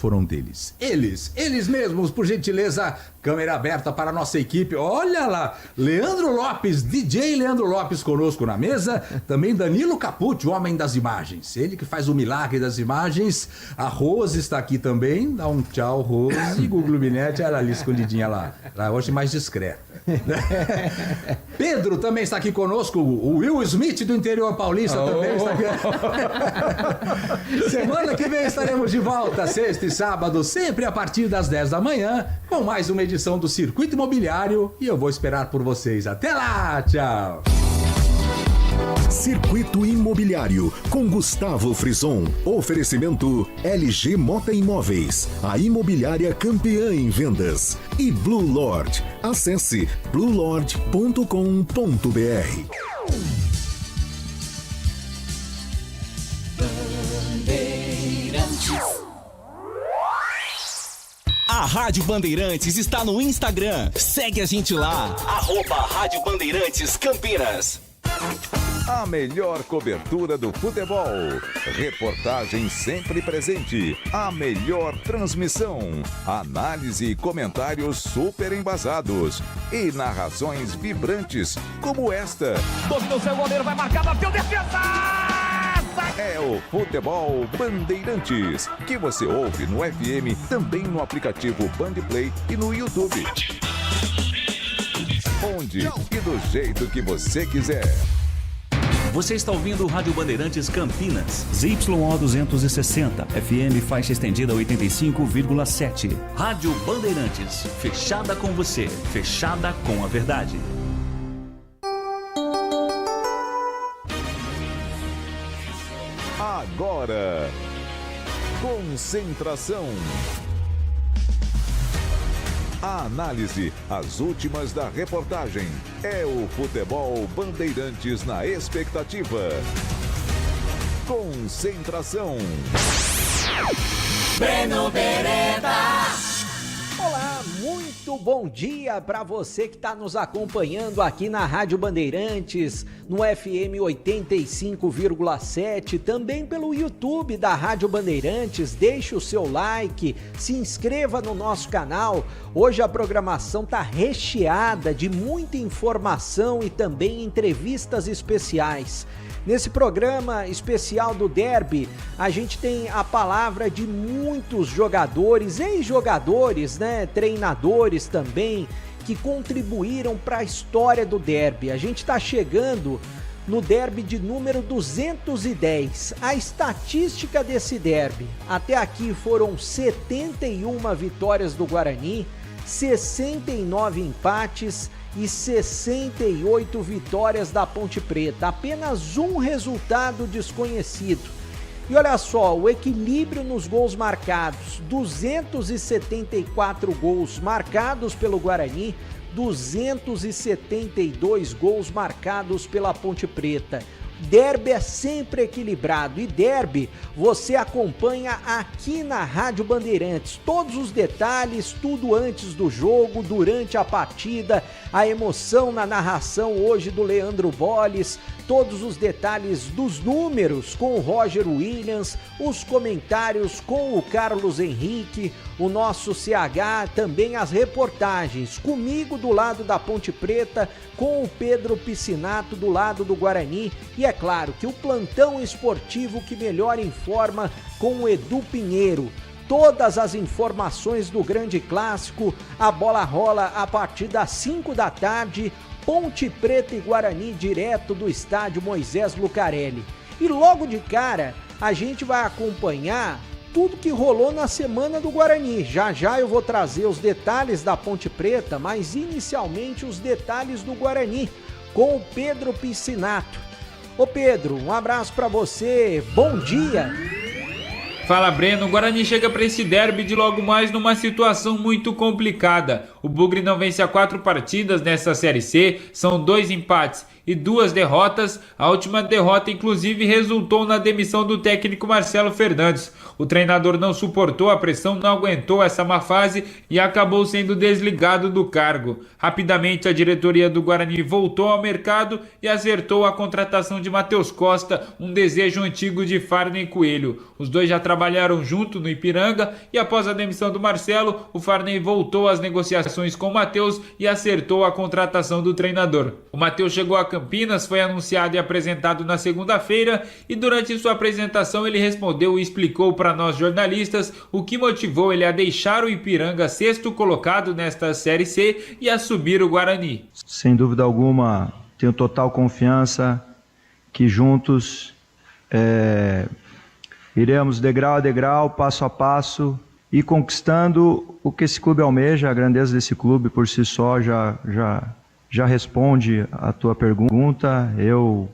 foram deles. Eles mesmos, por gentileza, câmera aberta para a nossa equipe. Olha lá, Leandro Lopes, DJ Leandro Lopes conosco na mesa. Também Danilo Capucci, o homem das imagens. Ele que faz o milagre das imagens. A Rose está aqui também. Dá um tchau, Rose. Google Minete, ela ali escondidinha lá. Hoje mais discreta. Pedro também está aqui conosco. O Will Smith do interior paulista também está aqui. Semana que vem estaremos de volta, sexta e sábado, sempre a partir das 10 da manhã, com mais uma edição do Circuito Imobiliário. E eu vou esperar por vocês. Até lá, tchau! Circuito Imobiliário, com Gustavo Frison. Oferecimento LG Mota Imóveis, a imobiliária campeã em vendas. E Blue Lord. Acesse bluelord.com.br. A Rádio Bandeirantes está no Instagram. Segue a gente lá. @Rádio Bandeirantes Campinas. A melhor cobertura do futebol. Reportagem sempre presente. A melhor transmissão. Análise e comentários super embasados. E narrações vibrantes, como esta. Dominou seu goleiro, vai marcar, bateu, defesa! É o Futebol Bandeirantes, que você ouve no FM, também no aplicativo Bandplay e no YouTube. Onde e do jeito que você quiser. Você está ouvindo o Rádio Bandeirantes Campinas, ZYO 260, FM faixa estendida 85,7. Rádio Bandeirantes, fechada com você, fechada com a verdade. Agora, concentração. A análise, as últimas da reportagem. É o Futebol Bandeirantes na expectativa. Concentração. Breno Beretta. Olá, muito bom dia para você que está nos acompanhando aqui na Rádio Bandeirantes, no FM 85,7, também pelo YouTube da Rádio Bandeirantes. Deixe o seu like, se inscreva no nosso canal. Hoje a programação está recheada de muita informação e também entrevistas especiais. Nesse programa especial do Derby, a gente tem a palavra de muitos jogadores, ex-jogadores, né, treinadores também, que contribuíram para a história do Derby. A gente está chegando no Derby de número 210. A estatística desse Derby, até aqui foram 71 vitórias do Guarani, 69 empates e 68 vitórias da Ponte Preta, apenas um resultado desconhecido. E olha só, o equilíbrio nos gols marcados, 274 gols marcados pelo Guarani, 272 gols marcados pela Ponte Preta. Derby é sempre equilibrado e Derby você acompanha aqui na Rádio Bandeirantes. Todos os detalhes, tudo antes do jogo, durante a partida, a emoção na narração hoje do Leandro Bolles, todos os detalhes dos números com o Roger Williams, os comentários com o Carlos Henrique, o nosso CH, também as reportagens comigo do lado da Ponte Preta, com o Pedro Piscinato do lado do Guarani e é claro que o plantão esportivo que melhor informa com o Edu Pinheiro. Todas as informações do grande clássico, a bola rola a partir das 5 da tarde, Ponte Preta e Guarani direto do estádio Moisés Lucarelli. E logo de cara a gente vai acompanhar tudo que rolou na semana do Guarani. Já já eu vou trazer os detalhes da Ponte Preta, mas inicialmente os detalhes do Guarani com o Pedro Piscinato. Ô Pedro, um abraço pra você, bom dia! Fala Breno, o Guarani chega para esse derby de logo mais numa situação muito complicada. O Bugre não vence há 4 partidas nessa Série C, são 2 empates e 2 derrotas. A última derrota, inclusive, resultou na demissão do técnico Marcelo Fernandes. O treinador não suportou a pressão, não aguentou essa má fase e acabou sendo desligado do cargo. Rapidamente, a diretoria do Guarani voltou ao mercado e acertou a contratação de Matheus Costa, um desejo antigo de Farney Coelho. Os dois já trabalharam junto no Ipiranga e após a demissão do Marcelo, o Farney voltou às negociações com o Matheus e acertou a contratação do treinador. O Matheus chegou a Campinas, foi anunciado e apresentado na segunda-feira e durante sua apresentação ele respondeu e explicou para nós jornalistas o que motivou ele a deixar o Ipiranga 6º colocado nesta Série C e a subir o Guarani. Sem dúvida alguma, tenho total confiança que juntos iremos degrau a degrau, passo a passo e conquistando o que esse clube almeja. A grandeza desse clube por si só já responde a tua pergunta. Eu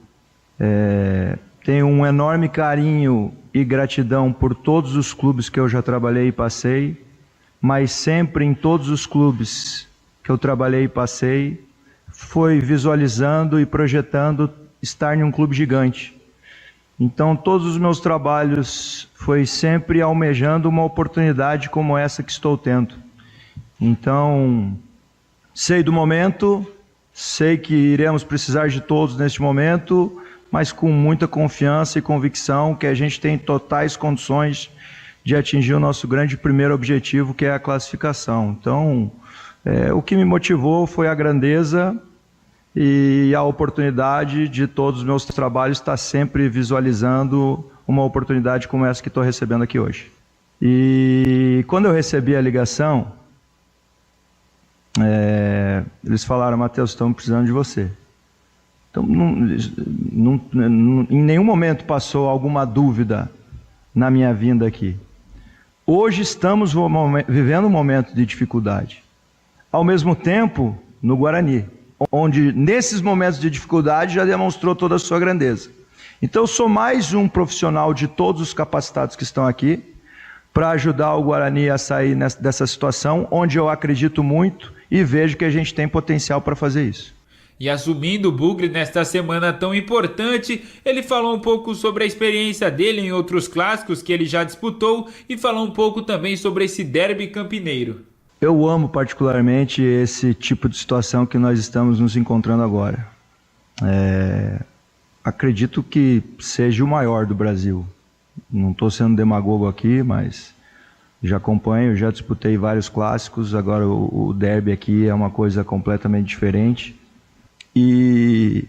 tenho um enorme carinho e gratidão por todos os clubes que eu já trabalhei e passei, mas sempre em todos os clubes que eu trabalhei e passei, foi visualizando e projetando estar em um clube gigante. Então todos os meus trabalhos foi sempre almejando uma oportunidade como essa que estou tendo. Então, sei do momento, sei que iremos precisar de todos neste momento, mas com muita confiança e convicção que a gente tem totais condições de atingir o nosso grande primeiro objetivo, que é a classificação. Então, o que me motivou foi a grandeza e a oportunidade de todos os meus trabalhos estar sempre visualizando uma oportunidade como essa que estou recebendo aqui hoje. E quando eu recebi a ligação, eles falaram: Matheus, estamos precisando de você. Então, em nenhum momento passou alguma dúvida na minha vinda aqui. Hoje estamos vivendo um momento de dificuldade. Ao mesmo tempo, no Guarani, onde nesses momentos de dificuldade já demonstrou toda a sua grandeza. Então eu sou mais um profissional de todos os capacitados que estão aqui para ajudar o Guarani a sair dessa situação, onde eu acredito muito e vejo que a gente tem potencial para fazer isso. E assumindo o Bugre nesta semana tão importante, ele falou um pouco sobre a experiência dele em outros clássicos que ele já disputou e falou um pouco também sobre esse derby campineiro. Eu amo particularmente esse tipo de situação que nós estamos nos encontrando agora. Acredito que seja o maior do Brasil. Não estou sendo demagogo aqui, mas já acompanho, já disputei vários clássicos. Agora o derby aqui é uma coisa completamente diferente. E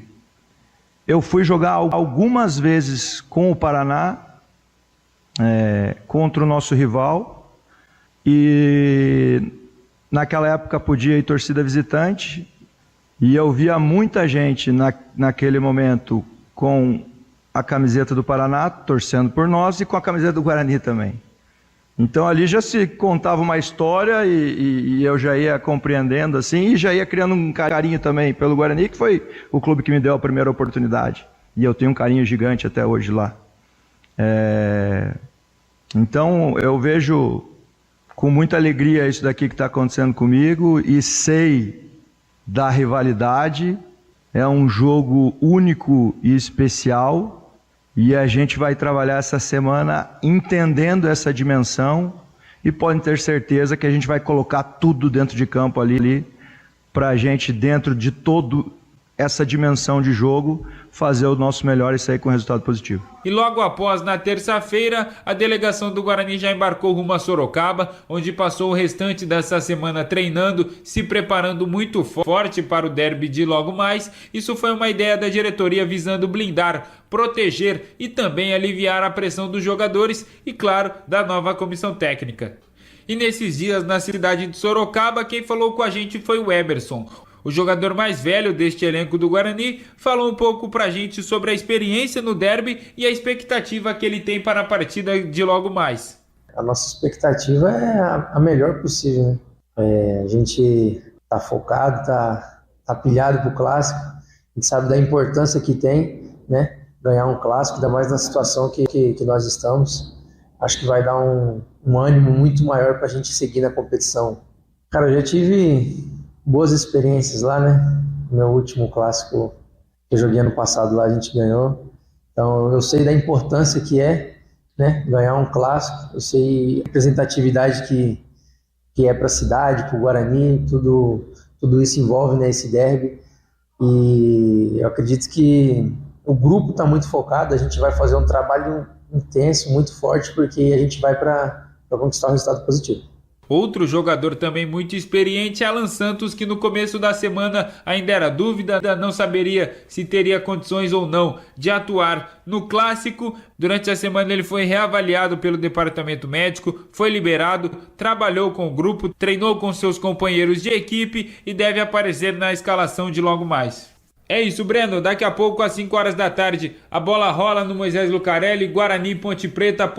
eu fui jogar algumas vezes com o Paraná, contra o nosso rival, e naquela época podia ir torcida visitante, e eu via muita gente naquele momento com a camiseta do Paraná, torcendo por nós, e com a camiseta do Guarani também. Então ali já se contava uma história e eu já ia compreendendo assim, e já ia criando um carinho também pelo Guarani, que foi o clube que me deu a primeira oportunidade. E eu tenho um carinho gigante até hoje lá. Então eu vejo com muita alegria isso daqui que está acontecendo comigo e sei da rivalidade. É um jogo único e especial. E a gente vai trabalhar essa semana entendendo essa dimensão e podem ter certeza que a gente vai colocar tudo dentro de campo ali para a gente, dentro de toda essa dimensão de jogo, fazer o nosso melhor e sair com resultado positivo. E logo após, na terça-feira, a delegação do Guarani já embarcou rumo a Sorocaba, onde passou o restante dessa semana treinando, se preparando muito forte para o derby de logo mais. Isso foi uma ideia da diretoria visando blindar, proteger e também aliviar a pressão dos jogadores e, claro, da nova comissão técnica. E nesses dias, na cidade de Sorocaba, quem falou com a gente foi o Eberson. O jogador mais velho deste elenco do Guarani falou um pouco pra gente sobre a experiência no derby e a expectativa que ele tem para a partida de logo mais. A nossa expectativa é a melhor possível, né? A gente tá focado, tá pilhado pro clássico, a gente sabe da importância que tem, né? Ganhar um clássico, ainda mais na situação que nós estamos. Acho que vai dar um ânimo muito maior pra gente seguir na competição. Cara, eu já tive boas experiências lá, né? Meu último clássico Eu joguei ano passado lá, a gente ganhou. Então eu sei da importância que é, né, ganhar um clássico. Eu sei a representatividade que é para a cidade, para o Guarani, tudo isso envolve, né, esse derby. E eu acredito que o grupo está muito focado, a gente vai fazer um trabalho intenso, muito forte, porque a gente vai para conquistar um resultado positivo. Outro jogador também muito experiente é Alan Santos, que no começo da semana ainda era dúvida, não saberia se teria condições ou não de atuar no Clássico. Durante a semana ele foi reavaliado pelo departamento médico, foi liberado, trabalhou com o grupo, treinou com seus companheiros de equipe e deve aparecer na escalação de logo mais. É isso, Breno. Daqui a pouco, às 5 horas da tarde, a bola rola no Moisés Lucarelli, Guarani, Ponte Preta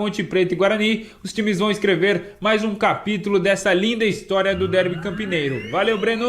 e Guarani. Os times vão escrever mais um capítulo dessa linda história do derby campineiro. Valeu, Breno!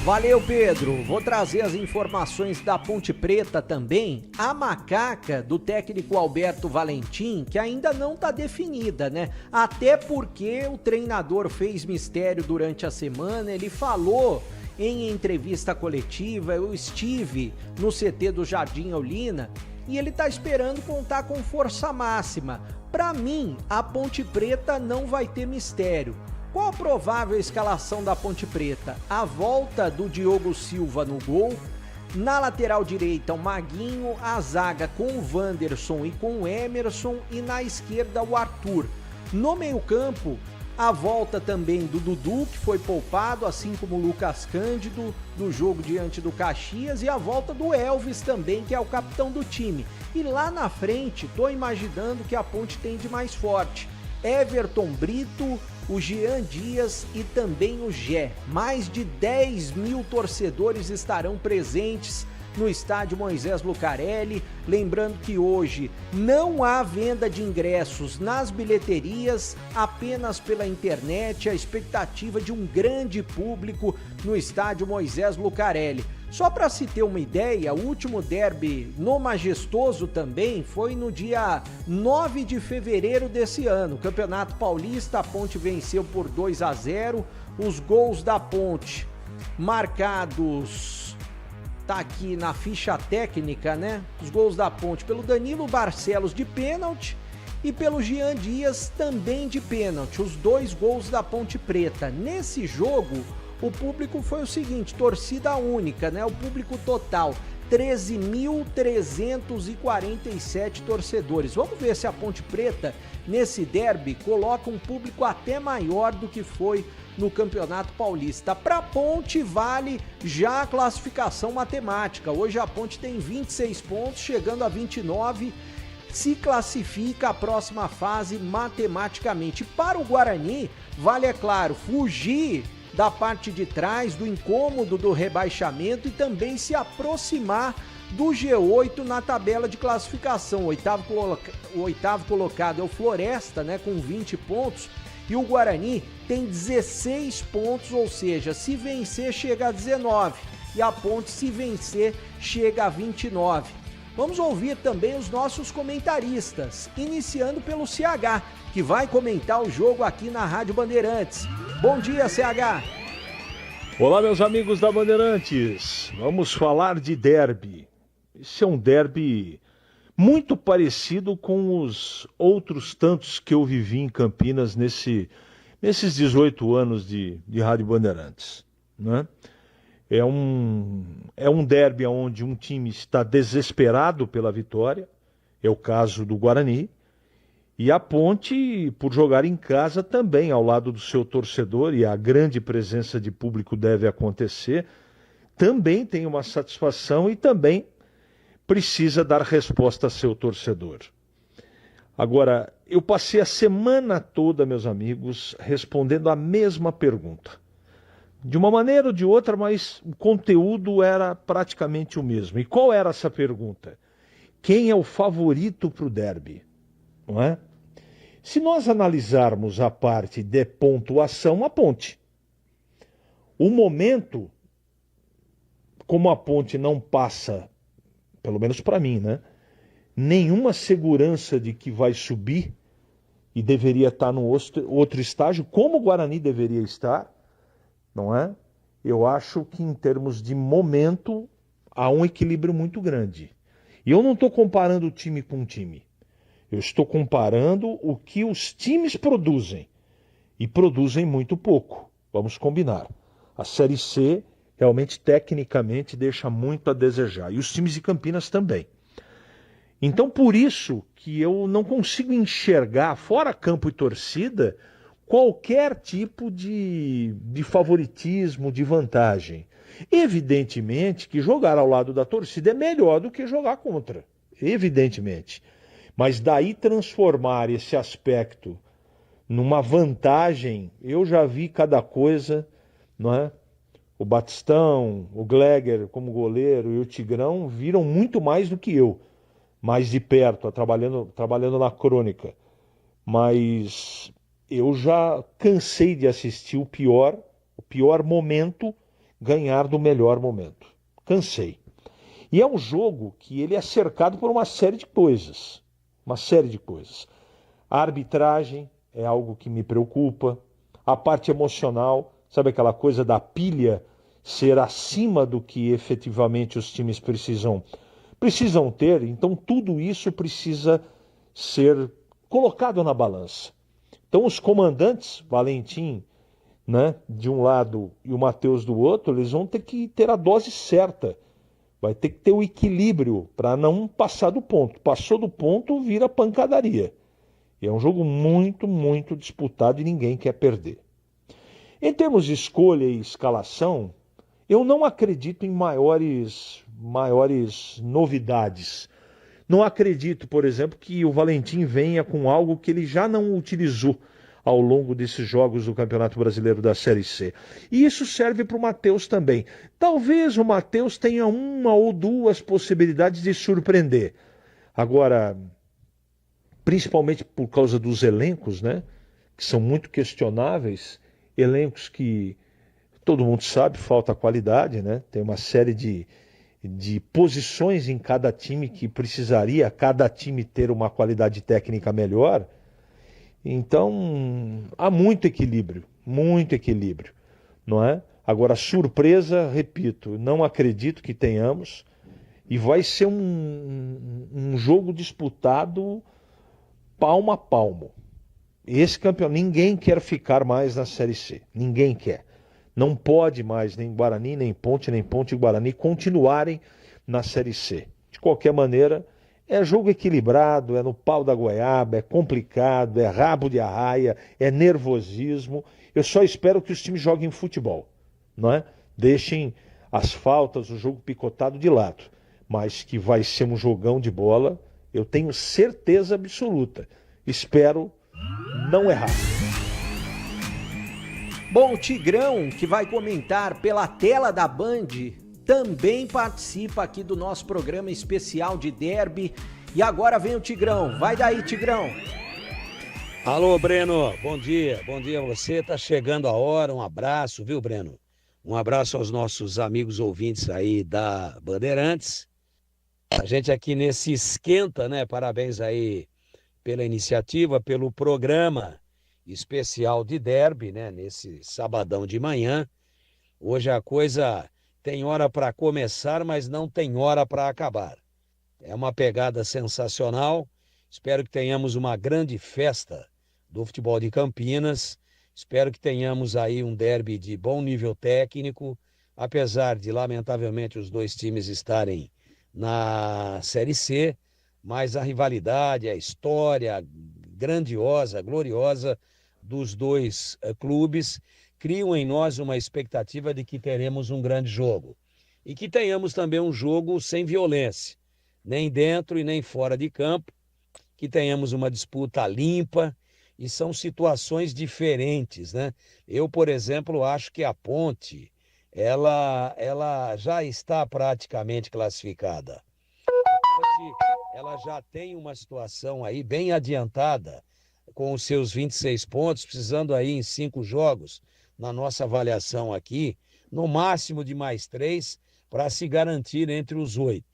Valeu, Pedro. Vou trazer as informações da Ponte Preta também. A macaca do técnico Alberto Valentim, que ainda não está definida, né? Até porque o treinador fez mistério durante a semana, ele falou em entrevista coletiva, eu estive no CT do Jardim Olinda e ele tá esperando contar com força máxima. Para mim, a Ponte Preta não vai ter mistério. Qual a provável escalação da Ponte Preta? A volta do Diogo Silva no gol, na lateral direita o Maguinho, a zaga com o Wanderson e com o Emerson e na esquerda o Arthur. No meio-campo, a volta também do Dudu, que foi poupado, assim como o Lucas Cândido, do jogo diante do Caxias, e a volta do Elvis também, que é o capitão do time. E lá na frente, tô imaginando que a Ponte tem de mais forte Everton Brito, o Jean Dias e também o Gé. Mais de 10 mil torcedores estarão presentes no estádio Moisés Lucarelli. Lembrando que hoje não há venda de ingressos nas bilheterias, apenas pela internet. A expectativa de um grande público no estádio Moisés Lucarelli. Só para se ter uma ideia, o último derby no Majestoso também foi no dia 9 de fevereiro desse ano. Campeonato Paulista, a Ponte venceu por 2-0. Os gols da Ponte marcados, tá aqui na ficha técnica, né? Os gols da Ponte pelo Danilo Barcelos de pênalti e pelo Jean Dias também de pênalti. Os 2 gols da Ponte Preta. Nesse jogo, o público foi o seguinte, torcida única, né? O público total, 13.347 torcedores. Vamos ver se a Ponte Preta, nesse derby, coloca um público até maior do que foi no Campeonato Paulista. Para a Ponte vale já a classificação matemática. Hoje a Ponte tem 26 pontos, chegando a 29, se classifica a próxima fase matematicamente. Para o Guarani, vale, é claro, fugir da parte de trás, do incômodo do rebaixamento e também se aproximar do G8 na tabela de classificação. O oitavo colocado é o Floresta, né, com 20 pontos, e o Guarani tem 16 pontos, ou seja, se vencer chega a 19, e a Ponte, se vencer, chega a 29. Vamos ouvir também os nossos comentaristas, iniciando pelo CH, que vai comentar o jogo aqui na Rádio Bandeirantes. Bom dia, CH! Olá, meus amigos da Bandeirantes. Vamos falar de derby. Esse é um derby muito parecido com os outros tantos que eu vivi em Campinas nesses 18 anos de Rádio Bandeirantes, né? É um derby onde um time está desesperado pela vitória, é o caso do Guarani, e a Ponte, por jogar em casa também, ao lado do seu torcedor, e a grande presença de público deve acontecer, também tem uma satisfação e também precisa dar resposta a seu torcedor. Agora, eu passei a semana toda, meus amigos, respondendo a mesma pergunta. De uma maneira ou de outra, mas o conteúdo era praticamente o mesmo. E qual era essa pergunta? Quem é o favorito para o derby? Não é? Se nós analisarmos a parte de pontuação, a Ponte. O momento, como a Ponte não passa, pelo menos para mim, né, nenhuma segurança de que vai subir e deveria estar no outro estágio, como o Guarani deveria estar, não é? Eu acho que em termos de momento, há um equilíbrio muito grande. E eu não estou comparando time com time. Eu estou comparando o que os times produzem. E produzem muito pouco, vamos combinar. A Série C realmente, tecnicamente, deixa muito a desejar. E os times de Campinas também. Então, por isso que eu não consigo enxergar, fora campo e torcida, qualquer tipo de favoritismo, de vantagem. Evidentemente que jogar ao lado da torcida é melhor do que jogar contra. Evidentemente. Mas daí transformar esse aspecto numa vantagem, eu já vi cada coisa, não é? O Batistão, o Gleger como goleiro e o Tigrão viram muito mais do que eu, mais de perto, trabalhando na crônica. Mas eu já cansei de assistir o pior momento ganhar do melhor momento. Cansei. E é um jogo que ele é cercado por uma série de coisas. Uma série de coisas. A arbitragem é algo que me preocupa. A parte emocional, sabe aquela coisa da pilha ser acima do que efetivamente os times precisam ter? Então tudo isso precisa ser colocado na balança. Então os comandantes, Valentim, né, de um lado e o Matheus do outro, eles vão ter que ter a dose certa. Vai ter que ter o equilíbrio para não passar do ponto. Passou do ponto, vira pancadaria. E é um jogo muito, muito disputado e ninguém quer perder. Em termos de escolha e escalação, eu não acredito em maiores novidades. Não acredito, por exemplo, que o Valentim venha com algo que ele já não utilizou ao longo desses jogos do Campeonato Brasileiro da Série C. E isso serve para o Matheus também. Talvez o Matheus tenha uma ou duas possibilidades de surpreender. Agora, principalmente por causa dos elencos, né, que são muito questionáveis, elencos que todo mundo sabe, falta qualidade, né? Tem uma série de posições em cada time que precisaria cada time ter uma qualidade técnica melhor. Então, há muito equilíbrio, não é? Agora, surpresa, repito, não acredito que tenhamos, e vai ser um jogo disputado palmo a palmo. Esse campeonato, ninguém quer ficar mais na Série C, ninguém quer. Não pode mais nem Guarani, nem Ponte e Guarani continuarem na Série C. De qualquer maneira, é jogo equilibrado, é no pau da goiaba, é complicado, é rabo de arraia, é nervosismo. Eu só espero que os times joguem futebol, não é? Deixem as faltas, o jogo picotado de lado. Mas que vai ser um jogão de bola, eu tenho certeza absoluta. Espero não errar. Bom, o Tigrão, que vai comentar pela tela da Band, também participa aqui do nosso programa especial de derby. E agora vem o Tigrão. Vai daí, Tigrão. Alô, Breno. Bom dia a você. Tá chegando a hora. Um abraço, viu, Breno? Um abraço aos nossos amigos ouvintes aí da Bandeirantes. A gente aqui nesse esquenta, né? Parabéns aí pela iniciativa, pelo programa especial de derby, né? Nesse sabadão de manhã. Hoje a coisa tem hora para começar, mas não tem hora para acabar. É uma pegada sensacional. Espero que tenhamos uma grande festa do futebol de Campinas. Espero que tenhamos aí um derby de bom nível técnico, apesar de, lamentavelmente, os dois times estarem na Série C, mas a rivalidade, a história grandiosa, gloriosa dos dois clubes criam em nós uma expectativa de que teremos um grande jogo. E que tenhamos também um jogo sem violência, nem dentro e nem fora de campo, que tenhamos uma disputa limpa, e são situações diferentes, né? Eu, por exemplo, acho que a Ponte, ela já está praticamente classificada. A Ponte, ela já tem uma situação aí bem adiantada, com os seus 26 pontos, precisando aí em 5 jogos, na nossa avaliação aqui, no máximo de mais 3, para se garantir entre os 8.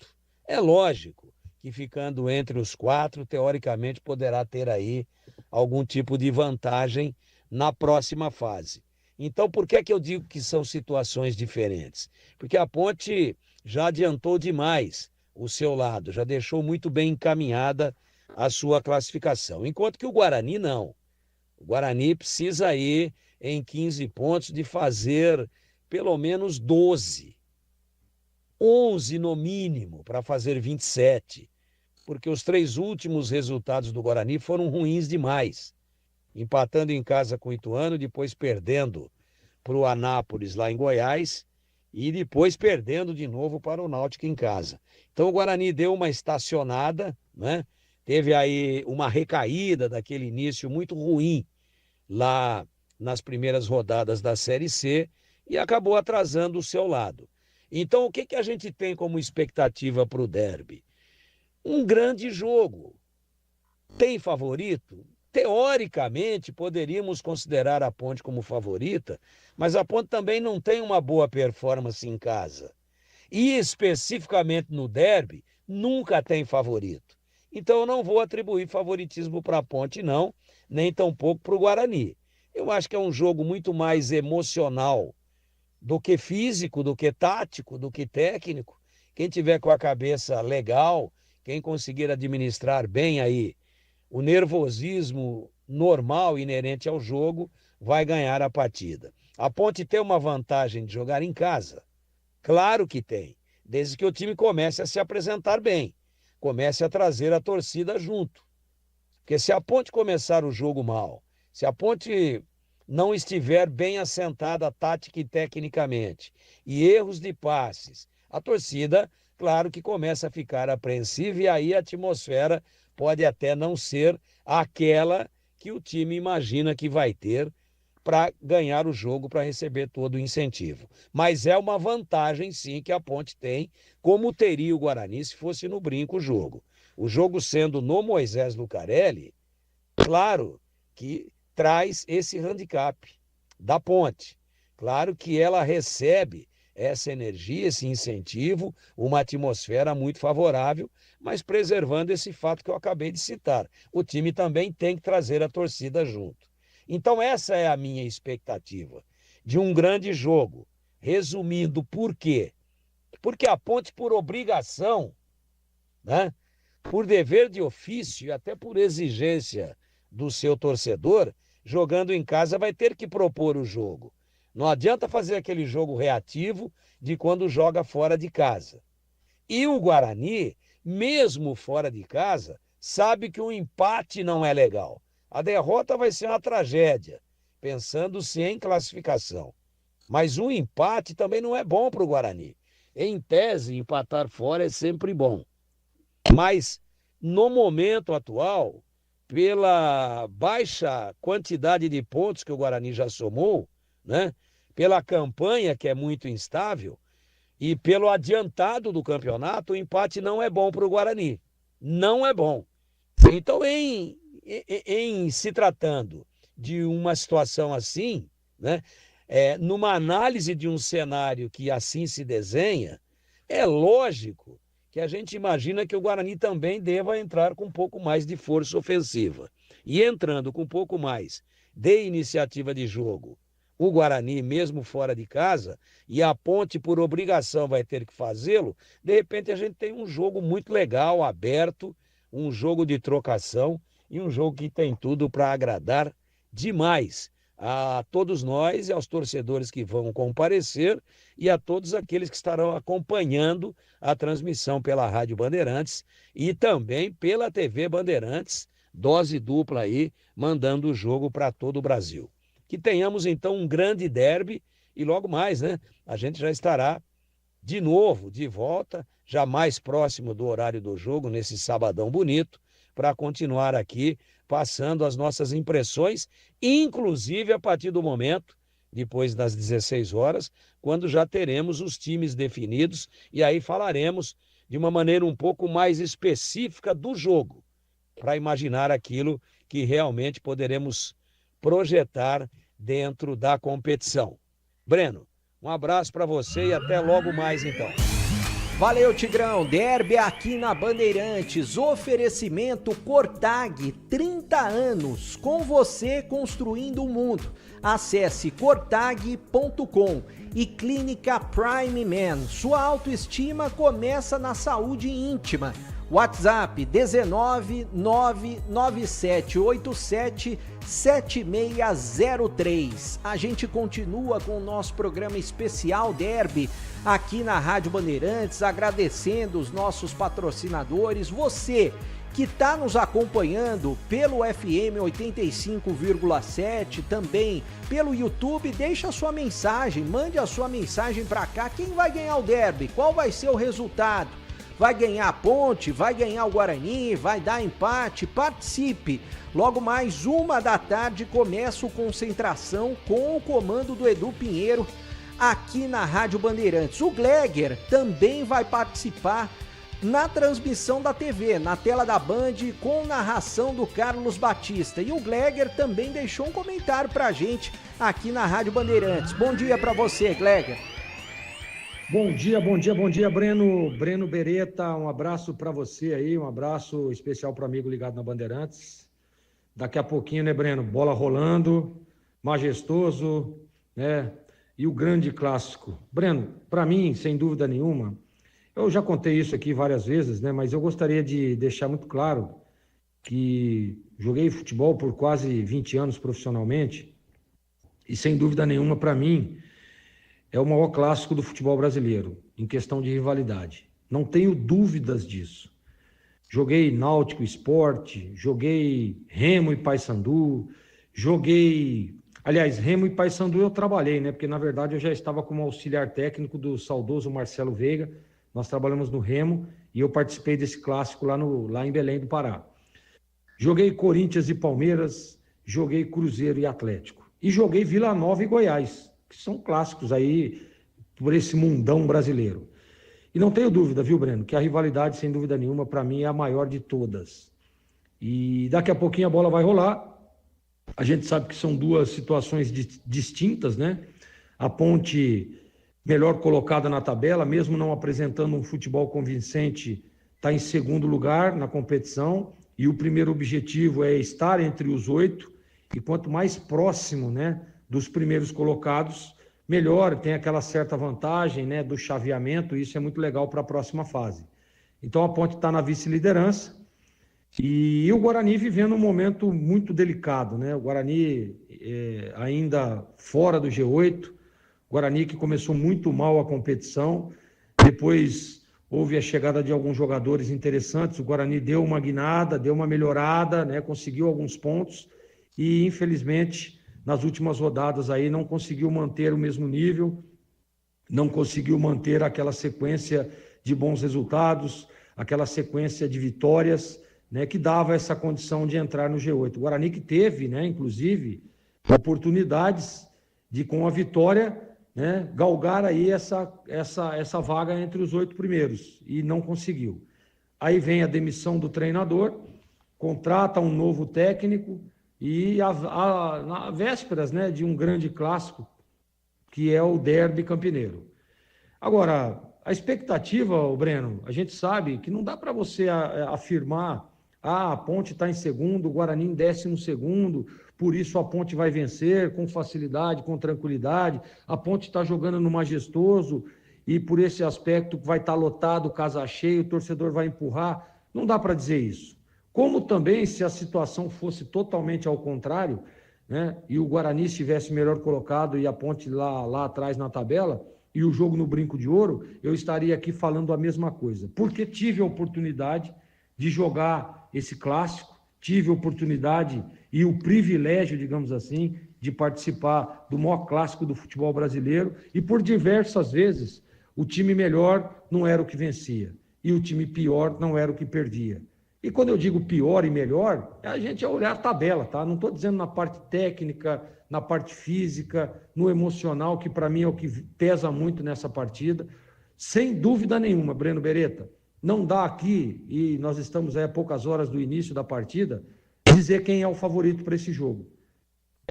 É lógico que ficando entre os 4, teoricamente poderá ter aí algum tipo de vantagem na próxima fase. Então, por que eu digo que são situações diferentes? Porque a Ponte já adiantou demais o seu lado, já deixou muito bem encaminhada a sua classificação. Enquanto que o Guarani não. O Guarani precisa ir em 15 pontos de fazer pelo menos 12. 11 no mínimo para fazer 27. Porque os 3 últimos resultados do Guarani foram ruins demais. Empatando em casa com o Ituano, depois perdendo para o Anápolis lá em Goiás e depois perdendo de novo para o Náutico em casa. Então o Guarani deu uma estacionada, né? Teve aí uma recaída daquele início muito ruim lá nas primeiras rodadas da Série C e acabou atrasando o seu lado. Então o que a gente tem como expectativa para o derby? Um grande jogo. Tem favorito? Teoricamente, poderíamos considerar a Ponte como favorita, mas a Ponte também não tem uma boa performance em casa. E especificamente no derby, nunca tem favorito. Então eu não vou atribuir favoritismo para a Ponte, não, nem tampouco para o Guarani. Eu acho que é um jogo muito mais emocional do que físico, do que tático, do que técnico. Quem tiver com a cabeça legal, quem conseguir administrar bem aí o nervosismo normal inerente ao jogo, vai ganhar a partida. A Ponte tem uma vantagem de jogar em casa? Claro que tem, desde que o time comece a se apresentar bem, comece a trazer a torcida junto. Porque se a Ponte começar o jogo mal, se a Ponte não estiver bem assentada tática e tecnicamente, e erros de passes, a torcida, claro que começa a ficar apreensiva e aí a atmosfera pode até não ser aquela que o time imagina que vai ter para ganhar o jogo, para receber todo o incentivo. Mas é uma vantagem, sim, que a Ponte tem, como teria o Guarani se fosse no brinco o jogo. O jogo sendo no Moisés Lucarelli, claro que traz esse handicap da Ponte. Claro que ela recebe essa energia, esse incentivo, uma atmosfera muito favorável, mas preservando esse fato que eu acabei de citar. O time também tem que trazer a torcida junto. Então essa é a minha expectativa de um grande jogo. Resumindo, por quê? Porque a Ponte, por obrigação, né, por dever de ofício e até por exigência do seu torcedor, jogando em casa vai ter que propor o jogo. Não adianta fazer aquele jogo reativo de quando joga fora de casa. E o Guarani, mesmo fora de casa, sabe que o empate não é legal. A derrota vai ser uma tragédia, pensando-se em classificação. Mas um empate também não é bom para o Guarani. Em tese, empatar fora é sempre bom. Mas, no momento atual, pela baixa quantidade de pontos que o Guarani já somou, né? Pela campanha que é muito instável e pelo adiantado do campeonato, o empate não é bom para o Guarani. Não é bom. Então, em se tratando de uma situação assim, né? Numa análise de um cenário que assim se desenha, é lógico que a gente imagina que o Guarani também deva entrar com um pouco mais de força ofensiva. E entrando com um pouco mais de iniciativa de jogo, o Guarani, mesmo fora de casa, e a Ponte, por obrigação, vai ter que fazê-lo, de repente a gente tem um jogo muito legal, aberto, um jogo de trocação e um jogo que tem tudo para agradar demais a todos nós e aos torcedores que vão comparecer e a todos aqueles que estarão acompanhando a transmissão pela Rádio Bandeirantes e também pela TV Bandeirantes, dose dupla aí, mandando o jogo para todo o Brasil. Que tenhamos então um grande derby e logo mais, né? A gente já estará de novo, de volta, já mais próximo do horário do jogo, nesse sabadão bonito, para continuar aqui passando as nossas impressões, inclusive a partir do momento, depois das 16 horas, quando já teremos os times definidos e aí falaremos de uma maneira um pouco mais específica do jogo, para imaginar aquilo que realmente poderemos projetar dentro da competição. Breno, um abraço para você e até logo mais então. Valeu, Tigrão. Derby aqui na Bandeirantes. Oferecimento Cortag, 30 anos. Com você construindo o mundo. Acesse cortag.com. E Clínica Prime Man. Sua autoestima começa na saúde íntima. WhatsApp 19997877603. A gente continua com o nosso programa especial Derby aqui na Rádio Bandeirantes, agradecendo os nossos patrocinadores. Você que está nos acompanhando pelo FM 85,7, também pelo YouTube, deixa a sua mensagem, mande a sua mensagem para cá. Quem vai ganhar o Derby? Qual vai ser o resultado? Vai ganhar a Ponte? Vai ganhar o Guarani? Vai dar empate? Participe! Logo mais 1h começa o Concentração com o comando do Edu Pinheiro aqui na Rádio Bandeirantes. O Gleger também vai participar na transmissão da TV, na tela da Band, com narração do Carlos Batista. E o Gleger também deixou um comentário pra gente aqui na Rádio Bandeirantes. Bom dia pra você, Gleger. Bom dia, Breno Beretta, um abraço para você aí, um abraço especial para o amigo ligado na Bandeirantes. Daqui a pouquinho, né, Breno, bola rolando, majestoso, né, e o grande clássico. Breno, para mim, sem dúvida nenhuma, eu já contei isso aqui várias vezes, né, mas eu gostaria de deixar muito claro que joguei futebol por quase 20 anos profissionalmente e, sem dúvida nenhuma, para mim, é o maior clássico do futebol brasileiro, em questão de rivalidade. Não tenho dúvidas disso. Joguei Náutico Sport, joguei Remo e Paysandu, Aliás, Remo e Paysandu eu trabalhei, né? Porque, na verdade, eu já estava como auxiliar técnico do saudoso Marcelo Veiga. Nós trabalhamos no Remo e eu participei desse clássico lá em Belém do Pará. Joguei Corinthians e Palmeiras, joguei Cruzeiro e Atlético. E joguei Vila Nova e Goiás, que são clássicos aí por esse mundão brasileiro. E não tenho dúvida, viu, Breno, que a rivalidade, sem dúvida nenhuma, para mim é a maior de todas. E daqui a pouquinho a bola vai rolar. A gente sabe que são duas situações distintas, né? A Ponte, melhor colocada na tabela, mesmo não apresentando um futebol convincente, está em segundo lugar na competição. E o primeiro objetivo é estar entre os 8. E quanto mais próximo, né, dos primeiros colocados, melhor, tem aquela certa vantagem, né, do chaveamento, e isso é muito legal para a próxima fase. Então a Ponte está na vice-liderança e o Guarani vivendo um momento muito delicado, né? O Guarani ainda fora do G8, o Guarani que começou muito mal a competição, depois houve a chegada de alguns jogadores interessantes, o Guarani deu uma guinada, deu uma melhorada, né, conseguiu alguns pontos e infelizmente nas últimas rodadas aí não conseguiu manter o mesmo nível, não conseguiu manter aquela sequência de bons resultados, aquela sequência de vitórias, né, que dava essa condição de entrar no G8. O Guarani que teve, né, inclusive, oportunidades de, com a vitória, né, galgar aí essa vaga entre os 8 primeiros, e não conseguiu. Aí vem a demissão do treinador, contrata um novo técnico, e na vésperas, né, de um grande clássico, que é o Derby Campineiro. Agora, a expectativa, Breno, a gente sabe que não dá para você afirmar a Ponte está em segundo, o Guarani em 12º, por isso a Ponte vai vencer com facilidade, com tranquilidade. A Ponte está jogando no Majestoso e por esse aspecto vai estar lotado, casa cheia, o torcedor vai empurrar. Não dá para dizer isso. Como também, se a situação fosse totalmente ao contrário, né, e o Guarani estivesse melhor colocado e a Ponte lá atrás na tabela, e o jogo no Brinco de Ouro, eu estaria aqui falando a mesma coisa. Porque tive a oportunidade de jogar esse clássico, tive a oportunidade e o privilégio, digamos assim, de participar do maior clássico do futebol brasileiro, e por diversas vezes o time melhor não era o que vencia, e o time pior não era o que perdia. E quando eu digo pior e melhor, a gente é olhar a tabela, tá? Não estou dizendo na parte técnica, na parte física, no emocional, que para mim é o que pesa muito nessa partida. Sem dúvida nenhuma, Breno Beretta, não dá aqui, e nós estamos aí a poucas horas do início da partida, dizer quem é o favorito para esse jogo.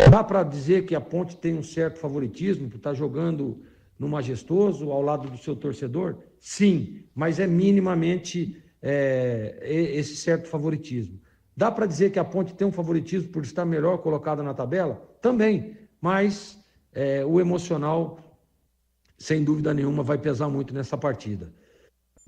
Dá para dizer que a Ponte tem um certo favoritismo, por estar jogando no Majestoso, ao lado do seu torcedor? Sim, mas é minimamente esse certo favoritismo. Dá para dizer que a Ponte tem um favoritismo por estar melhor colocada na tabela? Também, mas o emocional, sem dúvida nenhuma, vai pesar muito nessa partida.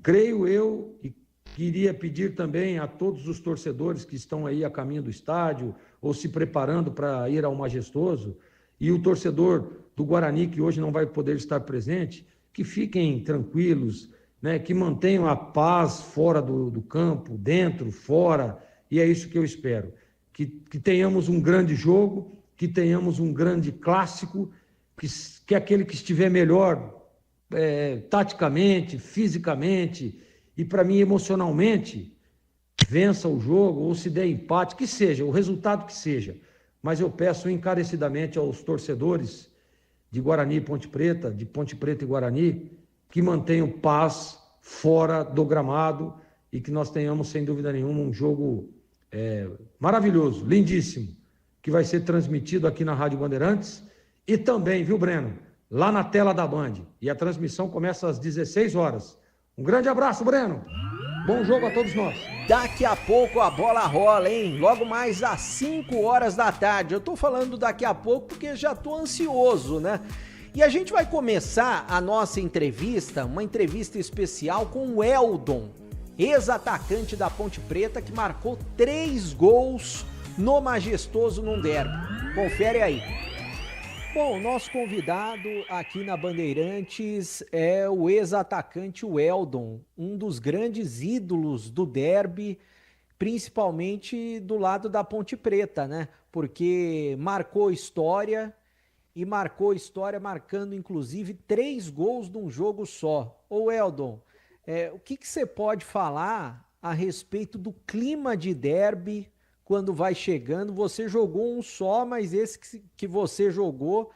Creio eu, e queria pedir também a todos os torcedores que estão aí a caminho do estádio ou se preparando para ir ao Majestoso, e o torcedor do Guarani, que hoje não vai poder estar presente, que fiquem tranquilos, né, que mantenham a paz fora do campo, dentro, fora, e é isso que eu espero. Que tenhamos um grande jogo, que tenhamos um grande clássico, que aquele que estiver melhor taticamente, fisicamente e, para mim, emocionalmente, vença o jogo ou se der empate, que seja, o resultado que seja. Mas eu peço encarecidamente aos torcedores de Guarani e Ponte Preta, de Ponte Preta e Guarani, que mantenham paz fora do gramado e que nós tenhamos, sem dúvida nenhuma, um jogo maravilhoso, lindíssimo, que vai ser transmitido aqui na Rádio Bandeirantes e também, viu, Breno, lá na tela da Band. E a transmissão começa às 16 horas. Um grande abraço, Breno. Bom jogo a todos nós. Daqui a pouco a bola rola, hein? Logo mais às 5 horas da tarde. Eu tô falando daqui a pouco porque já tô ansioso, né? E a gente vai começar a nossa entrevista, uma entrevista especial com o Eldon, ex-atacante da Ponte Preta, que marcou 3 gols no Majestoso num derby. Confere aí. Bom, nosso convidado aqui na Bandeirantes é o ex-atacante Eldon, um dos grandes ídolos do derby, principalmente do lado da Ponte Preta, né? Porque marcou história marcando inclusive 3 gols num jogo só. Ô Eldon, o que você pode falar a respeito do clima de derby quando vai chegando? Você jogou um só, mas esse que você jogou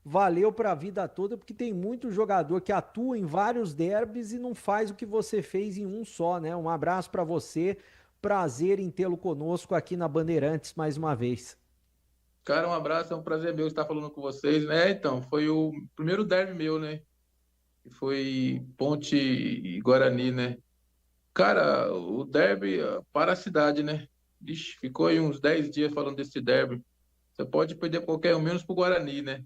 valeu para a vida toda, porque tem muito jogador que atua em vários derbys e não faz o que você fez em um só, né? Um abraço para você, prazer em tê-lo conosco aqui na Bandeirantes mais uma vez. Cara, um abraço, é um prazer meu estar falando com vocês, né? Então, foi o primeiro derby meu, né? Foi Ponte e Guarani, né? Cara, o derby para a cidade, né? Ixi, ficou aí uns 10 dias falando desse derby. Você pode perder qualquer um, menos pro Guarani, né?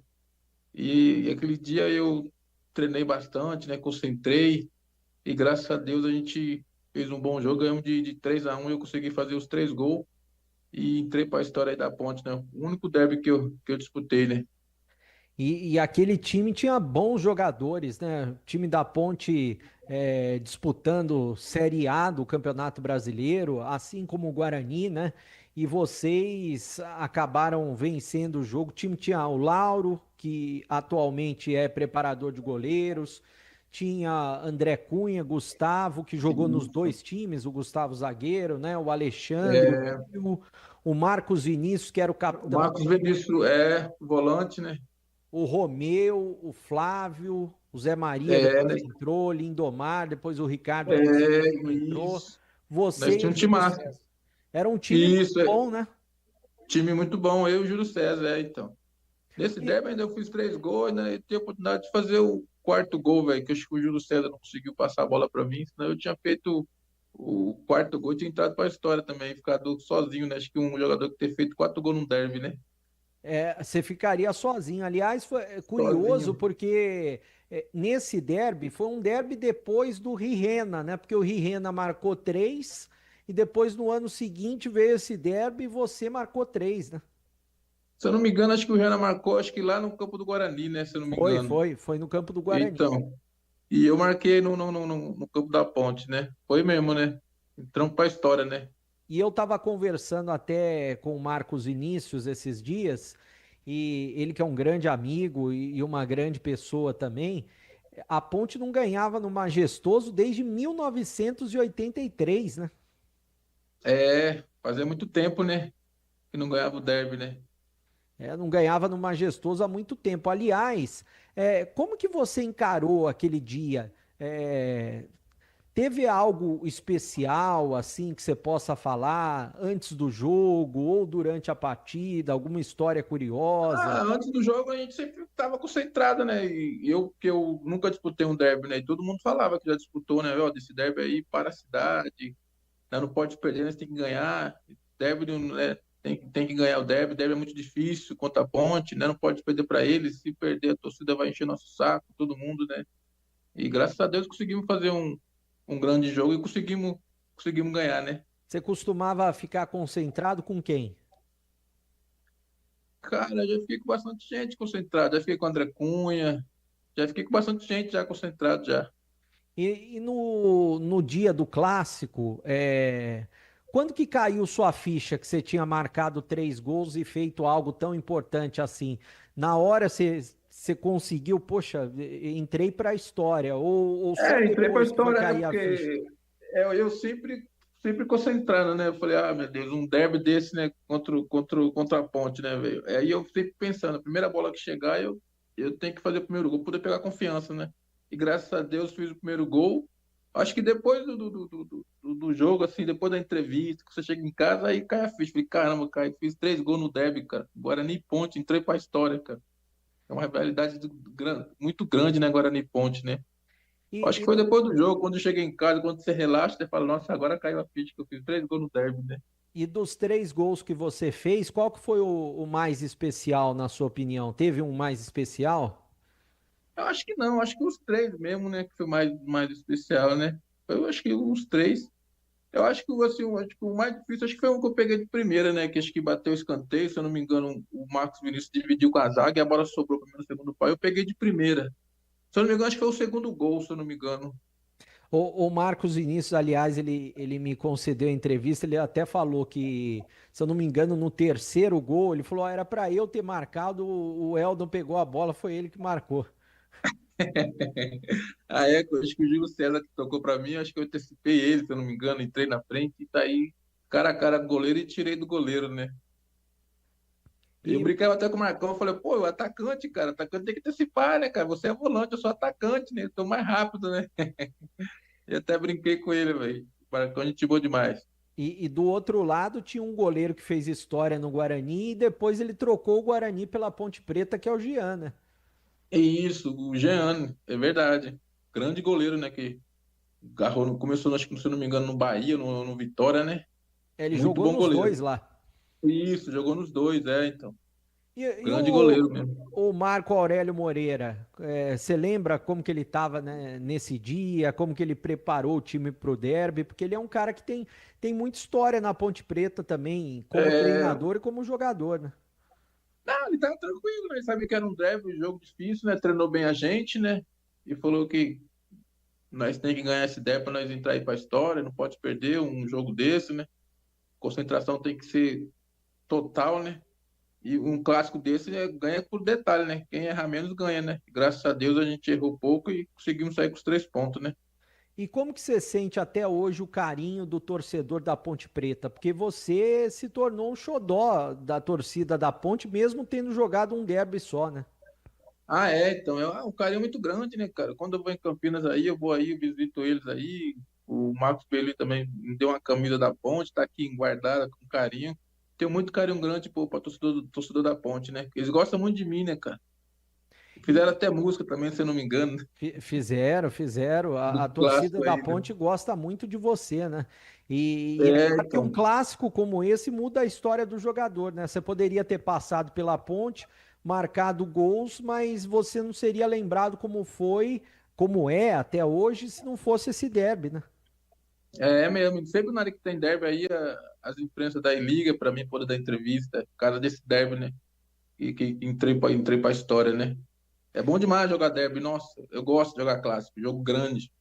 E aquele dia eu treinei bastante, né? Concentrei. E graças a Deus a gente fez um bom jogo. Ganhamos de 3-1 e eu consegui fazer os 3 gols. E entrei para a história aí da Ponte, né? O único derby que eu disputei, né? E aquele time tinha bons jogadores, né? O time da Ponte disputando Série A do Campeonato Brasileiro, assim como o Guarani, né? E vocês acabaram vencendo o jogo. O time tinha o Lauro, que atualmente é preparador de goleiros, tinha André Cunha, Gustavo, que jogou nos 2 times, o Gustavo zagueiro, né? O Alexandre, o Marcos Vinícius, que era o capitão. O Marcos Vinícius volante, né? O Romeu, o Flávio, o Zé Maria depois entrou, Lindomar, depois o Ricardo entrou. Vocês tinha um time massa. Era um time muito bom, né? Time muito bom, eu e o Júlio César, então. Nesse derby ainda eu fiz 3 gols, né? E tive a oportunidade de fazer o 4º gol, velho, que eu acho que o Júlio César não conseguiu passar a bola para mim, senão eu tinha feito o 4º gol, tinha entrado para a história também, ficado sozinho, né? Acho que um jogador que ter feito 4 gols num derby, né? Você ficaria sozinho. Aliás, foi curioso porque nesse derby, foi um derby depois do Rirena, né? Porque o Rirena marcou 3 e depois no ano seguinte veio esse derby e você marcou 3, né? Se eu não me engano, acho que o Rirena marcou, acho que lá no campo do Guarani, né? Se eu não me engano. Foi no campo do Guarani. Então, e eu marquei no campo da Ponte, né? Foi mesmo, né? Entramos para a história, né? E eu estava conversando até com o Marcos Vinícius esses dias, e ele que é um grande amigo e uma grande pessoa também, a Ponte não ganhava no Majestoso desde 1983, né? Fazia muito tempo, né? Que não ganhava o derby, né? Não ganhava no Majestoso há muito tempo. Aliás, como que você encarou aquele dia? Teve algo especial, assim, que você possa falar antes do jogo ou durante a partida? Alguma história curiosa? Antes do jogo a gente sempre estava concentrado, né? E que eu nunca disputei um derby, né? E todo mundo falava que já disputou, né? Ó, desse derby aí para a cidade, né? Não pode perder, né? Você tem que ganhar. Derby, né? Tem que ganhar o derby. Derby é muito difícil contra a Ponte, né? Não pode perder para eles. Se perder, a torcida vai encher nosso saco, todo mundo, né? E graças a Deus conseguimos fazer um grande jogo e conseguimos ganhar, né? Você costumava ficar concentrado com quem? Cara, já fiquei com bastante gente concentrada. Já fiquei com o André Cunha, já fiquei com bastante gente já concentrado já. E no dia do clássico, quando que caiu sua ficha que você tinha marcado 3 gols e feito algo tão importante assim? Na hora você conseguiu, poxa, entrei para a história, ou só Entrei para a depois que foi história, né? cair a ficha? Porque eu sempre concentrando, né? Eu falei, meu Deus, um derby desse, né? Contra a Ponte, né, velho? Aí eu sempre pensando, a primeira bola que chegar, eu tenho que fazer o primeiro gol, poder pegar confiança, né? E graças a Deus fiz o primeiro gol. Acho que depois do jogo, assim, depois da entrevista, que você chega em casa, aí cai a ficha. Falei, caramba, cara, fiz 3 gols no derby, cara. Guarani e Ponte, entrei para a história, cara. É uma rivalidade muito grande, né, Guarani e Ponte, né? Acho que foi depois do jogo, quando eu cheguei em casa, quando você relaxa, você fala, nossa, agora caiu a ficha que eu fiz 3 gols no derby, né? E dos 3 gols que você fez, qual que foi o mais especial, na sua opinião? Teve um mais especial? Eu acho que não, acho que os 3 mesmo, né, que foi mais especial, né? Eu acho que os 3. Eu acho que assim, acho que o mais difícil, acho que foi um que eu peguei de primeira, né? Que acho que bateu o escanteio, se eu não me engano, o Marcos Vinícius dividiu com a zaga e a bola sobrou para mim no segundo pau. Eu peguei de primeira. Se eu não me engano, acho que foi o segundo gol, se eu não me engano. O Marcos Vinícius, aliás, ele me concedeu a entrevista, ele até falou que, se eu não me engano, no terceiro gol, ele falou, era para eu ter marcado, o Eldon pegou a bola, foi ele que marcou. Acho que o Júlio César que tocou para mim, acho que eu antecipei ele, se eu não me engano, entrei na frente e tá aí cara a cara com o goleiro e tirei do goleiro, né? Eu brincava até com o Marcão, eu falei, pô, o atacante, cara, atacante tem que antecipar, né, cara? Você é volante, eu sou atacante, né? Eu tô mais rápido, né? Eu até brinquei com ele, velho. O Marcão, gente boa demais. E do outro lado tinha um goleiro que fez história no Guarani e depois ele trocou o Guarani pela Ponte Preta, que é o Jean, né? É isso, o Jean, é verdade. Grande goleiro, né? Que começou, acho que se eu não me engano, no Bahia, no Vitória, né? Ele Muito jogou bom nos goleiro. 2 lá. Isso, jogou nos 2, então. Grande E goleiro mesmo. o Marco Aurélio Moreira, você lembra como que ele estava, né, nesse dia, como que ele preparou o time para o derby? Porque ele é um cara que tem muita história na Ponte Preta também, como treinador e como jogador, né? Não, ele tava tranquilo, né? Ele sabia que era um derby, um jogo difícil, né? Treinou bem a gente, né? E falou que nós tem que ganhar esse derby para nós entrar aí para a história, não pode perder um jogo desse, né? Concentração tem que ser total, né? E um clássico desse ganha por detalhe, né? Quem errar menos ganha, né? Graças a Deus a gente errou pouco e conseguimos sair com os 3 pontos, né? E como que você sente até hoje o carinho do torcedor da Ponte Preta? Porque você se tornou um xodó da torcida da Ponte, mesmo tendo jogado um derby só, né? Então, é um carinho muito grande, né, cara? Quando eu vou em Campinas aí, eu vou aí, eu visito eles aí. O Marcos Belli também me deu uma camisa da Ponte, tá aqui guardada com carinho. Tenho muito carinho grande, pô, pra torcedor da Ponte, né? Eles gostam muito de mim, né, cara? Fizeram até música também, se eu não me engano. Fizeram. A torcida da Ponte gosta muito de você, né? E é claro que um clássico como esse muda a história do jogador, né? Você poderia ter passado pela Ponte, marcado gols, mas você não seria lembrado como foi, como é até hoje, se não fosse esse derby, né? É mesmo. Sempre na hora que tem derby aí, as imprensas daí ligam para mim poder dar entrevista, por causa desse derby, né? E que entrei pra história, né? É bom demais jogar derby. Nossa, eu gosto de jogar clássico, jogo grande.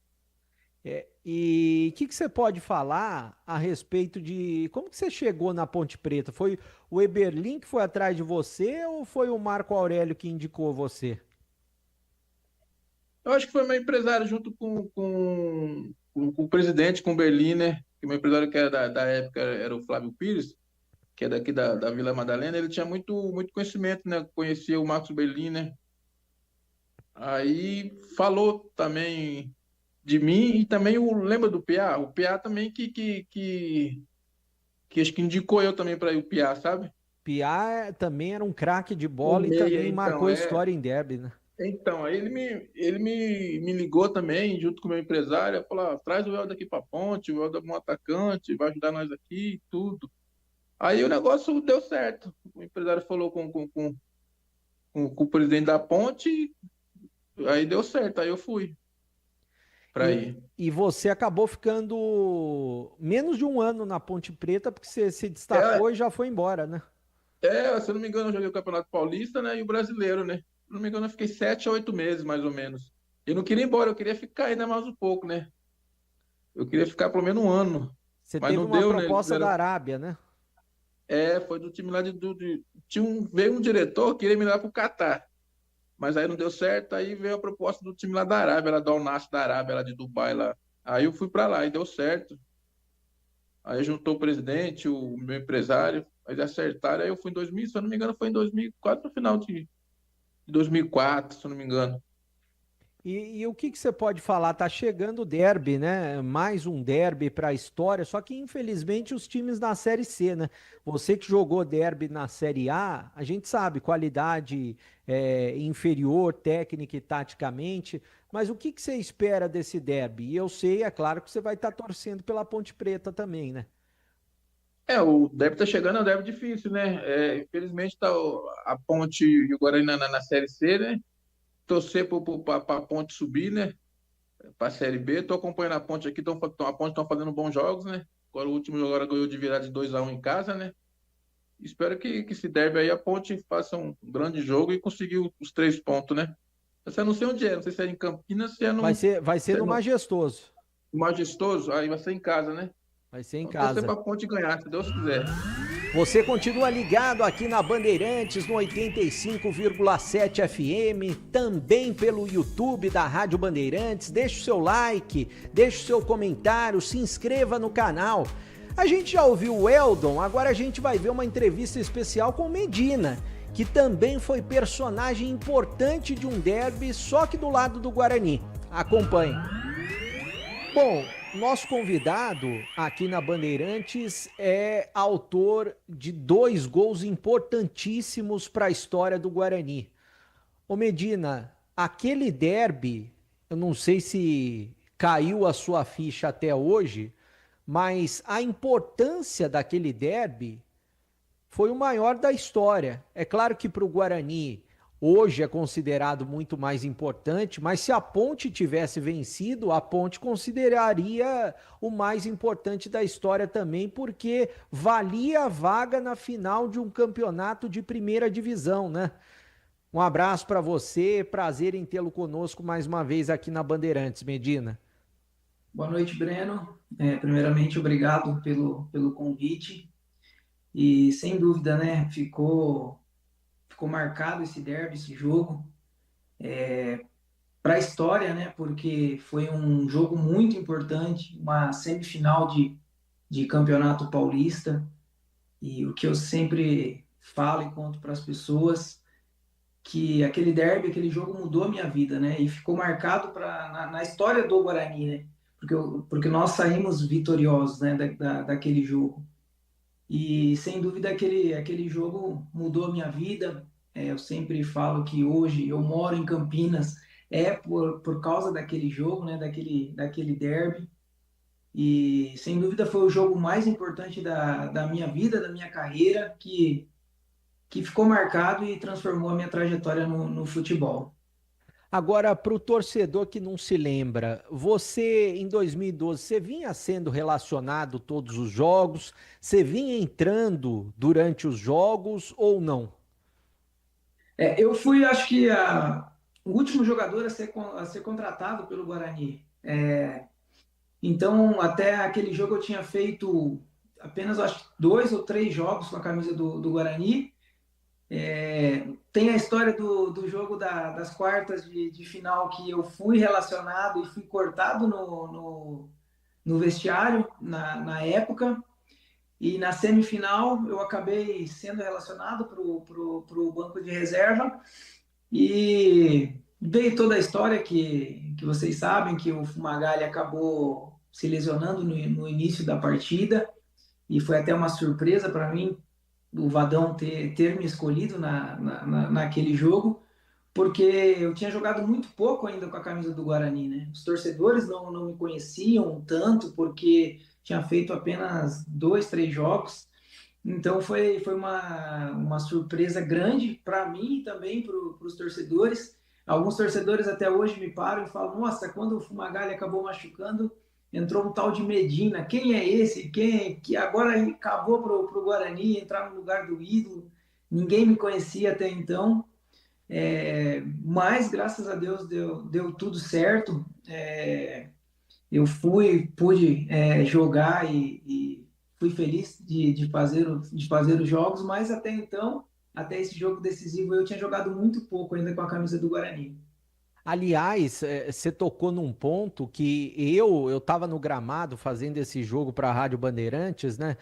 E o que você pode falar a respeito de como que você chegou na Ponte Preta? Foi o Eberlin que foi atrás de você ou foi o Marco Aurélio que indicou você? Eu acho que foi meu empresário junto com o presidente, com o Berlim, né? Que meu empresário que era da época era o Flávio Pires, que é daqui da Vila Madalena. Ele tinha muito conhecimento, né? Conhecia o Marcos Berlim, né? Aí falou também de mim, e também lembra do Piá? O Piá também que acho que indicou eu também para ir o Piá, sabe? Piá também era um craque de O bola e meia, também marcou então, história em derby, né? Então, aí ele me ligou também, junto com o meu empresário, falou, traz o Helder aqui para Ponte, o Helder é um atacante, vai ajudar nós aqui e tudo. Aí o negócio deu certo. O empresário falou com o presidente da Ponte, aí deu certo, aí eu fui para ir. E você acabou ficando menos de um ano na Ponte Preta, porque você se destacou e já foi embora, né? Se eu não me engano, eu joguei o Campeonato Paulista, né, e o Brasileiro, né? Se não me engano, eu fiquei 7 a 8 meses, mais ou menos. Eu não queria ir embora, eu queria ficar ainda mais um pouco, né? Eu queria ficar pelo menos um ano. Você Mas teve não uma deu, proposta né? da Arábia, né? Foi do time lá veio um diretor que queria me levar pro Catar. Mas aí não deu certo, aí veio a proposta do time lá da Arábia, lá do Al-Nassr da Arábia, lá de Dubai lá. Aí eu fui para lá e deu certo. Aí juntou o presidente, o meu empresário, aí acertaram, aí eu fui em 2000, se eu não me engano, foi em 2004, no final de 2004, se eu não me engano. E o que você pode falar? Tá chegando o derby, né? Mais um derby para a história, só que infelizmente os times na Série C, né? Você que jogou derby na Série A gente sabe, qualidade inferior, técnica e taticamente, mas o que você espera desse derby? E eu sei, é claro, que você vai estar torcendo pela Ponte Preta também, né? O derby tá chegando, é um derby difícil, né? Infelizmente tá a Ponte e o Guarani na Série C, né? Torcer para a Ponte subir, né? Para a Série B. Estou acompanhando a Ponte aqui, a Ponte estão fazendo bons jogos, né? Agora o último jogo ganhou de virada de 2-1 em casa, né? Espero que se derby aí a Ponte faça um grande jogo e consiga os 3 pontos, né? Eu não sei onde é, não sei se é em Campinas, se é no... Vai ser no Majestoso. Majestoso? Aí vai ser em casa, né? Vai ser em então, casa. Torcer para a Ponte ganhar, se Deus quiser. Você continua ligado aqui na Bandeirantes no 85,7 FM, também pelo YouTube da Rádio Bandeirantes. Deixa o seu like, deixa o seu comentário, se inscreva no canal. A gente já ouviu o Eldon, agora a gente vai ver uma entrevista especial com o Medina, que também foi personagem importante de um derby, só que do lado do Guarani. Acompanhe. Bom, nosso convidado aqui na Bandeirantes é autor de 2 gols importantíssimos para a história do Guarani. Ô Medina, aquele derby, eu não sei se caiu a sua ficha até hoje, mas a importância daquele derby foi o maior da história. É claro que para o Guarani hoje é considerado muito mais importante, mas se a Ponte tivesse vencido, a Ponte consideraria o mais importante da história também, porque valia a vaga na final de um campeonato de primeira divisão, né? Um abraço para você, prazer em tê-lo conosco mais uma vez aqui na Bandeirantes, Medina. Boa noite, Breno. Primeiramente, obrigado pelo convite. E sem dúvida, né, ficou marcado esse derby, esse jogo, para a história, né, porque foi um jogo muito importante, uma semifinal de campeonato paulista, e o que eu sempre falo e conto para as pessoas, que aquele derby, aquele jogo mudou a minha vida, né, e ficou marcado na história do Guarani, né, porque nós saímos vitoriosos, né, daquele jogo. E, sem dúvida, aquele jogo mudou a minha vida. Eu sempre falo que hoje eu moro em Campinas por causa daquele jogo, né, daquele derby. E, sem dúvida, foi o jogo mais importante da minha vida, da minha carreira, que ficou marcado e transformou a minha trajetória no futebol. Agora, para o torcedor que não se lembra, você em 2012, você vinha sendo relacionado todos os jogos? Você vinha entrando durante os jogos ou não? Eu fui, acho que, o último jogador a ser contratado pelo Guarani. Então, até aquele jogo eu tinha feito apenas, acho, 2 ou 3 jogos com a camisa do Guarani. Tem a história do jogo das quartas de final, que eu fui relacionado e fui cortado no vestiário na época, e na semifinal eu acabei sendo relacionado para o banco de reserva, e veio toda a história que que vocês sabem que o Fumagalli acabou se lesionando no início da partida, e foi até uma surpresa para mim o Vadão ter me escolhido naquele jogo, porque eu tinha jogado muito pouco ainda com a camisa do Guarani, né? Os torcedores não me conheciam tanto, porque tinha feito apenas 2, 3 jogos. Então foi uma surpresa grande para mim e também para os torcedores. Alguns torcedores até hoje me param e falam: nossa, quando o Fumagalli acabou machucando, entrou um tal de Medina. Quem é esse? Que agora acabou para o Guarani entrar no lugar do ídolo? Ninguém me conhecia até então. Mas graças a Deus deu tudo certo. Eu pude jogar e fui feliz de fazer os jogos, mas até então, até esse jogo decisivo, eu tinha jogado muito pouco ainda com a camisa do Guarani. Aliás, você tocou num ponto que eu tava no gramado fazendo esse jogo para a Rádio Bandeirantes, né?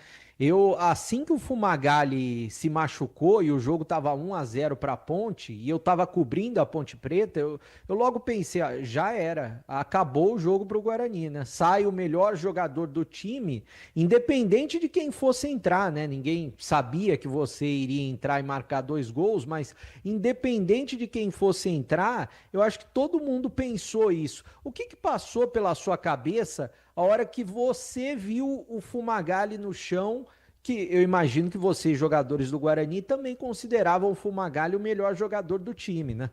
Assim que o Fumagalli se machucou e o jogo tava 1-0 para a Ponte, e eu tava cobrindo a Ponte Preta, eu logo pensei, já era, acabou o jogo pro Guarani, né? Sai o melhor jogador do time, independente de quem fosse entrar, né? Ninguém sabia que você iria entrar e marcar 2 gols, mas independente de quem fosse entrar, eu acho que todo mundo pensou isso. O que passou pela sua cabeça a hora que você viu o Fumagalli no chão, que eu imagino que vocês, jogadores do Guarani, também consideravam o Fumagalli o melhor jogador do time, né?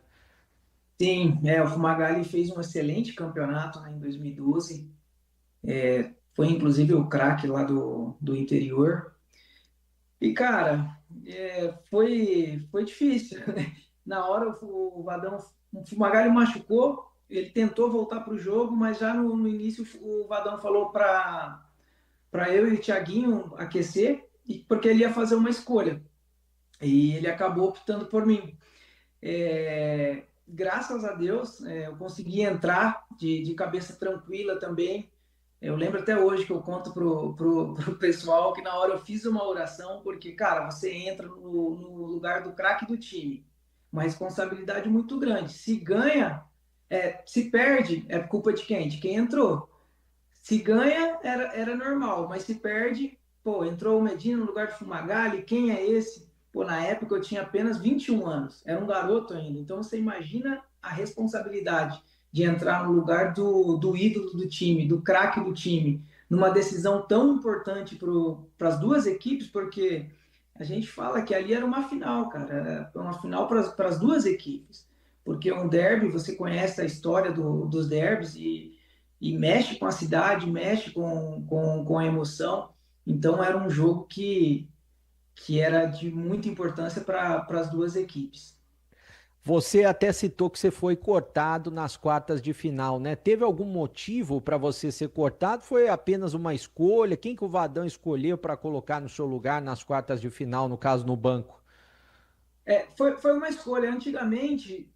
Sim, o Fumagalli fez um excelente campeonato, né, em 2012. Foi inclusive o craque lá do interior. E, cara, foi difícil. Na hora o Fumagalli machucou, ele tentou voltar para o jogo, mas já no início o Vadão falou para eu e o Thiaguinho aquecer, porque ele ia fazer uma escolha. E ele acabou optando por mim. Graças a Deus, eu consegui entrar de cabeça tranquila também. Eu lembro até hoje que eu conto pro pessoal que na hora eu fiz uma oração, porque, cara, você entra no lugar do craque do time. Uma responsabilidade muito grande. Se ganha... se perde, é culpa de quem? De quem entrou. Se ganha, era normal, mas se perde, entrou o Medina no lugar do Fumagalli, quem é esse? Na época eu tinha apenas 21 anos, era um garoto ainda, então você imagina a responsabilidade de entrar no lugar do ídolo do time, do craque do time, numa decisão tão importante para as duas equipes, porque a gente fala que ali era uma final, cara, era uma final para as duas equipes. Porque um derby, você conhece a história dos derbys e mexe com a cidade, mexe com a emoção. Então era um jogo que era de muita importância para as duas equipes. Você até citou que você foi cortado nas quartas de final, né? Teve algum motivo para você ser cortado? Foi apenas uma escolha? Quem que o Vadão escolheu para colocar no seu lugar nas quartas de final, no caso no banco? Foi uma escolha. Antigamente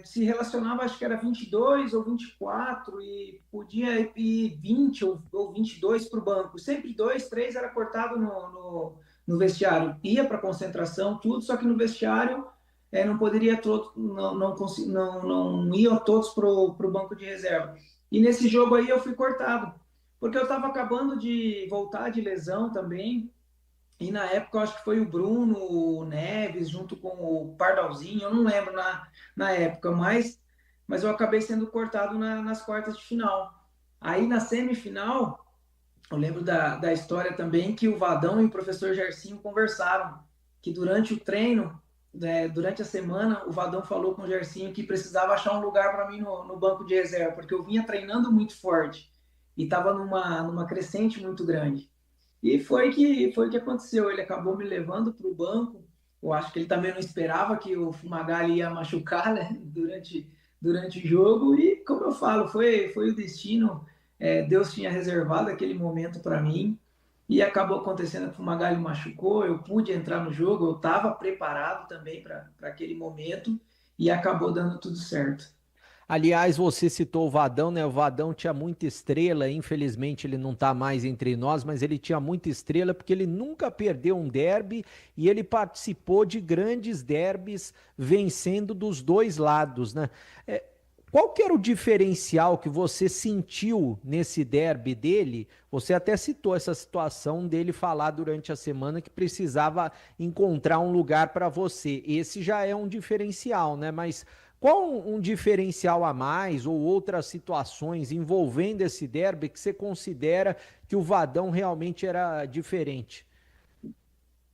se relacionava, acho que era 22 ou 24 e podia ir 20 ou 22 para o banco. Sempre 2, 3 era cortado no vestiário. Ia para concentração, tudo, só que no vestiário não poderia não iam todos para o banco de reserva. E nesse jogo aí eu fui cortado, porque eu estava acabando de voltar de lesão também. E na época eu acho que foi o Bruno, o Neves, junto com o Pardalzinho, eu não lembro na época, mas eu acabei sendo cortado nas quartas de final. Aí na semifinal, eu lembro da história também que o Vadão e o professor Gersinho conversaram, que durante o treino, durante a semana, o Vadão falou com o Gersinho que precisava achar um lugar para mim no banco de reserva, porque eu vinha treinando muito forte e estava numa crescente muito grande. E foi que aconteceu, ele acabou me levando para o banco. Eu acho que ele também não esperava que o Fumagalli ia machucar, né, durante o jogo, e como eu falo, foi o destino. Deus tinha reservado aquele momento para mim, e acabou acontecendo que o Fumagalli machucou, eu pude entrar no jogo, eu estava preparado também para aquele momento, e acabou dando tudo certo. Aliás, você citou o Vadão, né? O Vadão tinha muita estrela, infelizmente ele não tá mais entre nós, mas ele tinha muita estrela porque ele nunca perdeu um derby e ele participou de grandes derbys vencendo dos dois lados, né? Qual que era o diferencial que você sentiu nesse derby dele? Você até citou essa situação dele falar durante a semana que precisava encontrar um lugar para você. Esse já é um diferencial, né? Mas qual um diferencial a mais ou outras situações envolvendo esse derby que você considera que o Vadão realmente era diferente?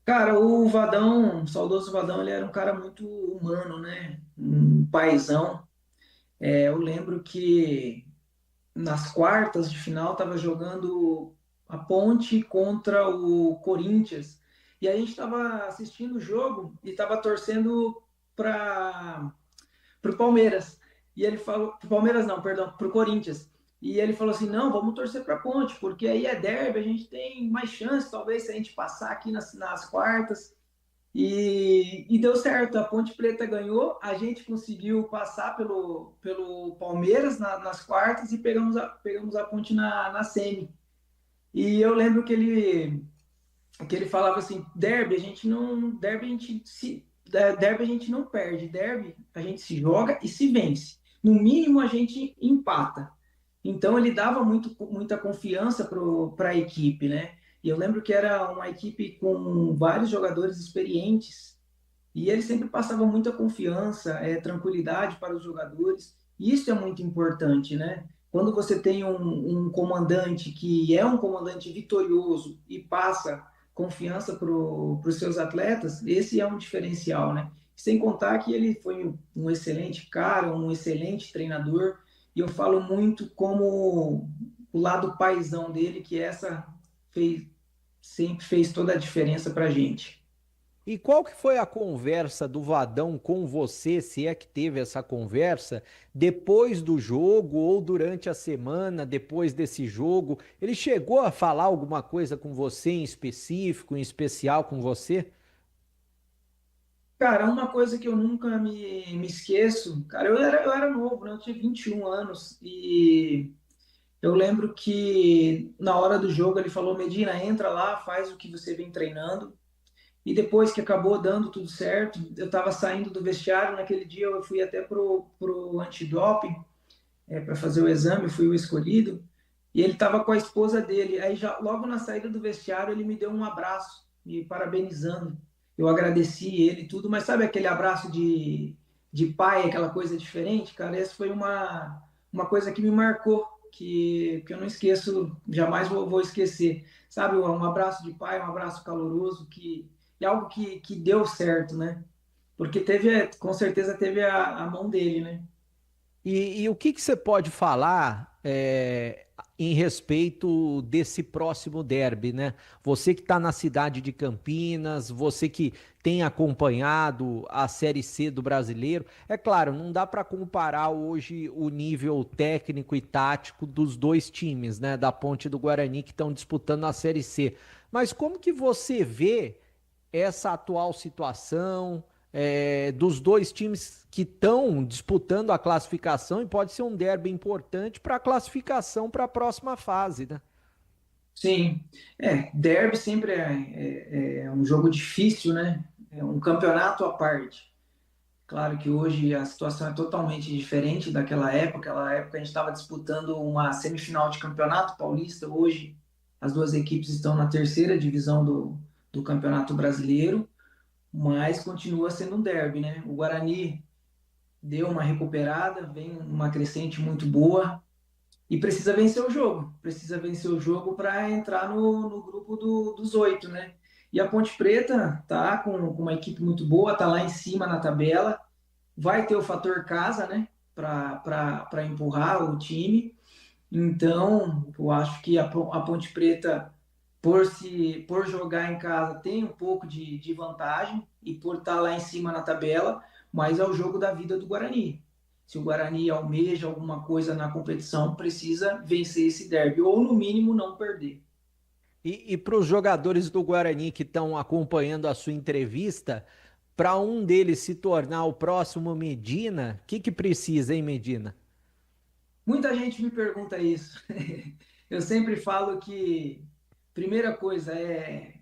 Cara, o Vadão, o saudoso Vadão, ele era um cara muito humano, né? Um paizão. Eu lembro que nas quartas de final estava jogando a Ponte contra o Corinthians. E a gente estava assistindo o jogo e estava torcendo para o Palmeiras. E ele falou, pro Palmeiras não, perdão, para o Corinthians. E ele falou assim, não, vamos torcer para a Ponte, porque aí é derby, a gente tem mais chance, talvez, se a gente passar aqui nas quartas. E deu certo, a Ponte Preta ganhou, a gente conseguiu passar pelo Palmeiras nas quartas e pegamos a Ponte na semi. E eu lembro que ele falava assim, derby a gente não perde, derby a gente se joga e se vence. No mínimo a gente empata. Então ele dava muita confiança para a equipe, né? E eu lembro que era uma equipe com vários jogadores experientes e ele sempre passava muita confiança, tranquilidade para os jogadores. E isso é muito importante, né? Quando você tem um comandante que é um comandante vitorioso e passa confiança para os seus atletas, esse é um diferencial, né? Sem contar que ele foi um excelente cara, um excelente treinador. E eu falo muito como o lado paizão dele, que sempre fez toda a diferença pra gente. E qual que foi a conversa do Vadão com você, se é que teve essa conversa, depois do jogo ou durante a semana, depois desse jogo? Ele chegou a falar alguma coisa com você em específico, em especial com você? Cara, uma coisa que eu nunca me esqueço, cara, eu era novo, né? Eu tinha 21 anos e eu lembro que na hora do jogo ele falou, Medina, entra lá, faz o que você vem treinando. E depois que acabou dando tudo certo, eu estava saindo do vestiário, naquele dia eu fui até pro antidoping, para fazer o exame, eu fui o escolhido, e ele estava com a esposa dele. Aí já logo na saída do vestiário ele me deu um abraço, me parabenizando. Eu agradeci ele e tudo, mas sabe aquele abraço de pai, aquela coisa diferente, cara? Essa foi uma coisa que me marcou, que eu não esqueço, jamais vou esquecer. Sabe, um abraço de pai, um abraço caloroso, é algo que deu certo, né? Porque com certeza teve a mão dele, né? E o que você pode falar em respeito desse próximo derby, né? Você que está na cidade de Campinas, você que tem acompanhado a Série C do Brasileiro, é claro, não dá para comparar hoje o nível técnico e tático dos dois times, né? Da Ponte e do Guarani que estão disputando a Série C. Mas como que você vê essa atual situação dos dois times que estão disputando a classificação e pode ser um derby importante para a classificação para a próxima fase, né? Sim, derby sempre é um jogo difícil, né? É um campeonato à parte. Claro que hoje a situação é totalmente diferente daquela época. Naquela época a gente estava disputando uma semifinal de campeonato paulista. Hoje as duas equipes estão na terceira divisão do Campeonato Brasileiro, mas continua sendo um derby, né? O Guarani deu uma recuperada, vem uma crescente muito boa e precisa vencer o jogo para entrar no grupo dos 8, né? E a Ponte Preta tá com uma equipe muito boa, tá lá em cima na tabela, vai ter o fator casa, né? Para empurrar o time. Então, eu acho que a Ponte Preta, por jogar em casa, tem um pouco de vantagem e por estar lá em cima na tabela, mas é o jogo da vida do Guarani. Se o Guarani almeja alguma coisa na competição, precisa vencer esse derby, ou no mínimo não perder. E para os jogadores do Guarani que estão acompanhando a sua entrevista, para um deles se tornar o próximo Medina, o que precisa, hein, Medina? Muita gente me pergunta isso. Eu sempre falo que primeira coisa é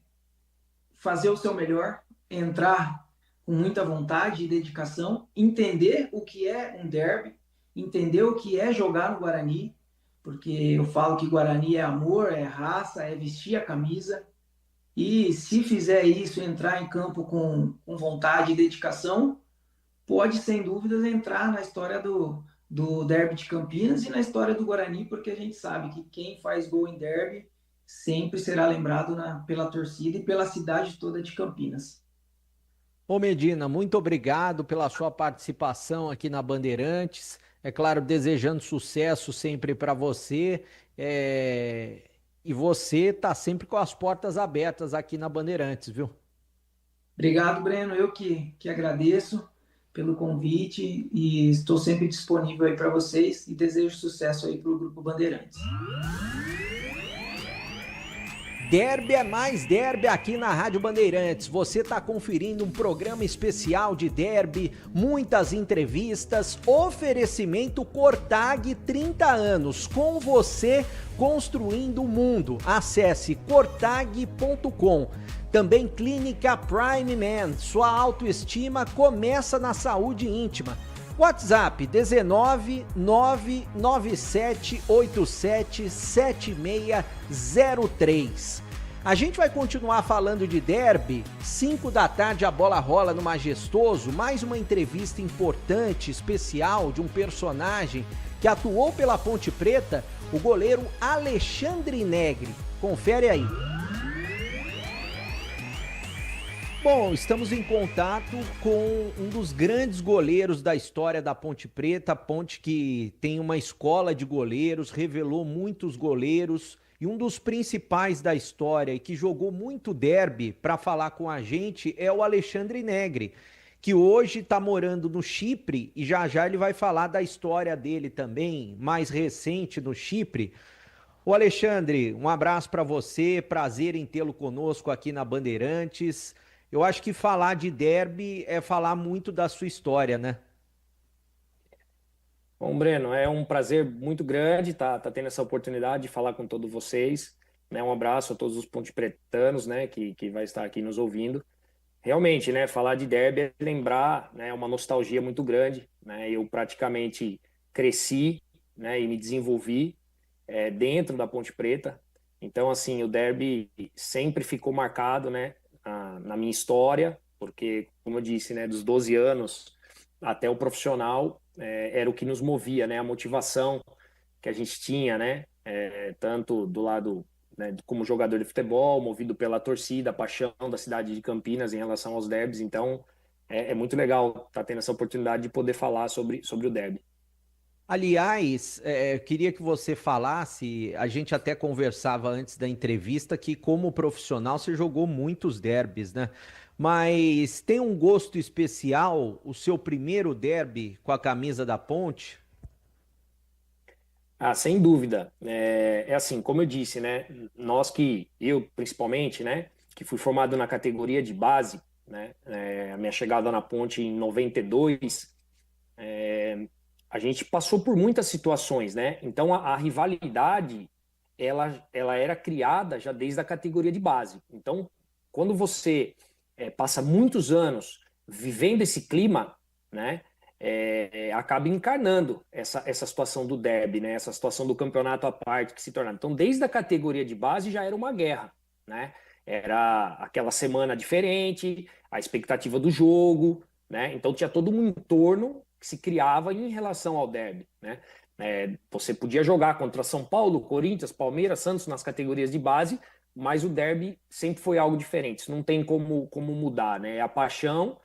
fazer o seu melhor, entrar com muita vontade e dedicação, entender o que é um derby, entender o que é jogar no Guarani, porque eu falo que Guarani é amor, é raça, é vestir a camisa. E se fizer isso, entrar em campo com vontade e dedicação, pode, sem dúvidas, entrar na história do Derby de Campinas e na história do Guarani, porque a gente sabe que quem faz gol em Derby sempre será lembrado pela torcida e pela cidade toda de Campinas. Ô Medina, muito obrigado pela sua participação aqui na Bandeirantes. É claro, desejando sucesso sempre para você. E você está sempre com as portas abertas aqui na Bandeirantes, viu? Obrigado, Breno. Eu que agradeço pelo convite e estou sempre disponível aí para vocês e desejo sucesso aí para o Grupo Bandeirantes. Derby é mais derby aqui na Rádio Bandeirantes. Você está conferindo um programa especial de derby, muitas entrevistas, oferecimento Cortag 30 anos, com você construindo o mundo. Acesse cortag.com. Também Clínica Prime Man, sua autoestima começa na saúde íntima. WhatsApp 19 997 87 7603. A gente vai continuar falando de derby. 5 da tarde a bola rola no Majestoso. Mais uma entrevista importante, especial, de um personagem que atuou pela Ponte Preta, o goleiro Alexandre Negri. Confere aí. Bom, estamos em contato com um dos grandes goleiros da história da Ponte Preta, a Ponte que tem uma escola de goleiros, revelou muitos goleiros e um dos principais da história e que jogou muito derby para falar com a gente é o Alexandre Negri, que hoje está morando no Chipre e já já ele vai falar da história dele também, mais recente no Chipre. Ô Alexandre, um abraço para você, prazer em tê-lo conosco aqui na Bandeirantes. Eu acho que falar de derby é falar muito da sua história, né? Bom, Breno, é um prazer muito grande tá tendo essa oportunidade de falar com todos vocês, né? Um abraço a todos os pontepretanos, né, que vai estar aqui nos ouvindo. Realmente, né, falar de derby é lembrar, né, uma nostalgia muito grande, né? Eu praticamente cresci, né, e me desenvolvi dentro da Ponte Preta. Então, assim, o derby sempre ficou marcado, né, na minha história, porque, como eu disse, né, dos 12 anos até o profissional, era o que nos movia, né, a motivação que a gente tinha, né, tanto do lado, né, como jogador de futebol, movido pela torcida, a paixão da cidade de Campinas em relação aos derbys. Então, é muito legal estar tendo essa oportunidade de poder falar sobre o derby. Aliás, queria que você falasse, a gente até conversava antes da entrevista que como profissional você jogou muitos derbys, né? Mas tem um gosto especial o seu primeiro derby com a camisa da Ponte? Ah, sem dúvida. É assim, como eu disse, né? Eu principalmente, né? Que fui formado na categoria de base, né? A minha chegada na Ponte em 92, a gente passou por muitas situações, né? Então a rivalidade ela era criada já desde a categoria de base. Então, quando você passa muitos anos vivendo esse clima, né? Acaba encarnando essa situação do derby, né? Essa situação do campeonato à parte que se torna. Então, desde a categoria de base já era uma guerra, né? Era aquela semana diferente, a expectativa do jogo, né? Então tinha todo um entorno que se criava em relação ao derby, né? Você podia jogar contra São Paulo, Corinthians, Palmeiras, Santos nas categorias de base, mas o derby sempre foi algo diferente. Isso não tem como mudar, né? É a paixão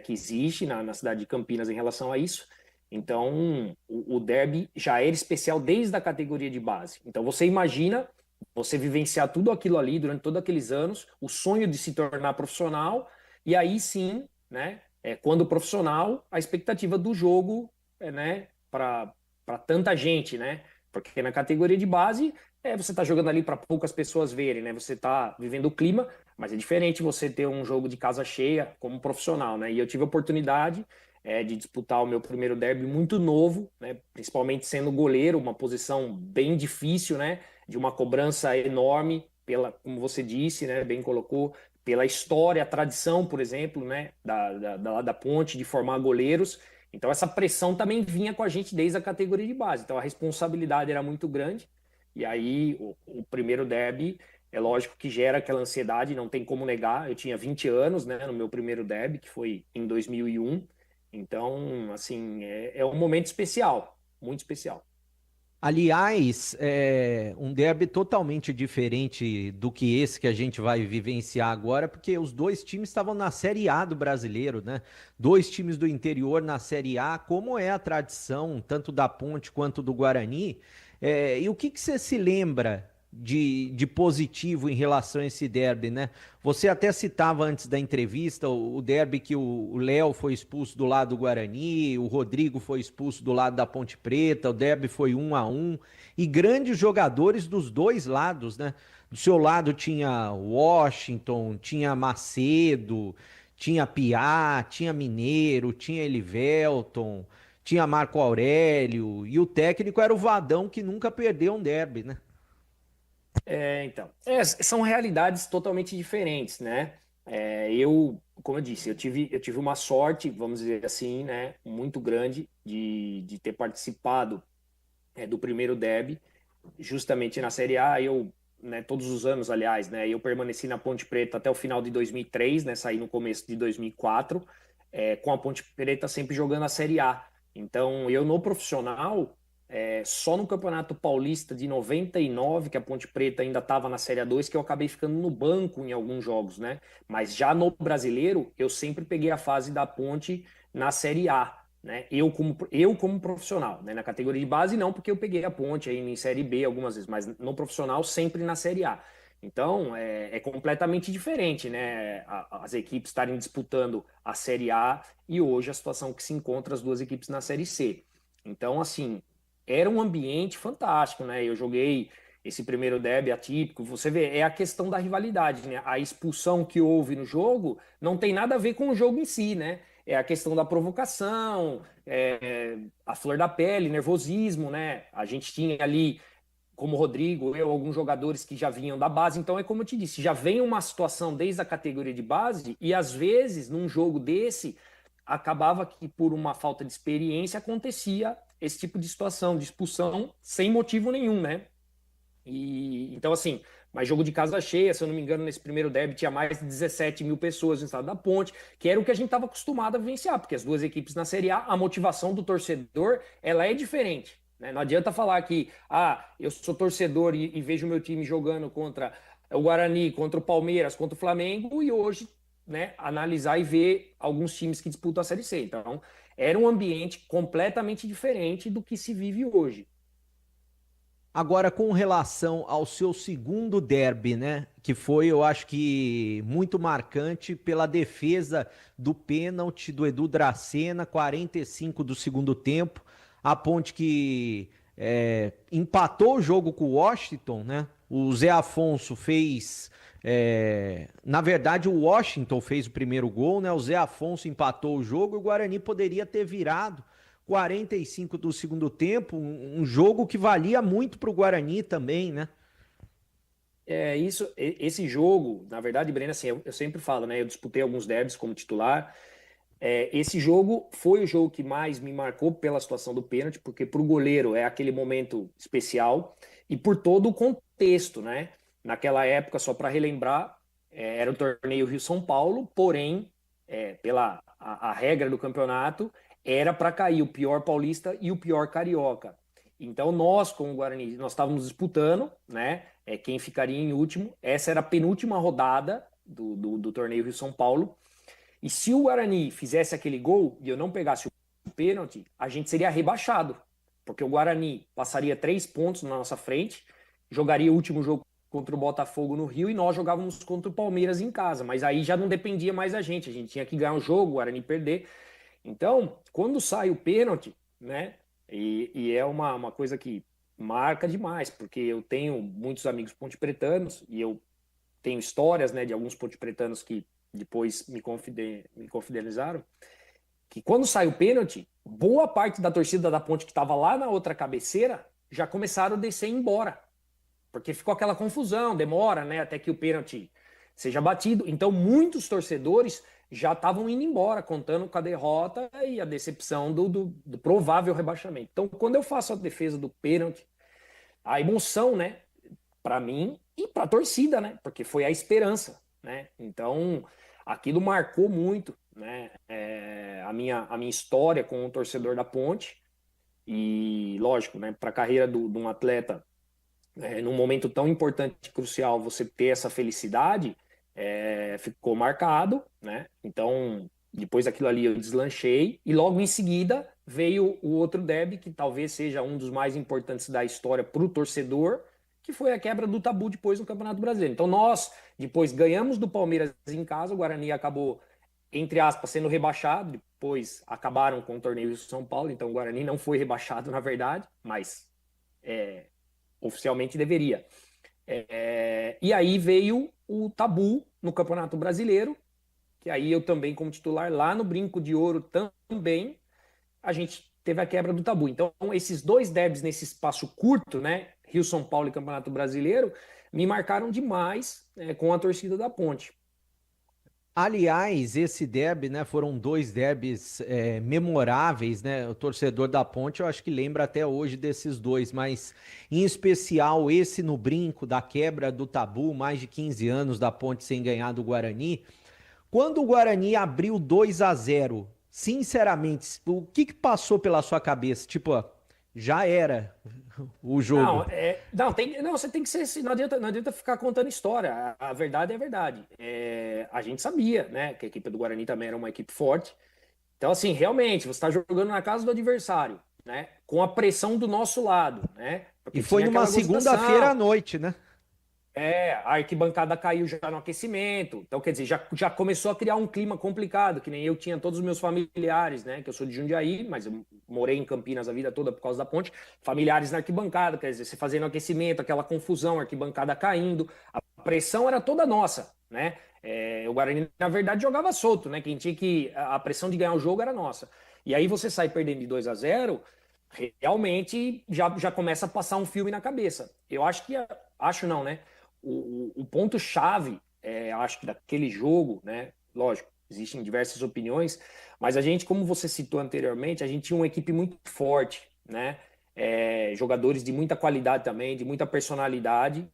que existe na cidade de Campinas em relação a isso. Então, o derby já era especial desde a categoria de base. Então, você imagina você vivenciar tudo aquilo ali durante todos aqueles anos, o sonho de se tornar profissional, e aí sim, né? Quando profissional, a expectativa do jogo, né, para tanta gente, né? Porque na categoria de base, você está jogando ali para poucas pessoas verem, né? Você está vivendo o clima, mas é diferente você ter um jogo de casa cheia como profissional, né? E eu tive a oportunidade de disputar o meu primeiro derby muito novo, né? Principalmente sendo goleiro, uma posição bem difícil, né? De uma cobrança enorme, como você disse, né? Bem colocou, pela história, a tradição, por exemplo, né, da Ponte de formar goleiros. Então essa pressão também vinha com a gente desde a categoria de base. Então a responsabilidade era muito grande. E aí o primeiro derby, é lógico que gera aquela ansiedade, não tem como negar. Eu tinha 20 anos, né, no meu primeiro derby, que foi em 2001. Então, assim, é um momento especial, muito especial. Aliás, é um derby totalmente diferente do que esse que a gente vai vivenciar agora, porque os dois times estavam na Série A do Brasileiro, né? Dois times do interior na Série A, como é a tradição, tanto da Ponte quanto do Guarani. E o que você se lembra de positivo em relação a esse derby, né? Você até citava antes da entrevista o derby que o Léo foi expulso do lado do Guarani, o Rodrigo foi expulso do lado da Ponte Preta, o derby foi 1-1, e grandes jogadores dos dois lados, né? Do seu lado tinha Washington, tinha Macedo, tinha Piá, tinha Mineiro, tinha Elivelton, tinha Marco Aurélio, e o técnico era o Vadão, que nunca perdeu um derby, né? Então, são realidades totalmente diferentes, né? Como eu disse, eu tive uma sorte, vamos dizer assim, né, muito grande de ter participado do primeiro derby, justamente na Série A. Né, todos os anos, aliás, né, eu permaneci na Ponte Preta até o final de 2003, né, saí no começo de 2004, com a Ponte Preta sempre jogando a Série A. Então, eu no profissional... só no Campeonato Paulista de 99, que a Ponte Preta ainda estava na Série A2, que eu acabei ficando no banco em alguns jogos, né? Mas já no Brasileiro, eu sempre peguei a fase da Ponte na Série A, né? Eu como profissional, né? Na categoria de base não, porque eu peguei a Ponte aí em Série B algumas vezes, mas no profissional sempre na Série A. Então, é completamente diferente, né? As equipes estarem disputando a Série A e hoje a situação que se encontra as duas equipes na Série C. Então, assim... era um ambiente fantástico, né? Eu joguei esse primeiro derby atípico. Você vê, é a questão da rivalidade, né? A expulsão que houve no jogo não tem nada a ver com o jogo em si, né? É a questão da provocação, a flor da pele, nervosismo, né? A gente tinha ali, como o Rodrigo, alguns jogadores que já vinham da base. Então é como eu te disse, já vem uma situação desde a categoria de base e às vezes num jogo desse acabava que por uma falta de experiência acontecia esse tipo de situação, de expulsão sem motivo nenhum, né? Então, assim, mas jogo de casa cheia, se eu não me engano, nesse primeiro derby tinha mais de 17 mil pessoas no estado da Ponte, que era o que a gente estava acostumado a vivenciar, porque as duas equipes na Série A, a motivação do torcedor, ela é diferente, né? Não adianta falar que, eu sou torcedor e vejo o meu time jogando contra o Guarani, contra o Palmeiras, contra o Flamengo, e hoje, né, analisar e ver alguns times que disputam a Série C. Então, era um ambiente completamente diferente do que se vive hoje. Agora, com relação ao seu segundo derby, né, que foi, eu acho que, muito marcante pela defesa do pênalti do Edu Dracena, 45 do segundo tempo, a Ponte que empatou o jogo com o Washington, né, o Zé Afonso fez... na verdade, o Washington fez o primeiro gol, né? O Zé Afonso empatou o jogo e o Guarani poderia ter virado 45 do segundo tempo, um jogo que valia muito para o Guarani também, né? Esse jogo, na verdade, Breno, assim, eu sempre falo, né? Eu disputei alguns derbys como titular. Esse jogo foi o jogo que mais me marcou pela situação do pênalti, porque para o goleiro é aquele momento especial e por todo o contexto, né? Naquela época, só para relembrar, era o torneio Rio-São Paulo, porém, pela a regra do campeonato, era para cair o pior paulista e o pior carioca. Então nós, como Guarani, nós estávamos disputando, né, quem ficaria em último. Essa era a penúltima rodada do torneio Rio-São Paulo. E se o Guarani fizesse aquele gol e eu não pegasse o pênalti, a gente seria rebaixado, porque o Guarani passaria 3 pontos na nossa frente, jogaria o último jogo contra o Botafogo no Rio e nós jogávamos contra o Palmeiras em casa, mas aí já não dependia mais da gente, a gente tinha que ganhar o jogo, o Guarani perder. Então, quando sai o pênalti, né, e é uma coisa que marca demais, porque eu tenho muitos amigos pontepretanos e eu tenho histórias, né, de alguns pontepretanos que depois me confidenciaram, que quando sai o pênalti, boa parte da torcida da Ponte que estava lá na outra cabeceira já começaram a descer e ir embora. Porque ficou aquela confusão, demora, né, até que o pênalti seja batido. Então, muitos torcedores já estavam indo embora, contando com a derrota e a decepção do provável rebaixamento. Então, quando eu faço a defesa do pênalti, a emoção, né, para mim e para a torcida, né, porque foi a esperança, né. Então, aquilo marcou muito, né, a minha história com o torcedor da Ponte. E, lógico, né, para a carreira de um atleta, num momento tão importante e crucial, você ter essa felicidade, ficou marcado, né? Então, depois daquilo ali eu deslanchei e logo em seguida veio o outro derby, que talvez seja um dos mais importantes da história para o torcedor, que foi a quebra do tabu depois no Campeonato Brasileiro. Então nós, depois, ganhamos do Palmeiras em casa, o Guarani acabou, entre aspas, sendo rebaixado, depois acabaram com o torneio de São Paulo, então o Guarani não foi rebaixado, na verdade, mas oficialmente deveria. E aí veio o tabu no Campeonato Brasileiro, que aí eu também, como titular, lá no Brinco de Ouro também, a gente teve a quebra do tabu. Então, esses dois derbys nesse espaço curto, né, Rio, São Paulo e Campeonato Brasileiro, me marcaram demais com a torcida da Ponte. Aliás, esse derby, né, foram dois derbys memoráveis, né? O torcedor da Ponte, eu acho que lembra até hoje desses dois, mas em especial esse no Brinco, da quebra do tabu, mais de 15 anos da Ponte sem ganhar do Guarani. Quando o Guarani abriu 2-0, sinceramente, o que passou pela sua cabeça? Tipo, já era o jogo. Você tem que ser assim, não adianta ficar contando história. A verdade é a verdade. A gente sabia, né, que a equipe do Guarani também era uma equipe forte. Então, assim, realmente, você está jogando na casa do adversário, né, com a pressão do nosso lado, né? E foi numa segunda-feira à noite, né? A arquibancada caiu já no aquecimento, então quer dizer, já começou a criar um clima complicado, que nem eu tinha todos os meus familiares, né, que eu sou de Jundiaí, mas eu morei em Campinas a vida toda por causa da Ponte, familiares na arquibancada, quer dizer, você fazendo aquecimento, aquela confusão, a arquibancada caindo, a pressão era toda nossa, né, o Guarani na verdade jogava solto, né, quem tinha a pressão de ganhar o jogo era nossa, e aí você sai perdendo de 2-0, realmente já começa a passar um filme na cabeça. Eu acho não, né? O ponto-chave, acho que daquele jogo, né? Lógico, existem diversas opiniões, mas a gente, como você citou anteriormente, a gente tinha uma equipe muito forte, né? Jogadores de muita qualidade também, de muita personalidade,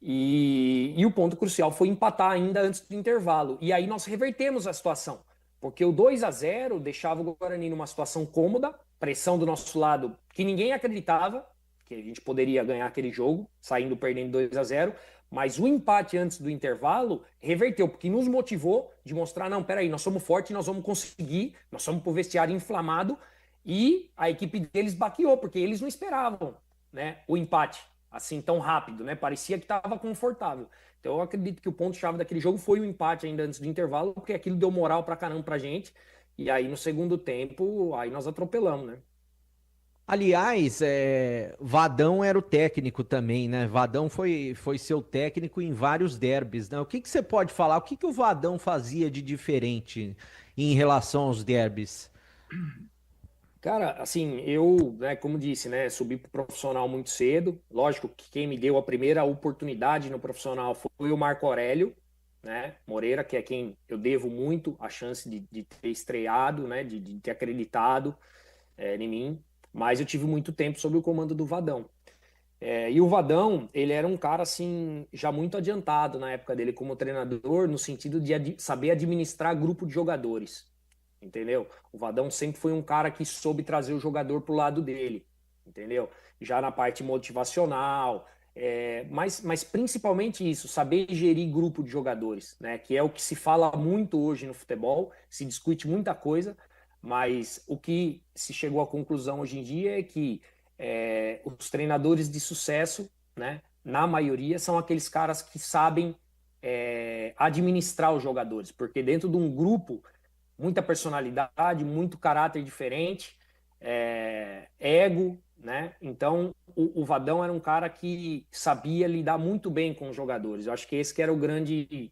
e o ponto crucial foi empatar ainda antes do intervalo. E aí nós revertemos a situação, porque o 2-0 deixava o Guarani numa situação cômoda, pressão do nosso lado, que ninguém acreditava que a gente poderia ganhar aquele jogo, saindo perdendo 2-0, mas o empate antes do intervalo reverteu, porque nos motivou de mostrar, não, peraí, nós somos fortes, nós vamos conseguir, nós somos pro vestiário inflamado, e a equipe deles baqueou, porque eles não esperavam, né, o empate assim tão rápido, né, parecia que estava confortável. Então eu acredito que o ponto-chave daquele jogo foi o empate ainda antes do intervalo, porque aquilo deu moral pra caramba pra gente, e aí no segundo tempo, aí nós atropelamos, né. Aliás, Vadão era o técnico também, né? Vadão foi seu técnico em vários derbys, né? O que você pode falar? O que o Vadão fazia de diferente em relação aos derbys? Cara, assim, eu, né, como disse, né, subi pro profissional muito cedo. Lógico que quem me deu a primeira oportunidade no profissional foi o Marco Aurélio, né, Moreira, que é quem eu devo muito a chance de ter estreado, né, de ter acreditado em mim. Mas eu tive muito tempo sob o comando do Vadão. E o Vadão, ele era um cara, assim, já muito adiantado na época dele como treinador, no sentido de saber administrar grupo de jogadores, entendeu? O Vadão sempre foi um cara que soube trazer o jogador pro lado dele, entendeu? Já na parte motivacional, mas principalmente isso, saber gerir grupo de jogadores, né? Que é o que se fala muito hoje no futebol, se discute muita coisa, mas o que se chegou à conclusão hoje em dia é que os treinadores de sucesso, né, na maioria, são aqueles caras que sabem administrar os jogadores, porque dentro de um grupo, muita personalidade, muito caráter diferente, ego, né? Então, o Vadão era um cara que sabia lidar muito bem com os jogadores. Eu acho que esse que era o grande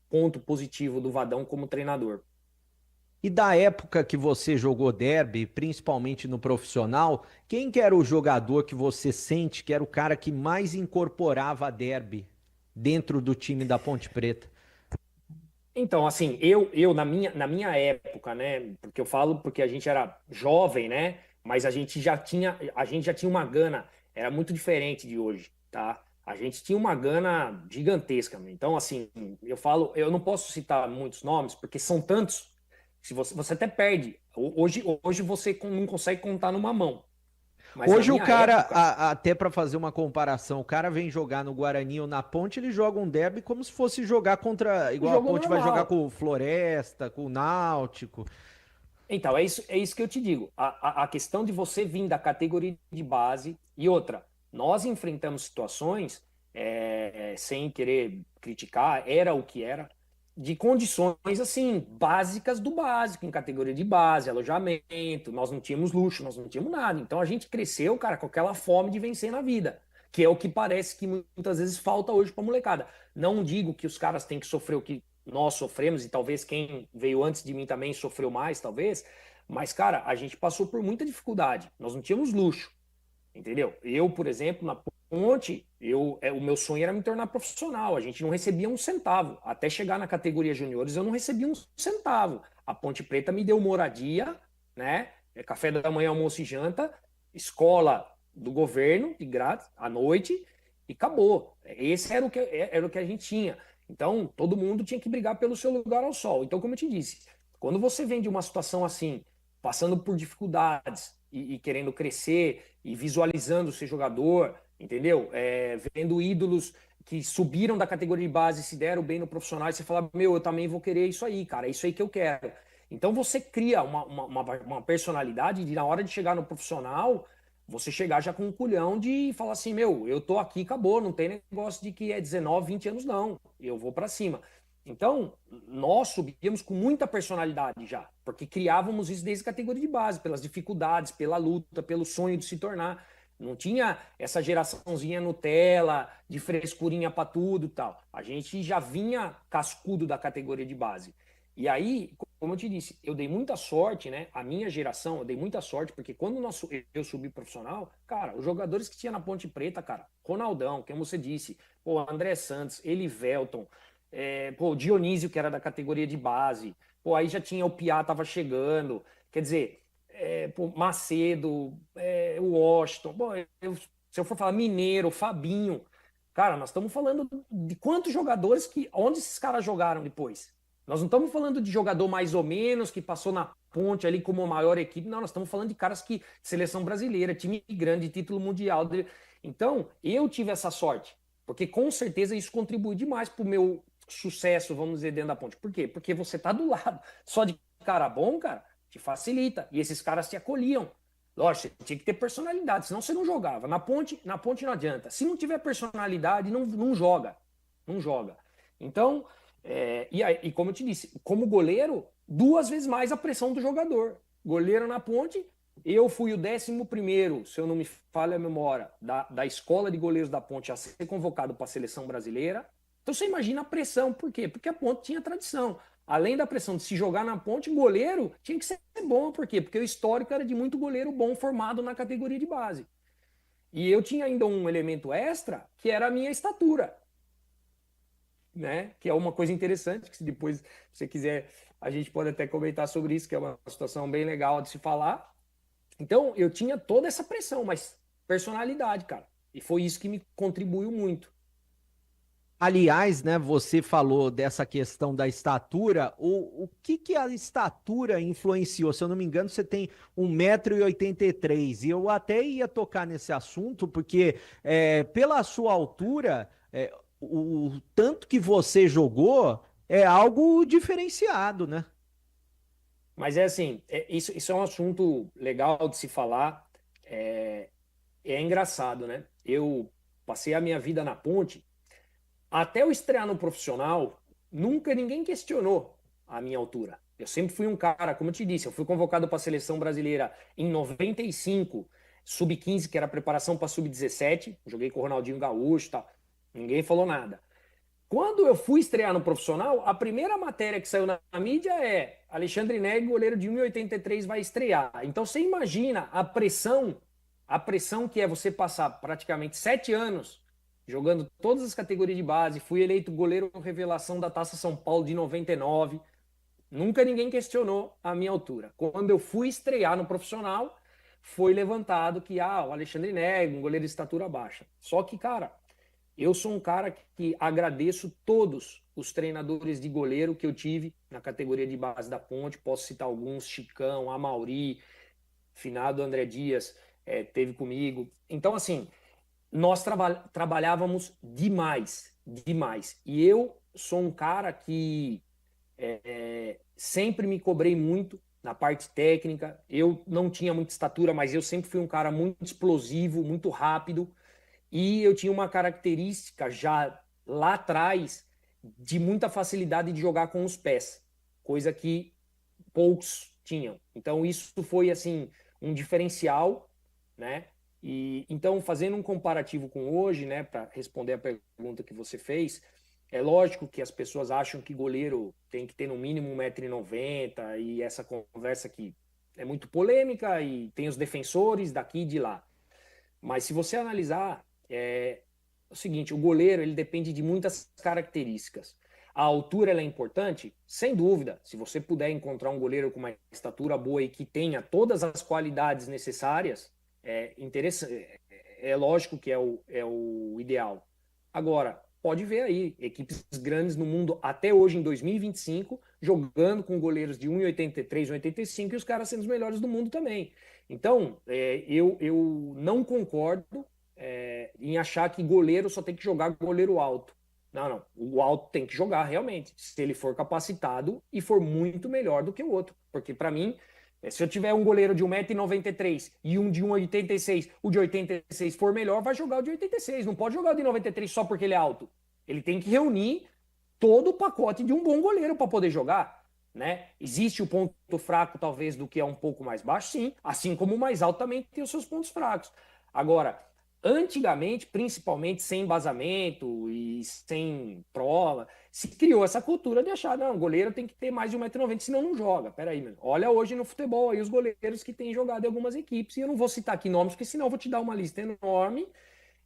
ponto positivo do Vadão como treinador. E da época que você jogou derby, principalmente no profissional, quem que era o jogador que você sente que era o cara que mais incorporava a derby dentro do time da Ponte Preta? Então, assim, eu na minha época, né? Porque eu falo porque a gente era jovem, né? Mas a gente já tinha uma gana, era muito diferente de hoje, tá? A gente tinha uma gana gigantesca. Então, assim, eu falo, eu não posso citar muitos nomes, porque são tantos, se você até perde. Hoje você não consegue contar numa mão. Mas Hoje o cara, época, até para fazer uma comparação, o cara vem jogar no Guarani ou na Ponte, ele joga um derby como se fosse jogar contra, igual a Ponte vai jogar com o Floresta, com o Náutico. Então, é isso que eu te digo. A questão de você vir da categoria de base e outra, nós enfrentamos situações, sem querer criticar, era o que era, de condições, assim, básicas do básico, em categoria de base, alojamento, nós não tínhamos luxo, nós não tínhamos nada. Então, a gente cresceu, cara, com aquela fome de vencer na vida, que é o que parece que muitas vezes falta hoje pra molecada. Não digo que os caras têm que sofrer o que nós sofremos, e talvez quem veio antes de mim também sofreu mais, talvez, mas, cara, a gente passou por muita dificuldade, nós não tínhamos luxo, entendeu? Eu, por exemplo, na Ponte, o meu sonho era me tornar profissional, a gente não recebia um centavo, até chegar na categoria juniores eu não recebia um centavo, a Ponte Preta me deu moradia, né, café da manhã, almoço e janta, escola do governo, de grátis, à noite, e acabou, esse era o que a gente tinha. Então, todo mundo tinha que brigar pelo seu lugar ao sol. Então, como eu te disse, quando você vem de uma situação assim, passando por dificuldades e querendo crescer e visualizando ser jogador, entendeu? Vendo ídolos que subiram da categoria de base e se deram bem no profissional, e você fala, eu também vou querer isso aí, cara, é isso aí que eu quero. Então, você cria uma personalidade de, na hora de chegar no profissional, você chegar já com um culhão de falar assim, eu tô aqui, acabou, não tem negócio de que é 19, 20 anos, não. Eu vou pra cima. Então, nós subíamos com muita personalidade já, porque criávamos isso desde a categoria de base, pelas dificuldades, pela luta, pelo sonho de se tornar. Não tinha essa geraçãozinha Nutella, de frescurinha pra tudo e tal. A gente já vinha cascudo da categoria de base. E aí, como eu te disse, eu dei muita sorte, né? A minha geração, eu dei muita sorte, porque quando eu subi profissional, cara, os jogadores que tinha na Ponte Preta, cara, Ronaldão, como você disse, André Santos, Elivelton, o Dionísio, que era da categoria de base, aí já tinha o Piá, tava chegando, quer dizer, Macedo, o Washington, se eu for falar Mineiro, Fabinho, cara, nós estamos falando de quantos jogadores onde esses caras jogaram depois? Nós não estamos falando de jogador mais ou menos que passou na Ponte ali como a maior equipe. Não, nós estamos falando de caras que seleção brasileira, time grande, título mundial. Então, eu tive essa sorte, porque com certeza isso contribui demais para o meu sucesso, vamos dizer, dentro da Ponte. Por quê? Porque você tá do lado. Só de cara bom, cara, te facilita. E esses caras te acolhiam. Lógico, você tinha que ter personalidade, senão você não jogava. Na Ponte não adianta. Se não tiver personalidade, não joga. Não joga. Então... E como eu te disse, como goleiro, 2 vezes mais a pressão do jogador. Goleiro na Ponte, eu fui o 11º, se eu não me falha a memória, da escola de goleiros da Ponte a ser convocado para a seleção brasileira. Então você imagina a pressão, por quê? Porque a Ponte tinha tradição. Além da pressão de se jogar na Ponte, goleiro tinha que ser bom, por quê? Porque o histórico era de muito goleiro bom formado na categoria de base. E eu tinha ainda um elemento extra, que era a minha estatura. Né? Que é uma coisa interessante, que se depois você quiser, a gente pode até comentar sobre isso, que é uma situação bem legal de se falar. Então, eu tinha toda essa pressão, mas personalidade, cara. E foi isso que me contribuiu muito. Aliás, né, você falou dessa questão da estatura, o que a estatura influenciou? Se eu não me engano, você tem 1,83 m, e eu até ia tocar nesse assunto, porque pela sua altura... o tanto que você jogou é algo diferenciado, né? Mas assim, isso é um assunto legal de se falar, é engraçado, né? Eu passei a minha vida na Ponte, até eu estrear no profissional, nunca ninguém questionou a minha altura. Eu sempre fui um cara, como eu te disse, eu fui convocado para a seleção brasileira em 95, sub-15, que era a preparação para sub-17, joguei com o Ronaldinho Gaúcho e tal. Ninguém falou nada. Quando eu fui estrear no profissional, a primeira matéria que saiu na mídia é Alexandre Neg, goleiro de 1,83 vai estrear. Então você imagina a pressão que é você passar praticamente 7 anos jogando todas as categorias de base, fui eleito goleiro revelação da Taça São Paulo de 99. Nunca ninguém questionou a minha altura. Quando eu fui estrear no profissional, foi levantado que o Alexandre Neg, um goleiro de estatura baixa. Só que, cara, eu sou um cara que agradeço todos os treinadores de goleiro que eu tive na categoria de base da Ponte. Posso citar alguns: Chicão, Amauri, finado André Dias, teve comigo. Então, assim, nós trabalhávamos demais. E eu sou um cara que sempre me cobrei muito na parte técnica. Eu não tinha muita estatura, mas eu sempre fui um cara muito explosivo, muito rápido. E eu tinha uma característica já lá atrás de muita facilidade de jogar com os pés, coisa que poucos tinham. Então isso foi assim um diferencial, né? E então, fazendo um comparativo com hoje, né, para responder a pergunta que você fez, é lógico que as pessoas acham que goleiro tem que ter no mínimo 1,90 m, e essa conversa aqui é muito polêmica e tem os defensores daqui e de lá. Mas se você analisar, é o seguinte: o goleiro ele depende de muitas características. A altura ela é importante? Sem dúvida. Se você puder encontrar um goleiro com uma estatura boa e que tenha todas as qualidades necessárias, é lógico que é o ideal. Agora, pode ver aí, equipes grandes no mundo, até hoje em 2025, jogando com goleiros de 1,83, 1,85 e os caras sendo os melhores do mundo também. Então, eu não concordo em achar que goleiro só tem que jogar goleiro alto. Não. O alto tem que jogar realmente, se ele for capacitado e for muito melhor do que o outro. Porque, para mim, se eu tiver um goleiro de 1,93 m e um de 1,86 m, o de 86 for melhor, vai jogar o de 86. Não pode jogar o de 93 só porque ele é alto. Ele tem que reunir todo o pacote de um bom goleiro para poder jogar, né? Existe o ponto fraco, talvez, do que é um pouco mais baixo, sim. Assim como o mais alto também tem os seus pontos fracos. Agora, antigamente, principalmente sem embasamento e sem prova, se criou essa cultura de achar, não, o goleiro tem que ter mais de 1,90 m, senão não joga. Peraí, mano. Olha hoje no futebol aí os goleiros que têm jogado em algumas equipes, e eu não vou citar aqui nomes, porque senão eu vou te dar uma lista enorme,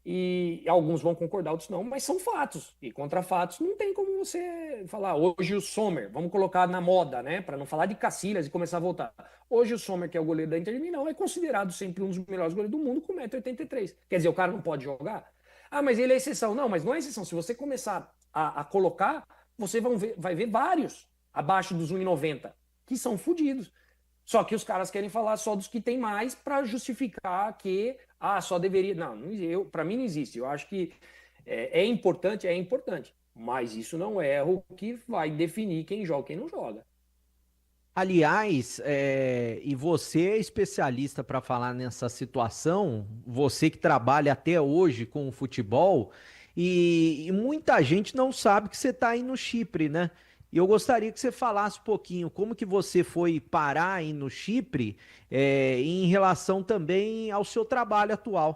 e alguns vão concordar, outros não, mas são fatos. E contra fatos não tem como você falar. Hoje o Sommer, vamos colocar na moda, né, para não falar de Cacilhas e começar a voltar. Hoje o Sommer, que é o goleiro da Inter de Milão, é considerado sempre um dos melhores goleiros do mundo com 1,83 m. Quer dizer, o cara não pode jogar? Ah, mas ele é exceção. Não, mas não é exceção. Se você começar a colocar, você vai ver vários abaixo dos 1,90 m que são fodidos. Só que os caras querem falar só dos que tem mais para justificar que só deveria. Não, para mim não existe. Eu acho que é importante, mas isso não é o que vai definir quem joga e quem não joga. Aliás, e você é especialista para falar nessa situação, você que trabalha até hoje com o futebol, e muita gente não sabe que você está aí no Chipre, né? E eu gostaria que você falasse um pouquinho como que você foi parar aí no Chipre, em relação também ao seu trabalho atual.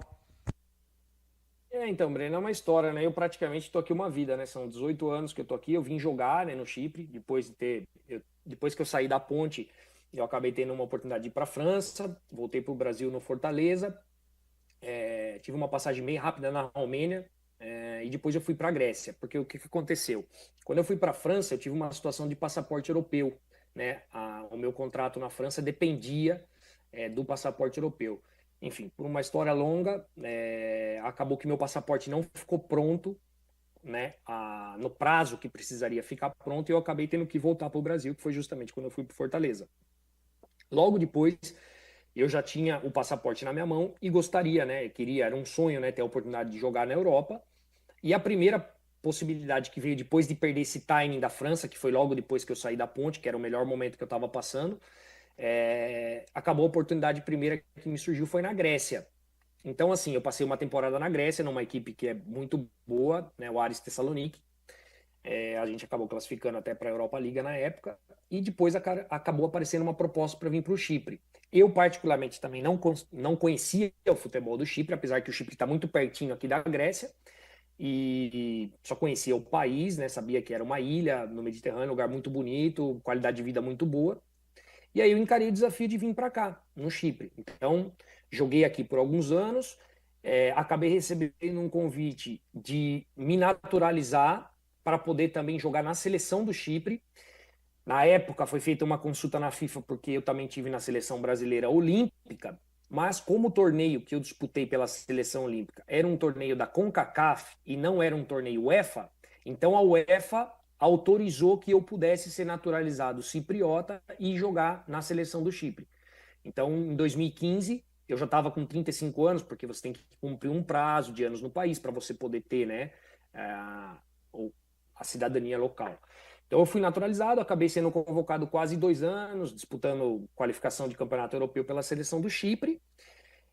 Então, Breno, é uma história, né? Eu praticamente estou aqui uma vida, né? São 18 anos que eu estou aqui. Eu vim jogar, né, no Chipre, depois que eu saí da Ponte, eu acabei tendo uma oportunidade de ir para a França, voltei para o Brasil no Fortaleza, tive uma passagem bem rápida na Romênia, e depois eu fui para a Grécia, porque o que aconteceu? Quando eu fui para a França, eu tive uma situação de passaporte europeu, né? O meu contrato na França dependia do passaporte europeu. Enfim, por uma história longa, acabou que meu passaporte não ficou pronto, né, no prazo que precisaria ficar pronto, e eu acabei tendo que voltar para o Brasil, que foi justamente quando eu fui para Fortaleza. Logo depois, eu já tinha o passaporte na minha mão e gostaria, né, era um sonho, né, ter a oportunidade de jogar na Europa. E a primeira possibilidade que veio depois de perder esse timing da França, que foi logo depois que eu saí da Ponte, que era o melhor momento que eu estava passando, acabou a oportunidade primeira que me surgiu foi na Grécia. Então, assim, eu passei uma temporada na Grécia, numa equipe que é muito boa, né, o Aris Thessaloniki. A gente acabou classificando até para a Europa Liga na época, e depois acabou aparecendo uma proposta para vir para o Chipre. Eu, particularmente, também não conhecia o futebol do Chipre, apesar que o Chipre está muito pertinho aqui da Grécia, e só conhecia o país, né, sabia que era uma ilha no Mediterrâneo, lugar muito bonito, qualidade de vida muito boa. E aí eu encarei o desafio de vir para cá, no Chipre. Então, joguei aqui por alguns anos, acabei recebendo um convite de me naturalizar para poder também jogar na seleção do Chipre. Na época foi feita uma consulta na FIFA, porque eu também tive na seleção brasileira olímpica, mas como o torneio que eu disputei pela seleção olímpica era um torneio da CONCACAF e não era um torneio UEFA, então a UEFA autorizou que eu pudesse ser naturalizado cipriota e jogar na seleção do Chipre. Então, em 2015, eu já estava com 35 anos, porque você tem que cumprir um prazo de anos no país para você poder ter, né, a cidadania local. Então eu fui naturalizado, acabei sendo convocado quase 2 anos, disputando qualificação de campeonato europeu pela seleção do Chipre.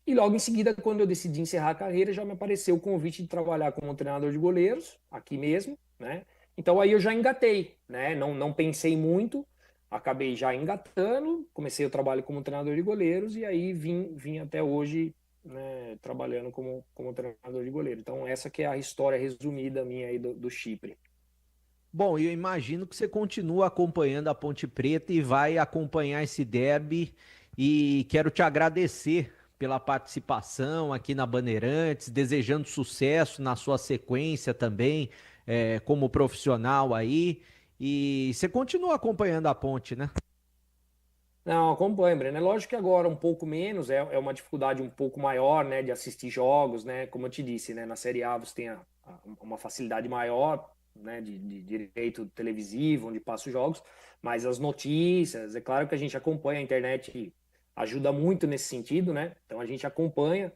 E logo em seguida, quando eu decidi encerrar a carreira, já me apareceu o convite de trabalhar como treinador de goleiros, aqui mesmo, né? Então aí eu já engatei, né? Não pensei muito, acabei já engatando, comecei o trabalho como treinador de goleiros e aí vim até hoje, né, trabalhando como treinador de goleiro. Então essa que é a história resumida minha aí do Chipre. Bom, eu imagino que você continua acompanhando a Ponte Preta e vai acompanhar esse derby, e quero te agradecer pela participação aqui na Bandeirantes, desejando sucesso na sua sequência também, como profissional aí, e você continua acompanhando a Ponte, né? Não, acompanho, Breno. É lógico que agora um pouco menos, é uma dificuldade um pouco maior, né, de assistir jogos, né, como eu te disse, né, na Série A você tem uma facilidade maior, né, de direito televisivo, onde passa os jogos, mas as notícias, é claro que a gente acompanha, a internet ajuda muito nesse sentido, né, então a gente acompanha.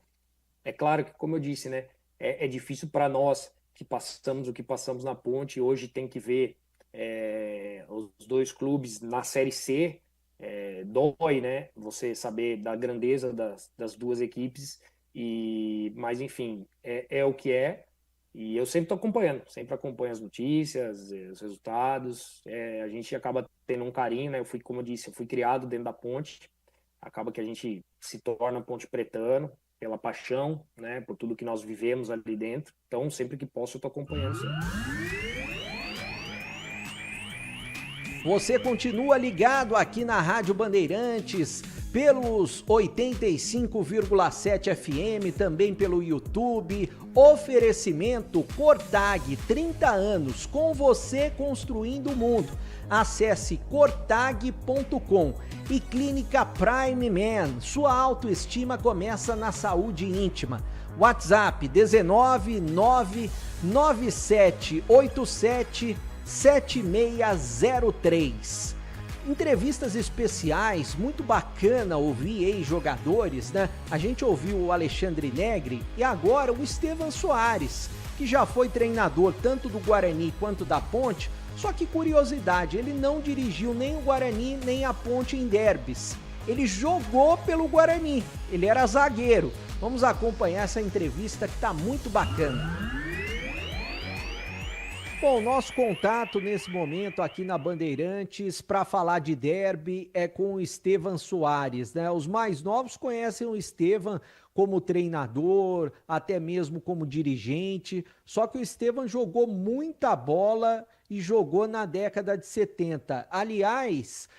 É claro que, como eu disse, né, é difícil para nós que passamos o que passamos na Ponte, hoje tem que ver os 2 clubes na Série C, dói, né, você saber da grandeza das 2 equipes, mas enfim, é o que é. E eu sempre estou acompanhando, sempre acompanho as notícias, os resultados, a gente acaba tendo um carinho, né? Como eu disse, eu fui criado dentro da Ponte, acaba que a gente se torna ponte pretano, pela paixão, né? Por tudo que nós vivemos ali dentro, então sempre que posso eu estou acompanhando sempre. Você continua ligado aqui na Rádio Bandeirantes, pelos 85,7 FM, também pelo YouTube. Oferecimento Cortag, 30 anos, com você construindo o mundo. Acesse cortag.com. E Clínica Prime Man, sua autoestima começa na saúde íntima. WhatsApp 19997877603. Entrevistas especiais, muito bacana ouvir ex-jogadores, né? A gente ouviu o Alexandre Negri e agora o Estevan Soares, que já foi treinador tanto do Guarani quanto da Ponte, só que curiosidade, ele não dirigiu nem o Guarani nem a Ponte em derbys. Ele jogou pelo Guarani, ele era zagueiro. Vamos acompanhar essa entrevista que tá muito bacana. Bom, nosso contato nesse momento aqui na Bandeirantes para falar de derby é com o Estevan Soares, né? Os mais novos conhecem o Estevan como treinador, até mesmo como dirigente, só que o Estevan jogou muita bola e jogou na década de 70. Aliás,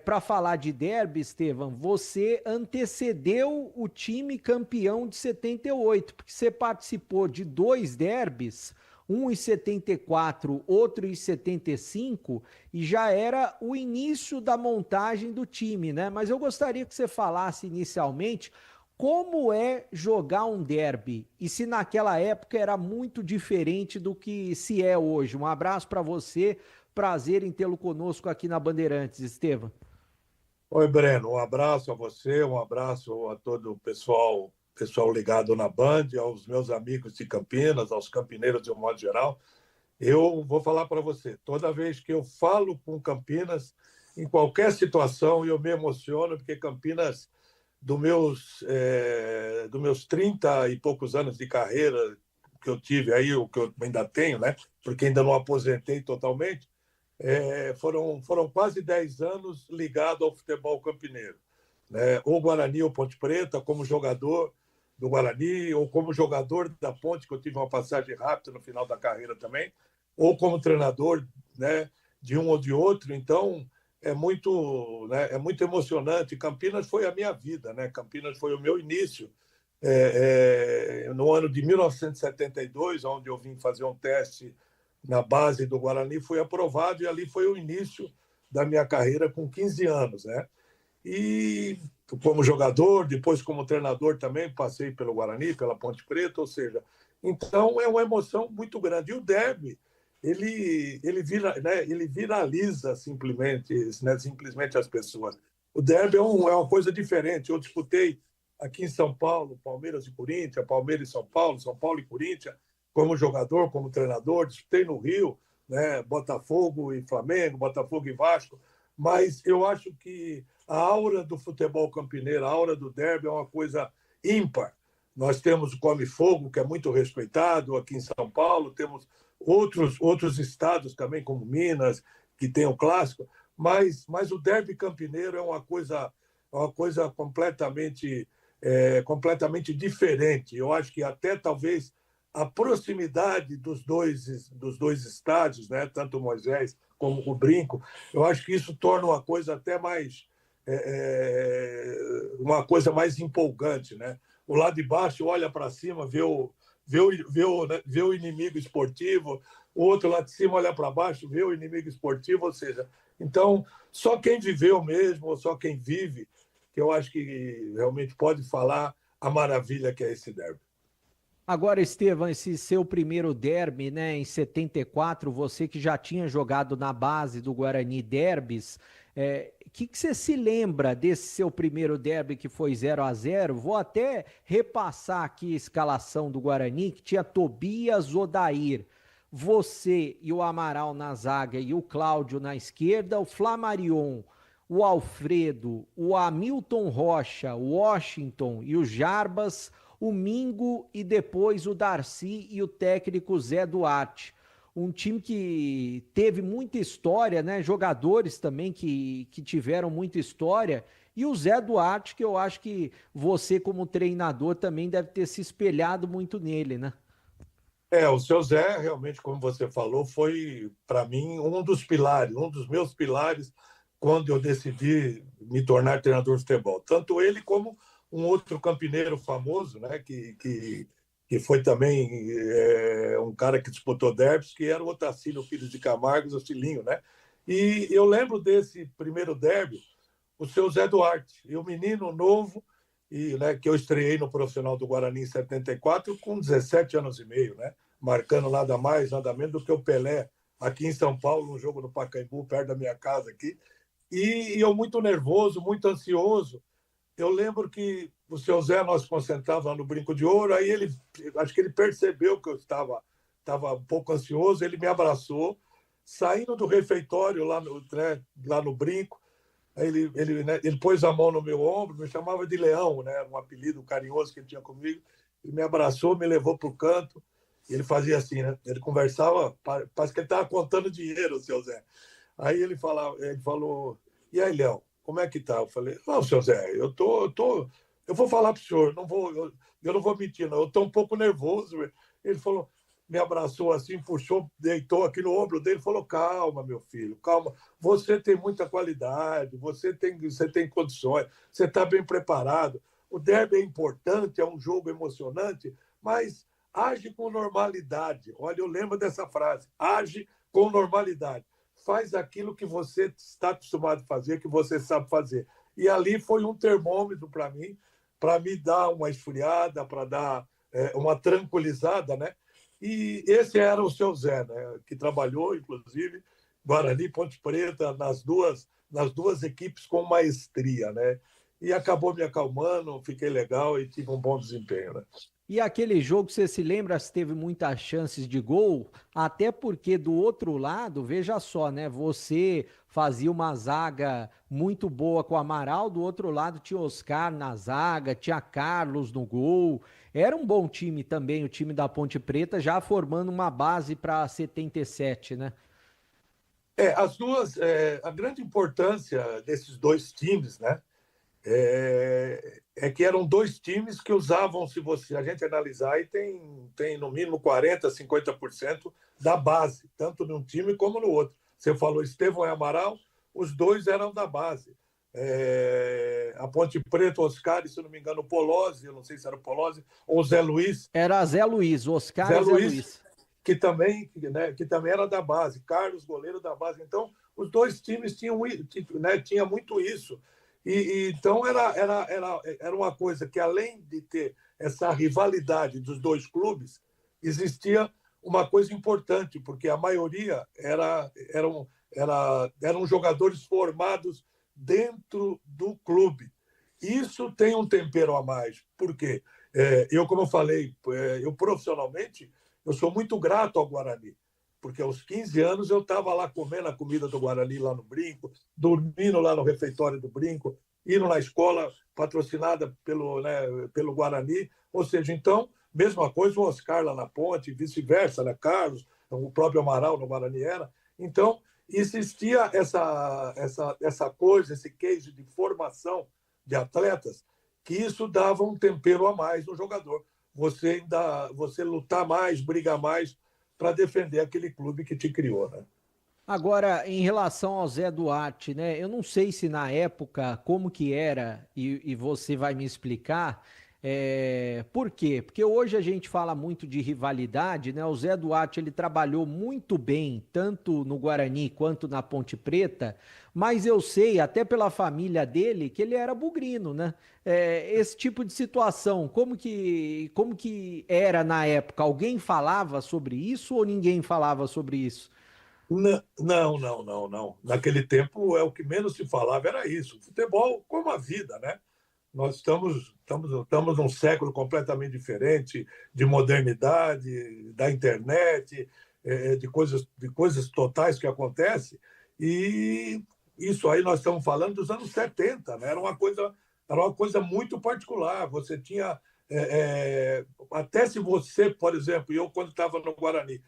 para falar de derby, Estevan, você antecedeu o time campeão de 78, porque você participou de 2 derbys, um em 74, outro em 75, e já era o início da montagem do time, né? Mas eu gostaria que você falasse inicialmente como é jogar um derby e se naquela época era muito diferente do que se é hoje. Um abraço para você, prazer em tê-lo conosco aqui na Bandeirantes, Estevan. Oi, Breno, um abraço a você, um abraço a todo o pessoal ligado na Band, aos meus amigos de Campinas, aos campineiros de um modo geral. Eu vou falar para você, toda vez que eu falo com Campinas, em qualquer situação, eu me emociono, porque Campinas, dos meus 30 e poucos anos de carreira que eu tive aí, o que eu ainda tenho, né? Porque ainda não aposentei totalmente, foram quase 10 anos ligado ao futebol campineiro, né? Ou Guarani ou Ponte Preta, como jogador do Guarani, ou como jogador da Ponte, que eu tive uma passagem rápida no final da carreira também, ou como treinador, né, de um ou de outro. Então, é muito emocionante. Campinas foi a minha vida, né? Campinas foi o meu início no ano de 1972, onde eu vim fazer um teste na base do Guarani, fui aprovado e ali foi o início da minha carreira com 15 anos, né? E como jogador, depois como treinador também, passei pelo Guarani, pela Ponte Preta, ou seja, então é uma emoção muito grande. E o derby, ele viraliza simplesmente, né, simplesmente as pessoas. O derby é uma coisa diferente. Eu disputei aqui em São Paulo, Palmeiras e Corinthians, Palmeiras e São Paulo e Corinthians, como jogador, como treinador, disputei no Rio, né, Botafogo e Flamengo, Botafogo e Vasco, mas eu acho que a aura do futebol campineiro, a aura do derby é uma coisa ímpar. Nós temos o Come Fogo, que é muito respeitado aqui em São Paulo, temos outros estados também, como Minas, que tem o clássico, mas o derby campineiro é uma coisa completamente diferente. Eu acho que até talvez a proximidade dos dois estádios, né, tanto o Moisés como o Brinco, eu acho que isso torna uma coisa até mais uma coisa mais empolgante, né? O lado de baixo olha para cima, vê o inimigo esportivo, o outro lá de cima olha para baixo, vê o inimigo esportivo, ou seja, então só quem viveu mesmo, ou só quem vive, que eu acho que realmente pode falar a maravilha que é esse derby. Agora, Estevam, esse seu primeiro derby, né, em 74, você que já tinha jogado na base do Guarani derbys, que você se lembra desse seu primeiro derby que foi 0-0? Vou até repassar aqui a escalação do Guarani, que tinha Tobias, Odair, você e o Amaral na zaga e o Cláudio na esquerda, o Flamarion, o Alfredo, o Hamilton Rocha, o Washington e o Jarbas, o Mingo e depois o Darcy e o técnico Zé Duarte. Um time que teve muita história, né? Jogadores também que tiveram muita história. E o Zé Duarte, que eu acho que você, como treinador, também deve ter se espelhado muito nele, né? O seu Zé, realmente, como você falou, foi, para mim, um dos meus pilares, quando eu decidi me tornar treinador de futebol. Tanto ele como um outro campineiro famoso, né, que foi também um cara que disputou derbys, que era o Otacílio Filho de Camargo, o Cilinho, né? E eu lembro desse primeiro derby, o seu Zé Duarte, e o menino novo, né, que eu estreiei no profissional do Guarani em 74, com 17 anos e meio, né? Marcando nada mais, nada menos do que o Pelé, aqui em São Paulo, um jogo no Pacaembu, perto da minha casa aqui. E eu muito nervoso, muito ansioso. Eu lembro que o seu Zé, nós concentrávamos no Brinco de Ouro, aí acho que ele percebeu que eu estava um pouco ansioso, ele me abraçou, saindo do refeitório lá no Brinco, aí ele pôs a mão no meu ombro, me chamava de Leão, né, um apelido carinhoso que ele tinha comigo, ele me abraçou, me levou para o canto, e ele fazia assim, né, ele conversava, parece que ele estava contando dinheiro, o seu Zé. Aí ele falou, e aí, Leão, como é que tá? Eu falei, seu Zé, eu vou falar pro senhor, eu não vou mentir, não, eu estou um pouco nervoso. Ele falou, me abraçou assim, puxou, deitou aqui no ombro dele e falou, calma, meu filho, calma, você tem muita qualidade, você tem condições, você está bem preparado, o derby é importante, é um jogo emocionante, mas age com normalidade. Olha, eu lembro dessa frase, age com normalidade. Faz aquilo que você está acostumado a fazer, que você sabe fazer. E ali foi um termômetro para me dar uma esfriada, para dar uma tranquilizada, né? E esse era o seu Zé, né? Que trabalhou, inclusive, Guarani, Ponte Preta, nas duas equipes com maestria, né? E acabou me acalmando, fiquei legal e tive um bom desempenho, né? E aquele jogo, você se lembra se teve muitas chances de gol? Até porque do outro lado, veja só, né? Você fazia uma zaga muito boa com o Amaral, do outro lado tinha Oscar na zaga, tinha Carlos no gol. Era um bom time também, o time da Ponte Preta, já formando uma base para 77, né? A grande importância desses dois times, né? Que eram dois times que usavam, se a gente analisar, aí tem no mínimo 40%, 50% da base, tanto num time como no outro. Você falou Estevão e Amaral, os dois eram da base. A Ponte Preta, Oscar, se não me engano, o Polozzi, eu não sei se era o Polozzi, ou o Zé Luiz. Era Zé Luiz, Oscar Zé e Zé Luiz. Que também era da base, Carlos, goleiro da base. Então, os dois times tinham muito isso. Então, era uma coisa que, além de ter essa rivalidade dos dois clubes, existia uma coisa importante, porque a maioria eram jogadores formados dentro do clube. Isso tem um tempero a mais. Por quê? Como eu falei, eu profissionalmente, eu sou muito grato ao Guarani, porque aos 15 anos eu estava lá comendo a comida do Guarani lá no Brinco, dormindo lá no refeitório do Brinco, indo na escola patrocinada pelo Guarani. Ou seja, então, mesma coisa o Oscar lá na Ponte, vice-versa, né? Carlos, o próprio Amaral no Guarani era. Então, existia essa coisa, esse case de formação de atletas, que isso dava um tempero a mais no jogador. Você lutar mais, brigar mais para defender aquele clube que te criou, né? Agora, em relação ao Zé Duarte, né? Eu não sei se na época como que era, e você vai me explicar. Por quê? Porque hoje a gente fala muito de rivalidade, né? O Zé Duarte, ele trabalhou muito bem, tanto no Guarani quanto na Ponte Preta, mas eu sei, até pela família dele, que ele era bugrino, né? Esse tipo de situação, como que era na época? Alguém falava sobre isso ou ninguém falava sobre isso? Não. Naquele tempo, o que menos se falava era isso. Futebol como a vida, né? Nós estamos num século completamente diferente, de modernidade, da internet, de coisas totais que acontecem. E isso aí nós estamos falando dos anos 70, né? Era uma coisa muito particular. Você tinha... até se você, por exemplo, eu quando estava no Guarani,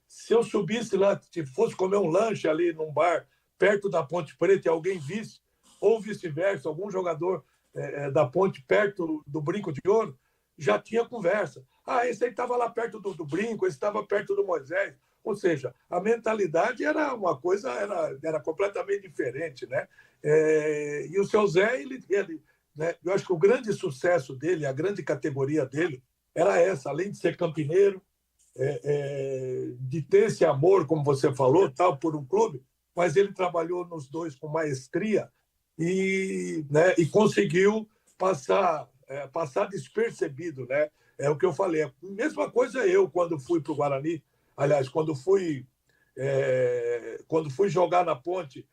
se eu subisse lá, se fosse comer um lanche ali num bar, perto da Ponte Preta, e alguém visse, ou vice-versa, algum jogador da Ponte perto do Brinco de Ouro, já tinha conversa. Esse aí estava lá perto do Brinco, esse estava perto do Moisés. Ou seja, a mentalidade era uma coisa, era completamente diferente, né? E o seu Zé, ele né, eu acho que o grande sucesso dele, a grande categoria dele, era essa, além de ser campineiro, de ter esse amor, como você falou, tal, por um clube, mas ele trabalhou nos dois com maestria e conseguiu passar despercebido, né? É o que eu falei. A mesma coisa eu, quando fui para o Guarani, aliás, quando fui jogar na Ponte,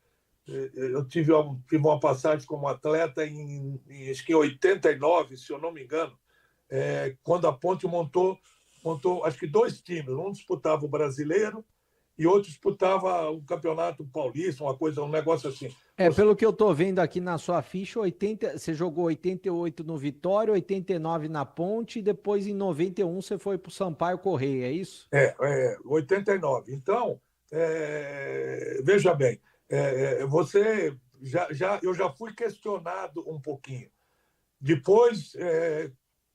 eu tive uma passagem como atleta acho que em 89, se eu não me engano, quando a Ponte montou acho que dois times, um disputava o brasileiro e outro disputava o campeonato paulista, um negócio assim. Pelo que eu tô vendo aqui na sua ficha, você jogou 88 no Vitória, 89 na Ponte e depois em 91 você foi pro Sampaio Correia, é isso? 89. Então, veja bem, eu já fui questionado um pouquinho. Depois,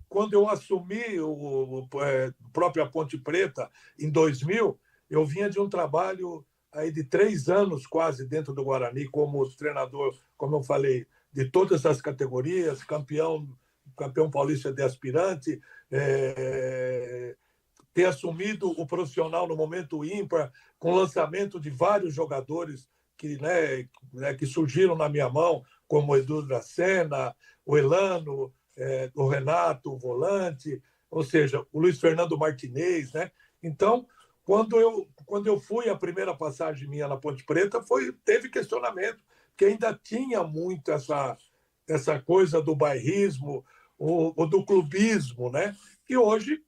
quando eu assumi a própria Ponte Preta, em 2000, eu vinha de um trabalho aí de 3 anos quase dentro do Guarani como treinador, como eu falei, de todas as categorias, campeão paulista de aspirante, ter assumido o profissional no momento ímpar, com o lançamento de vários jogadores que surgiram na minha mão, como o Edu Dracena, o Elano, o Renato, o volante, ou seja, o Luiz Fernando Martinez, né? Então, quando eu fui, a primeira passagem minha na Ponte Preta teve questionamento, que ainda tinha muito essa coisa do bairrismo ou do clubismo, né? Que hoje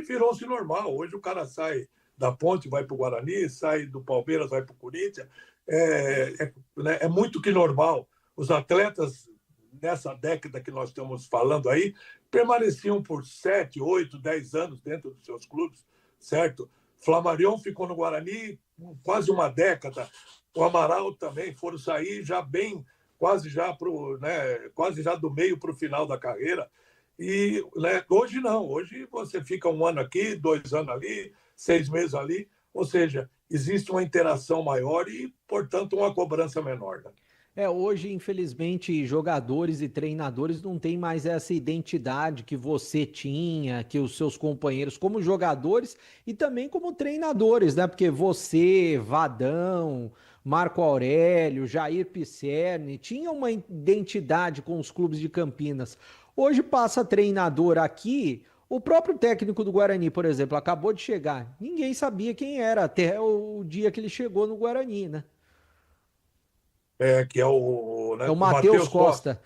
virou-se normal. Hoje o cara sai da Ponte, vai para o Guarani, sai do Palmeiras, vai para o Corinthians. É muito que normal. Os atletas, nessa década que nós estamos falando aí, permaneciam por 7, 8, 10 anos dentro dos seus clubes, certo? Flamarion ficou no Guarani quase uma década. O Amaral também foram sair já bem, quase já do meio para o final da carreira. E hoje não. Hoje você fica 1 ano aqui, 2 anos ali, 6 meses ali. Ou seja, existe uma interação maior e, portanto, uma cobrança menor. Né? Hoje, infelizmente, jogadores e treinadores não têm mais essa identidade que você tinha, que os seus companheiros, como jogadores e também como treinadores, né? Porque você, Vadão, Marco Aurélio, Jair Pisserni, tinham uma identidade com os clubes de Campinas. Hoje passa treinador aqui, o próprio técnico do Guarani, por exemplo, acabou de chegar. Ninguém sabia quem era até o dia que ele chegou no Guarani, né? Que é o, né, É o Matheus Costa.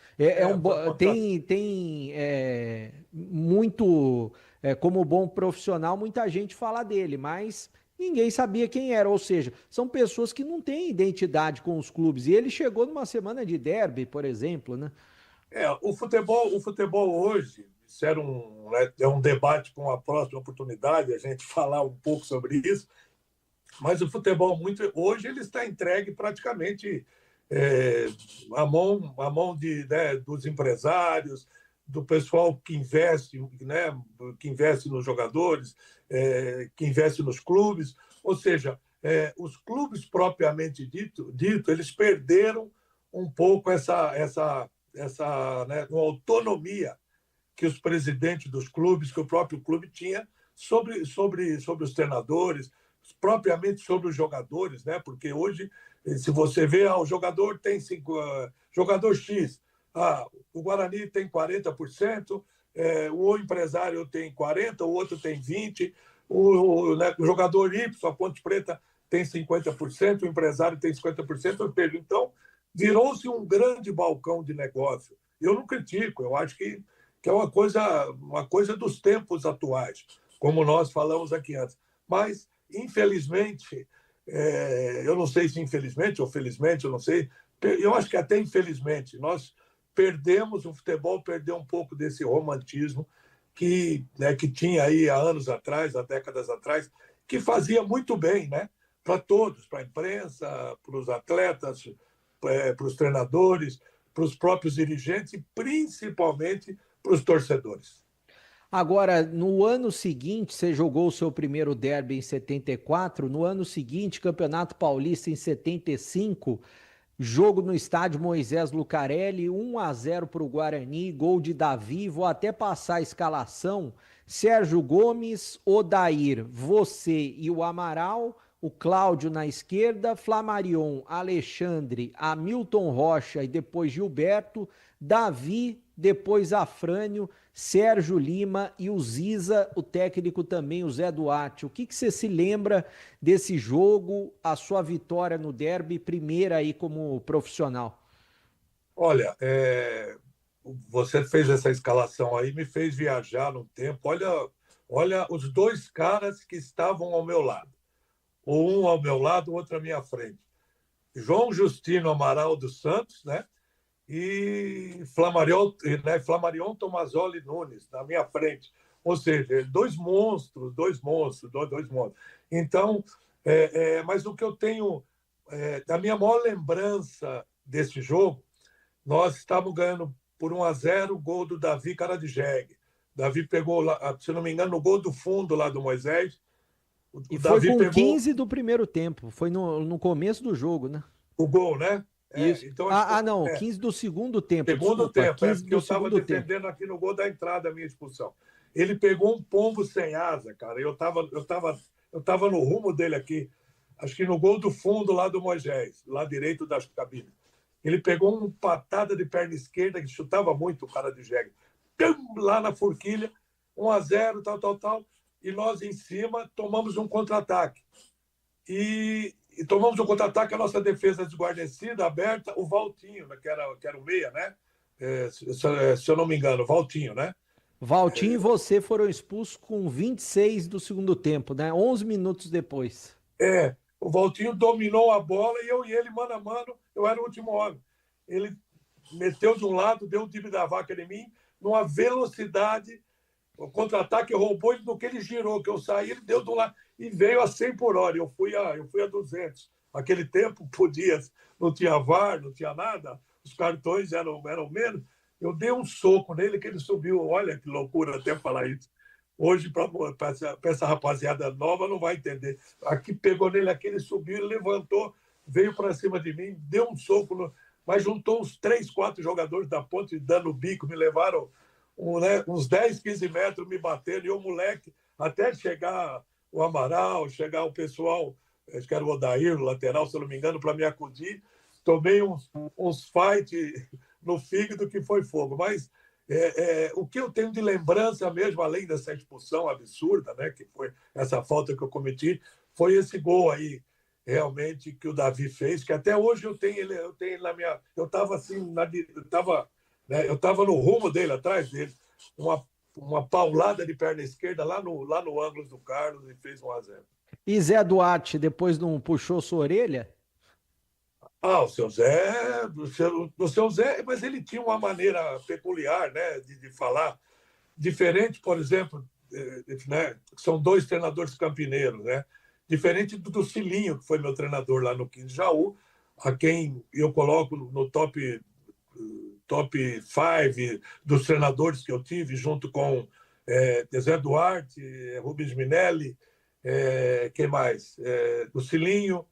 Tem muito, como bom profissional, muita gente fala dele, mas ninguém sabia quem era. Ou seja, são pessoas que não têm identidade com os clubes. E ele chegou numa semana de derby, por exemplo, né? O futebol hoje, isso era um debate com a próxima oportunidade, a gente falar um pouco sobre isso, mas o futebol hoje ele está entregue praticamente a mão dos empresários, do pessoal que investe, né, que investe nos jogadores, que investe nos clubes. Ou seja, os clubes propriamente dito, eles perderam um pouco essa uma autonomia que os presidentes dos clubes, que o próprio clube tinha sobre os treinadores, propriamente sobre os jogadores, né? Porque hoje, se você vê, o jogador tem jogador X, o Guarani tem 40%, o empresário tem 40%, o outro tem 20%, o jogador Y, a Ponte Preta, tem 50%, o empresário tem 50%, então virou-se um grande balcão de negócio. Eu não critico, eu acho que é uma coisa dos tempos atuais, como nós falamos aqui antes. Mas, infelizmente, eu não sei se infelizmente ou felizmente, eu não sei, eu acho que até infelizmente, nós perdemos, o futebol perdeu um pouco desse romantismo que tinha aí há anos atrás, há décadas atrás, que fazia muito bem, né? Para todos, para a imprensa, para os atletas, para os treinadores, para os próprios dirigentes e principalmente para os torcedores. Agora, no ano seguinte, você jogou o seu primeiro derby em 74, no ano seguinte, Campeonato Paulista em 75, jogo no estádio Moisés Lucarelli, 1-0 para o Guarani, gol de Davi, vou até passar a escalação, Sérgio Gomes, Odair, você e o Amaral, o Cláudio na esquerda, Flamarion, Alexandre, Hamilton Rocha e depois Gilberto, Davi, depois Afrânio, Sérgio Lima e o Ziza, o técnico também, o Zé Duarte. O que você se lembra desse jogo, a sua vitória no derby, primeira aí como profissional? Olha, você fez essa escalação aí, me fez viajar no tempo. Olha os dois caras que estavam ao meu lado. Um ao meu lado, o outro à minha frente. João Justino Amaral dos Santos, né? E Flamarion Tomazoli Nunes, na minha frente. Ou seja, dois monstros. Então, mas o que eu tenho, da minha maior lembrança desse jogo, nós estávamos ganhando por 1-0, gol do Davi Karadjeg. Davi pegou, se não me engano, no gol do fundo lá do Moisés. E foi Davi com 15 do primeiro tempo, foi no começo do jogo, né? O gol, né? Isso. Então, 15 do segundo tempo. Segundo tempo, porque eu estava defendendo aqui no gol da entrada a minha expulsão. Ele pegou um pombo sem asa, cara. Eu tava no rumo dele aqui, acho que no gol do fundo lá do Moisés, lá direito das cabines. Ele pegou uma patada de perna esquerda que chutava muito o cara de jegue. Lá na forquilha, 1-0, tal. E nós em cima tomamos um contra-ataque. E tomamos um contra-ataque, a nossa defesa desguarnecida, aberta, o Valtinho, que era o meia, né? Se eu não me engano, Valtinho, né? Valtinho e você foram expulsos com 26 do segundo tempo, né? 11 minutos depois. O Valtinho dominou a bola e eu e ele, mano a mano, eu era o último homem. Ele meteu de um lado, deu um time da vaca em mim, numa velocidade, o contra-ataque roubou ele do que ele girou, que eu saí, ele deu de um lado e veio a 100 por hora. Eu fui a 200. Naquele tempo, não tinha VAR, não tinha nada, os cartões eram menos. Eu dei um soco nele que ele subiu. Olha que loucura até falar isso. Hoje, para essa rapaziada nova, não vai entender. Aqui pegou nele, aqui ele subiu, ele levantou, veio para cima de mim, deu um soco mas juntou uns 3, 4 jogadores da Ponte dando bico, me levaram uns 10, 15 metros, me bateram, e o moleque, até chegar o Amaral, chegar o pessoal, acho que era o Odair, o lateral, se eu não me engano, para me acudir, tomei uns fight no fígado que foi fogo. Mas o que eu tenho de lembrança mesmo, além dessa expulsão absurda, né, que foi essa falta que eu cometi, foi esse gol aí, realmente, que o Davi fez, que até hoje eu tenho ele na minha... Eu estava assim, eu estava no rumo dele, atrás dele, uma paulada de perna esquerda lá no ângulo do Carlos e fez 1-0. E Zé Duarte, depois não puxou sua orelha? O seu Zé, mas ele tinha uma maneira peculiar, né, de falar, diferente, por exemplo, né, são 2 treinadores campineiros, né, diferente do Cilinho, que foi meu treinador lá no 15 Jaú, a quem eu coloco no top 5 dos treinadores que eu tive, junto com Zé Duarte, Rubens Minelli, quem mais? O Cilinho,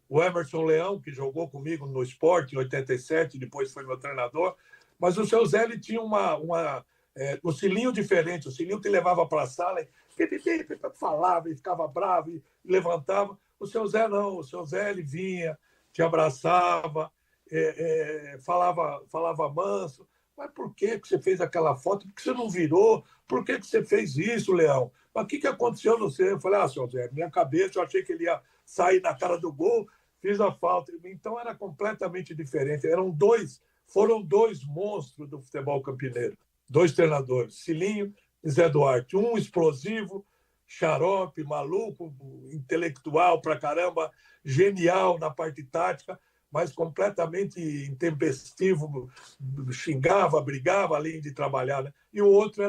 o Emerson Leão, que jogou comigo no Sport em 87, depois foi meu treinador. Mas o seu Zé, ele tinha o Cilinho diferente. O Cilinho te levava para a sala, falava e ficava bravo e levantava. O seu Zé não. O seu Zé, ele vinha, te abraçava, falava manso. Mas por que você fez aquela foto? Por que você não virou? Por que você fez isso, Leão? Mas o que aconteceu no seu? Eu falei, seu Zé, minha cabeça, eu achei que ele ia sair na cara do gol, fiz a falta. Então era completamente diferente. Foram 2 monstros do futebol campineiro. 2 treinadores, Cilinho e Zé Duarte. Um explosivo, xarope, maluco, intelectual pra caramba, genial na parte tática, mas completamente intempestivo, xingava, brigava, além de trabalhar, né? E o outro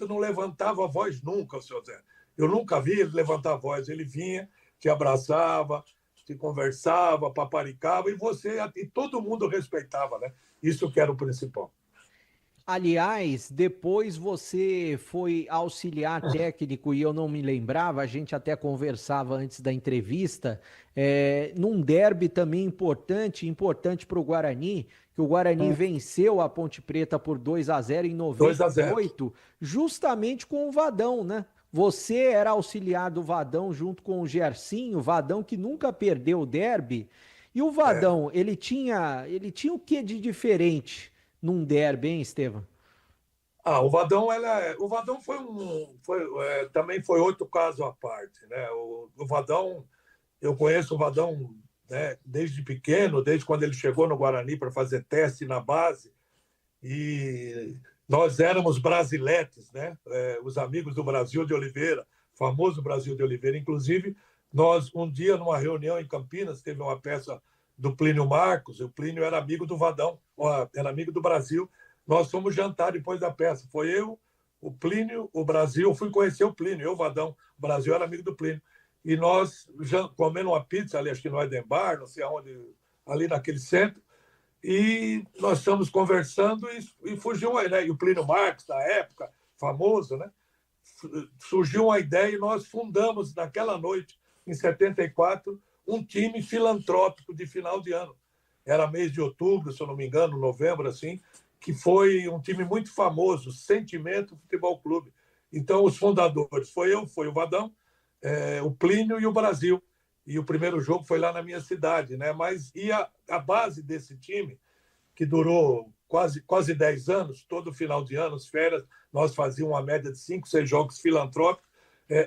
não levantava a voz nunca, o seu Zé. Eu nunca vi ele levantar a voz. Ele vinha, te abraçava, te conversava, paparicava, e todo mundo respeitava, né? Isso que era o principal. Aliás, depois você foi auxiliar técnico e eu não me lembrava, a gente até conversava antes da entrevista, num derby também importante para o Guarani, que o Guarani venceu a Ponte Preta por 2-0 em 98, justamente com o Vadão, né? Você era auxiliar do Vadão junto com o Gersinho, o Vadão que nunca perdeu o derby, e o Vadão, ele tinha o que de diferente num derby, hein, Estevam? O Vadão também foi outro caso à parte, né? O Vadão, eu conheço o Vadão, né, desde pequeno, desde quando ele chegou no Guarani para fazer teste na base, e nós éramos brasiletes, né? Os amigos do Brasil de Oliveira, famoso Brasil de Oliveira. Inclusive, nós, um dia, numa reunião em Campinas, teve uma peça do Plínio Marcos, e o Plínio era amigo do Vadão, era amigo do Brasil. Nós fomos jantar depois da peça. Foi eu, o Plínio, o Brasil. Eu fui conhecer o Plínio, eu, o Vadão. O Brasil era amigo do Plínio. E nós comendo uma pizza ali, acho que no Edembar, não sei aonde, ali naquele centro. E nós estamos conversando e fugiu uma ideia. E o Plínio Marcos, da época, famoso, né? Surgiu uma ideia e nós fundamos, naquela noite, em 74, um time filantrópico de final de ano. Era mês de outubro, se eu não me engano, novembro, assim, que foi um time muito famoso, Sentimento Futebol Clube. Então, os fundadores, foi o Vadão, o Plínio e o Brasil. E o primeiro jogo foi lá na minha cidade, né? Mas a base desse time, que durou quase 10 anos, todo final de ano, as férias, nós fazíamos uma média de 5, 6 jogos filantrópicos.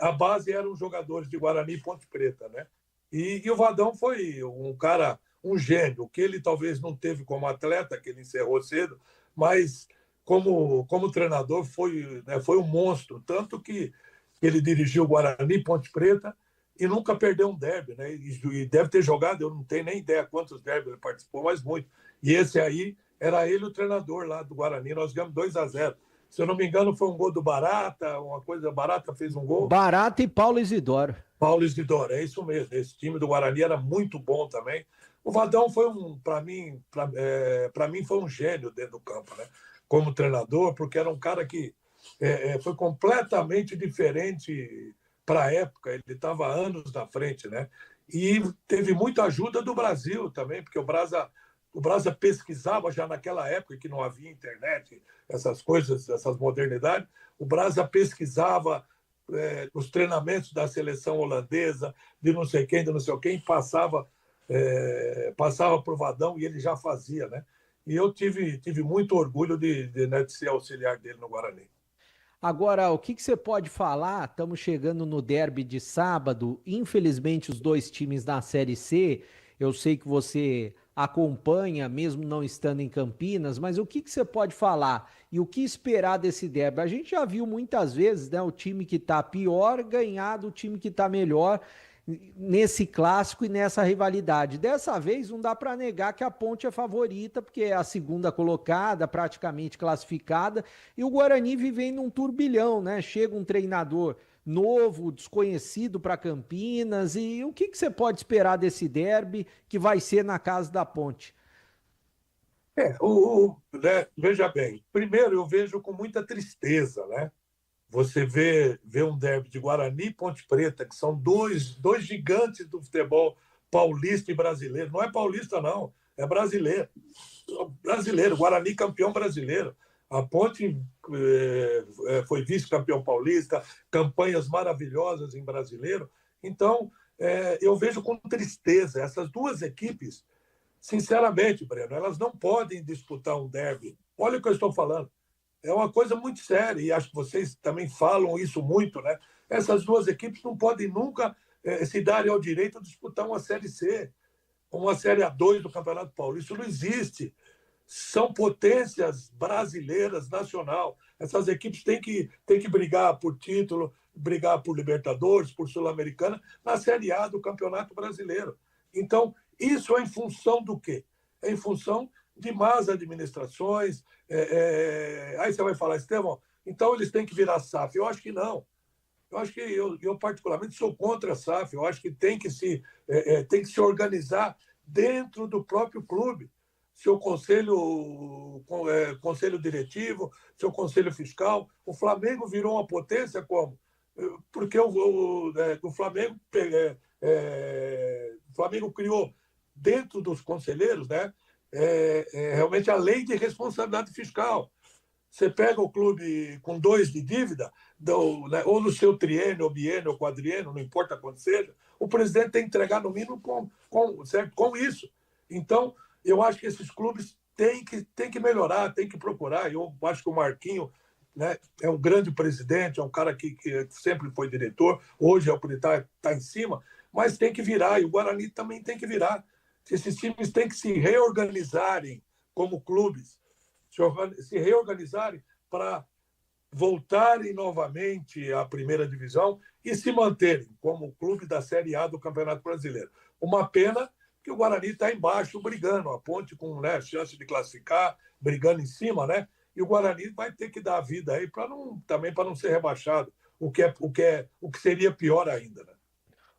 A base eram os jogadores de Guarani e Ponte Preta, né? E o Vadão foi um cara, um gênio, que ele talvez não teve como atleta, que ele encerrou cedo, mas como treinador foi um monstro, tanto que ele dirigiu o Guarani e Ponte Preta e nunca perdeu um derby, né? E deve ter jogado, eu não tenho nem ideia quantos derbys ele participou, mas muito. E esse aí, era ele o treinador lá do Guarani, nós ganhamos 2-0. Se eu não me engano, foi um gol do Barata, Barata fez um gol. Barata e Paulo Isidoro. Paulo Isidoro, é isso mesmo. Esse time do Guarani era muito bom também. O Vadão foi para mim foi um gênio dentro do campo, né? Como treinador, porque era um cara que foi completamente diferente para a época. Ele estava anos na frente, né? E teve muita ajuda do Brasil também, porque o Brasa O Brasa pesquisava já naquela época que não havia internet, essas coisas, essas modernidades. O Brasa pesquisava os treinamentos da seleção holandesa, de não sei quem, passava para o Vadão e ele já fazia, né? E eu tive muito orgulho de ser auxiliar dele no Guarani. Agora, o que você pode falar? Estamos chegando no derby de sábado. Infelizmente, os dois times da Série C, eu sei que você acompanha, mesmo não estando em Campinas, mas o que você pode falar? E o que esperar desse derby? A gente já viu muitas vezes, né, o time que está pior ganhar do time que está melhor nesse clássico e nessa rivalidade. Dessa vez não dá para negar que a Ponte é favorita, porque é a segunda colocada, praticamente classificada, e o Guarani vivendo um turbilhão, né? Chega um treinador novo, desconhecido para Campinas, e o que você pode esperar desse derby que vai ser na casa da Ponte? Né, veja bem, primeiro eu vejo com muita tristeza, né? Você vê um derby de Guarani e Ponte Preta, que são dois gigantes do futebol paulista e brasileiro. Não é paulista, não, é brasileiro. Brasileiro, Guarani campeão brasileiro. A Ponte foi vice-campeão paulista, campanhas maravilhosas em brasileiro. Então, eu vejo com tristeza essas duas equipes, sinceramente, Breno, elas não podem disputar um derby. Olha o que eu estou falando. É uma coisa muito séria, e acho que vocês também falam isso muito, né? Essas duas equipes não podem nunca se darem ao direito de disputar uma Série C, uma Série A2 do Campeonato Paulista. Isso não existe. São potências brasileiras, nacional. Essas equipes têm que brigar por título, brigar por Libertadores, por Sul-Americana, na Série A do Campeonato Brasileiro. Então, isso é em função do quê? É em função de más administrações. Aí você vai falar, Estevão, então eles têm que virar SAF. Eu acho que não. Eu acho que eu particularmente sou contra a SAF. Eu acho que tem que se organizar dentro do próprio clube. Seu conselho diretivo, seu conselho fiscal. O Flamengo virou uma potência como? Porque o Flamengo criou dentro dos conselheiros, né? Realmente a lei de responsabilidade fiscal. Você pega o clube com 2 de dívida, ou no seu triênio, ou biênio, ou quadriênio, não importa quanto seja, o presidente tem que entregar no mínimo com isso. Então, eu acho que esses clubes têm que melhorar, têm que procurar. Eu acho que o Marquinho, né, é um grande presidente, é um cara que sempre foi diretor, hoje é o que está em cima, mas tem que virar, e o Guarani também tem que virar. Esses times têm que se reorganizarem como clubes, se reorganizarem para voltarem novamente à primeira divisão e se manterem como clube da Série A do Campeonato Brasileiro. Uma pena que o Guarani está embaixo brigando, a Ponte com, né, chance de classificar, brigando em cima, né? E o Guarani vai ter que dar a vida aí para não ser rebaixado, o que seria pior ainda, né?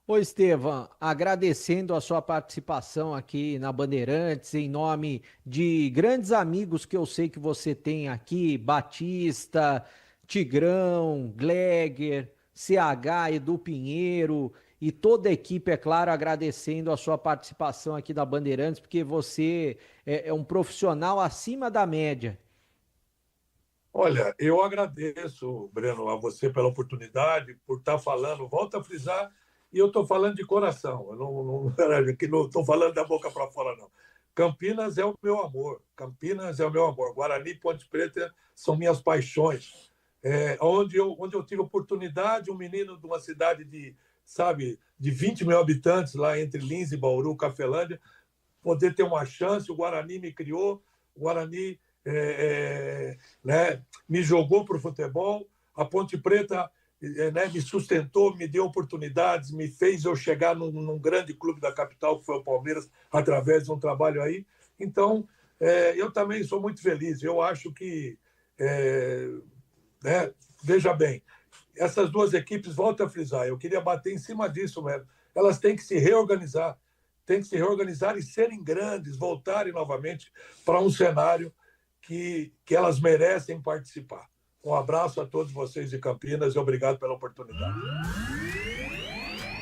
Ô Estevão, agradecendo a sua participação aqui na Bandeirantes, em nome de grandes amigos que eu sei que você tem aqui, Batista, Tigrão, Gleger, CH, Edu Pinheiro e toda a equipe, é claro, agradecendo a sua participação aqui da Bandeirantes, porque você é um profissional acima da média. Olha, eu agradeço, Breno, a você pela oportunidade, por estar falando, volto a frisar, e eu estou falando de coração, eu não estou falando da boca para fora, não. Campinas é o meu amor, Campinas é o meu amor. Guarani e Ponte Preta são minhas paixões. Onde eu tive oportunidade, um menino de uma cidade de 20 mil habitantes, lá entre Lins e Bauru, Cafelândia, poder ter uma chance, o Guarani me criou, o Guarani né, me jogou para o futebol, a Ponte Preta me sustentou, me deu oportunidades, me fez eu chegar num grande clube da capital, que foi o Palmeiras, através de um trabalho aí. Então, eu também sou muito feliz. Eu acho que, veja bem, essas duas equipes, volto a frisar, eu queria bater em cima disso mesmo. Elas têm que se reorganizar, e serem grandes, voltarem novamente para um cenário que elas merecem participar. Um abraço a todos vocês de Campinas e obrigado pela oportunidade.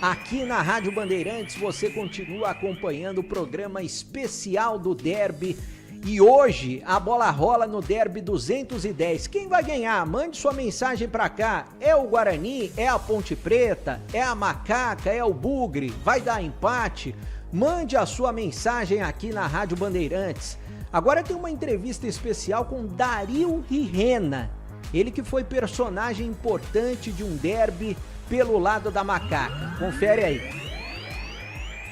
Aqui na Rádio Bandeirantes você continua acompanhando o programa especial do Derby. E hoje a bola rola no Derby 210. Quem vai ganhar? Mande sua mensagem pra cá. É o Guarani? É a Ponte Preta? É a Macaca? É o Bugre? Vai dar empate? Mande a sua mensagem aqui na Rádio Bandeirantes. Agora tem uma entrevista especial com Dario Rirena. Ele que foi personagem importante de um derby pelo lado da Macaca. Confere aí.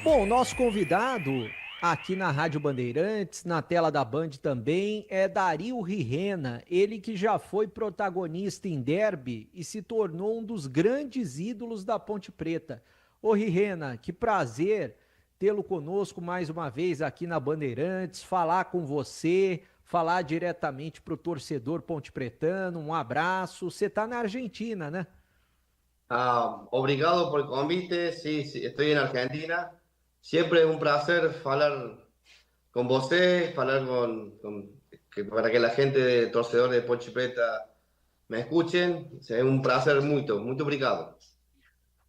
Bom, nosso convidado aqui na Rádio Bandeirantes, na tela da Band também, é Dario Rirena. Ele que já foi protagonista em derby e se tornou um dos grandes ídolos da Ponte Preta. Ô Rirena, que prazer tê-lo conosco mais uma vez aqui na Bandeirantes, falar com você, falar diretamente para o torcedor pontepretano. Um abraço. Você está na Argentina, né? Obrigado por el convite. Sí, estoy en Argentina. Siempre es un placer hablar con você, hablar para que la gente torcedor de Ponte Preta me escuchen. Es un placer muito obrigado.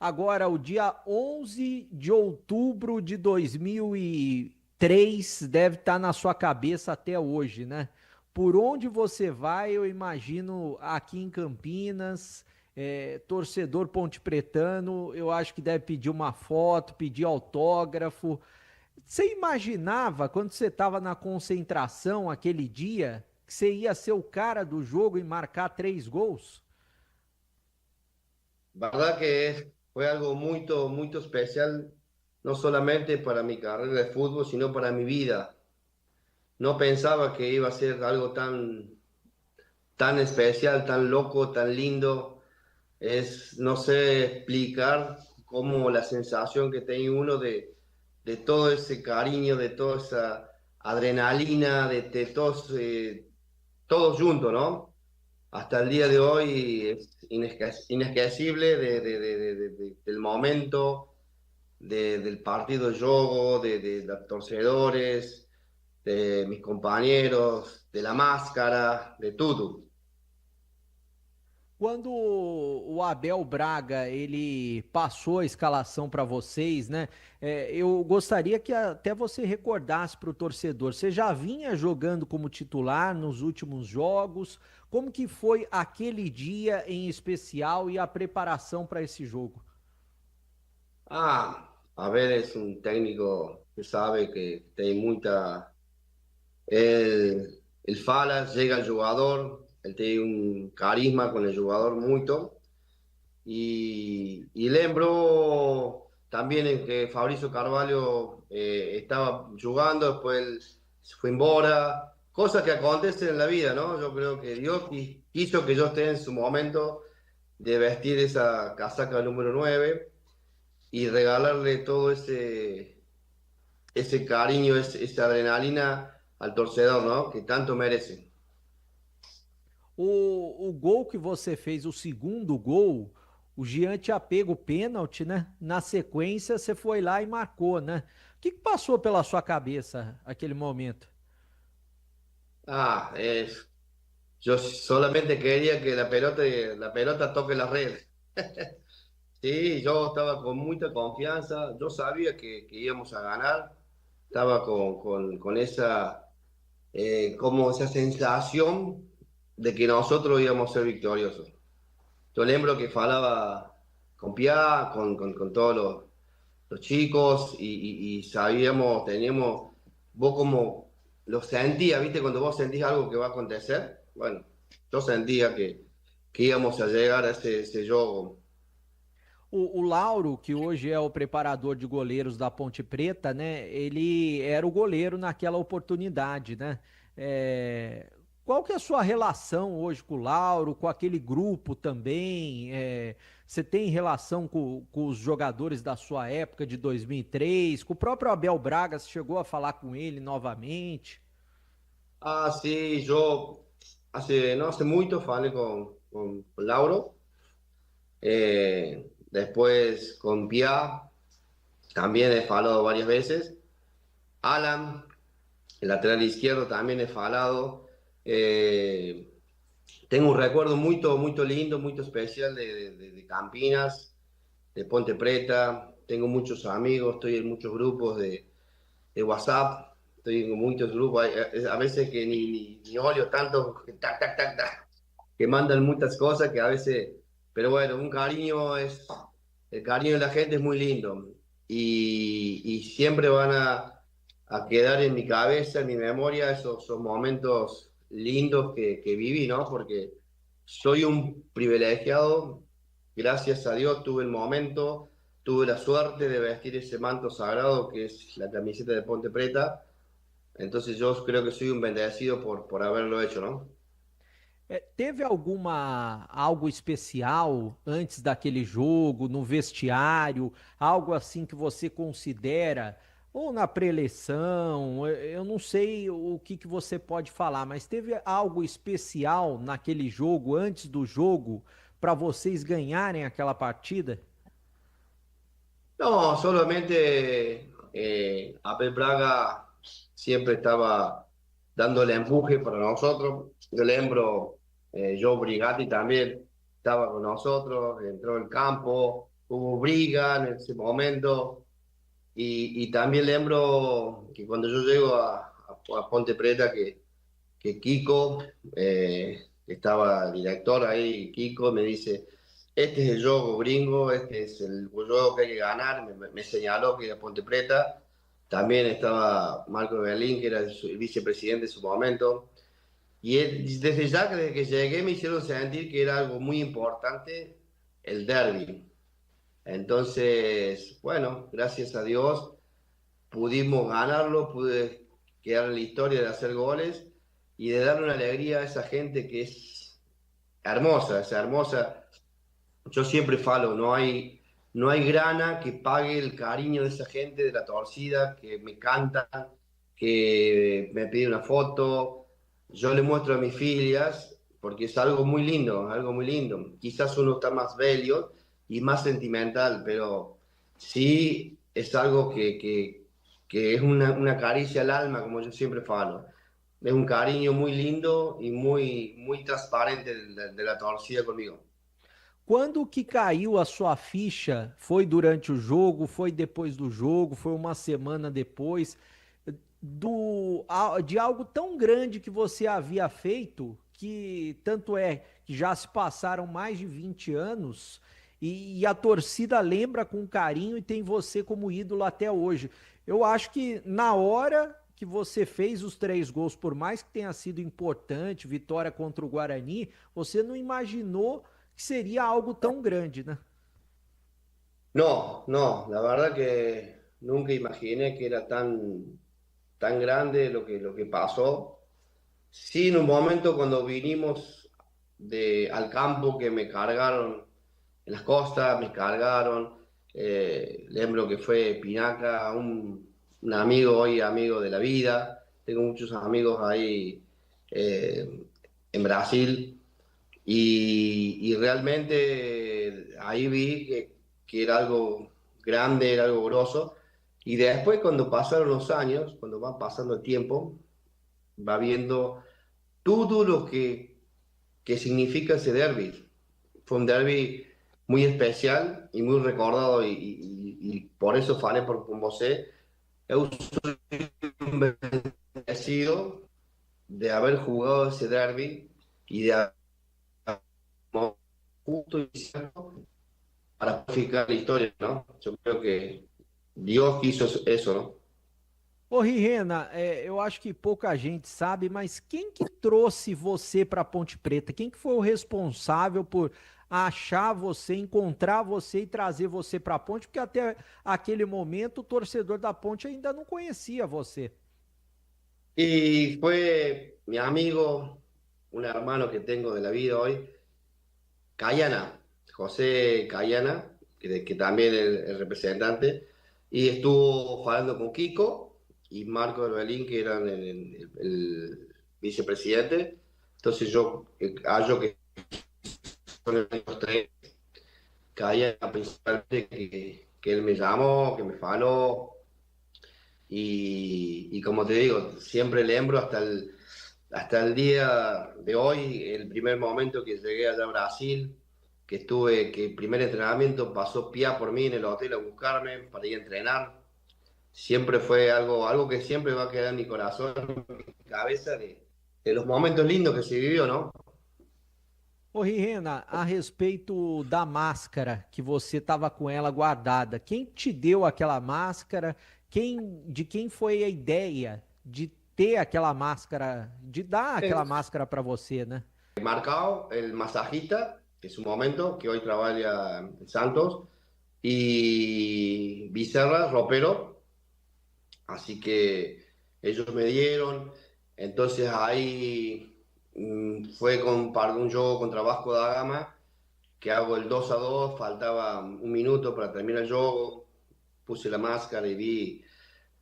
Agora, o dia 11 de outubro de 2003 deve estar na sua cabeça até hoje, né? Por onde você vai, eu imagino aqui em Campinas, torcedor pontepretano, eu acho que deve pedir uma foto, pedir autógrafo. Você imaginava, quando você estava na concentração aquele dia, que você ia ser o cara do jogo e marcar 3 gols? Verdad que fue algo muito especial, no solamente para mi carrera de fútbol, sino para mi vida. No pensaba que iba a ser algo tan especial, tan loco, tan lindo. No sé explicar cómo la sensación que tiene uno de todo ese cariño, de toda esa adrenalina, de todos juntos, ¿no? Hasta el día de hoy es inesquecible del momento, del partido de juego, de los torcedores, de mis compañeros, de la máscara, de todo. Quando o Abel Braga ele passou a escalação para vocês, né? Eu gostaria que até você recordasse para o torcedor. Você já vinha jogando como titular nos últimos jogos? Como que foi aquele dia em especial e a preparação para esse jogo? Abel es un técnico que sabe que tiene mucha... Él fala, llega al jugador. Él tiene un carisma con el jugador mucho. Y lembro también en que Fabrício Carvalho estaba jugando, después él se fue embora. Cosas que acontecen en la vida, ¿no? Yo creo que Dios quiso que yo esté en su momento de vestir esa casaca número 9 y regalarle todo ese cariño, esa adrenalina al torcedor, ¿no? Que tanto merece. O gol que você fez, o segundo gol, o Jean tinha pego o pênalti, né? Na sequência, você foi lá e marcou, né? O que passou pela sua cabeça aquele momento? Yo solamente quería que la pelota toque la red. Sí, yo estaba con mucha confianza, yo sabía que íbamos a ganar, estaba con esa, como esa sensación de que nosotros íbamos a ser victoriosos. Yo lembro que falaba con Pia, con todos los chicos y sabíamos, teníamos, vos como lo sentías, ¿viste? Cuando vos sentís algo que va a acontecer, bueno, yo sentía que íbamos a llegar a ese jogo. O Lauro, que hoje é o preparador de goleiros da Ponte Preta, né? Ele era o goleiro naquela oportunidade, né? Qual que é a sua relação hoje com o Lauro, com aquele grupo também? Você tem relação com os jogadores da sua época de 2003? Com o próprio Abel Braga, você chegou a falar com ele novamente? Sí, yo no hace mucho falé con Lauro. Después con Pia también he falado varias veces. Alan, el lateral izquierdo, también he falado. Tengo un recuerdo muy lindo, muy especial de Campinas. de Ponte Preta, tengo muchos amigos, estoy en muchos grupos de WhatsApp, estoy en muchos grupos, a veces que ni olio tanto, tac, tac, tac, tac, que mandan muchas cosas que a veces, pero bueno, el cariño de la gente es muy lindo y siempre van a quedar en mi cabeza, en mi memoria, esos momentos lindos que viví, ¿no? Porque soy un privilegiado, gracias a Dios tuve el momento, tuve la suerte de vestir ese manto sagrado que es la camiseta de Ponte Preta, entonces yo creo que soy un bendecido por haberlo hecho, ¿no? Teve algo especial antes daquele jogo, no vestiário, algo assim que você considera, ou na pré-eleição, eu não sei o que você pode falar, mas teve algo especial naquele jogo, antes do jogo, para vocês ganharem aquela partida? No, solamente Abel Braga siempre estaba dándole empuje para nosotros. Yo lembro, Joe Brigatti también estaba con nosotros, entró al campo, hubo briga en ese momento. Y también lembro que cuando yo llego a Ponte Preta, que Kiko, estaba el director ahí, Kiko me dice, este es el juego gringo, este es el juego que hay que ganar, me señaló que era Ponte Preta. También estaba Marco Berlín, que era el vicepresidente en su momento. Y desde ya, desde que llegué, me hicieron sentir que era algo muy importante el derbi. Entonces, bueno, gracias a Dios pudimos ganarlo, pude quedar en la historia de hacer goles y de darle una alegría a esa gente que es hermosa. Yo siempre falo, no hay grana que pague el cariño de esa gente de la torcida, que me cantan, que me piden una foto. Yo le muestro a mis filias, porque es algo muy lindo, algo muy lindo. Quizás uno está más bello y más sentimental, pero sí es algo que es una caricia al alma, como yo siempre falo. Es un cariño muy lindo y muy transparente de la torcida conmigo. Quando que caiu a sua ficha? Foi durante o jogo? Foi depois do jogo? Foi uma semana depois? De algo tão grande que você havia feito, que tanto é que já se passaram mais de 20 anos e a torcida lembra com carinho e tem você como ídolo até hoje. Eu acho que na hora que você fez os 3 gols, por mais que tenha sido importante, vitória contra o Guarani, você não imaginou que seria algo tão grande, né? No, la verdad que nunca imaginé que era tan grande lo que pasó. Sí, en un momento cuando vinimos al campo que me cargaron en las costas, me cargaron, lembro que fue Pinaca, un amigo, hoy amigo de la vida, tengo muchos amigos ahí en Brasil y realmente ahí vi que era algo grande, era algo grosso. Y después, cuando pasaron los años, cuando va pasando el tiempo, va viendo todo lo que significa ese derbi. Fue un derbi muy especial y muy recordado, y por eso falé con você. Eu soy un bendecido de haber jugado ese derbi y de haber justo y cierto para fijar la historia, ¿no? Yo creo que Deus quiso isso, não? Ô Rirena, eu acho que pouca gente sabe, mas quem que trouxe você para Ponte Preta? Quem que foi o responsável por achar você, encontrar você e trazer você para a Ponte? Porque até aquele momento o torcedor da Ponte ainda não conhecia você. E foi meu amigo, um hermano que tenho de la vida hoje, Cayana, José Cayana, que também é representante. Y estuvo hablando con Kiko y Marco Belín, que eran el vicepresidente. Entonces yo hallo que son los 3, caía principalmente que él me llamó, que me faló. Y como te digo, siempre lembro hasta el día de hoy, el primer momento que llegué allá a Brasil, que el primer entrenamiento pasó Pia por mí en el hotel a buscarme para ir a entrenar. Siempre fue algo que siempre va a quedar en mi corazón, en mi cabeza, de los momentos lindos que se vivió, ¿no? Ô Rirena, a respeito da máscara que você estava com ela guardada, quem te deu aquela máscara? De quem foi a ideia de ter aquela máscara, de dar aquela máscara para você, né? Marcao, el masajista, en su momento, que hoy trabaja en Santos, y Becerra, ropero. Así que ellos me dieron. Entonces ahí fue con un juego contra Vasco da Gama, que hago el 2-2, faltaba un minuto para terminar el juego, puse la máscara y vi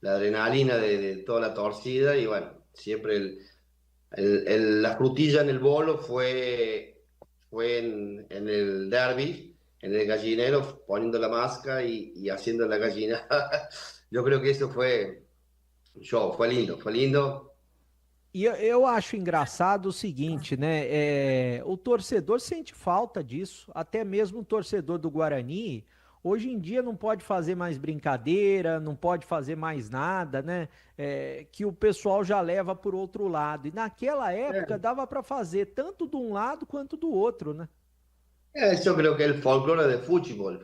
la adrenalina de toda la torcida, y bueno, siempre la frutilla en el bolo fue en el derbi, en el gallinero, poniendo la máscara y haciendo la gallina. Yo creo que eso fue show, fue lindo. E eu acho engraçado o seguinte, né? O torcedor sente falta disso, até mesmo o torcedor do Guarani. Hoje em dia não pode fazer mais brincadeira, não pode fazer mais nada, né? Que o pessoal já leva por outro lado. E naquela época dava para fazer tanto de um lado quanto do outro, né? Yo creo que el folclore de fútbol,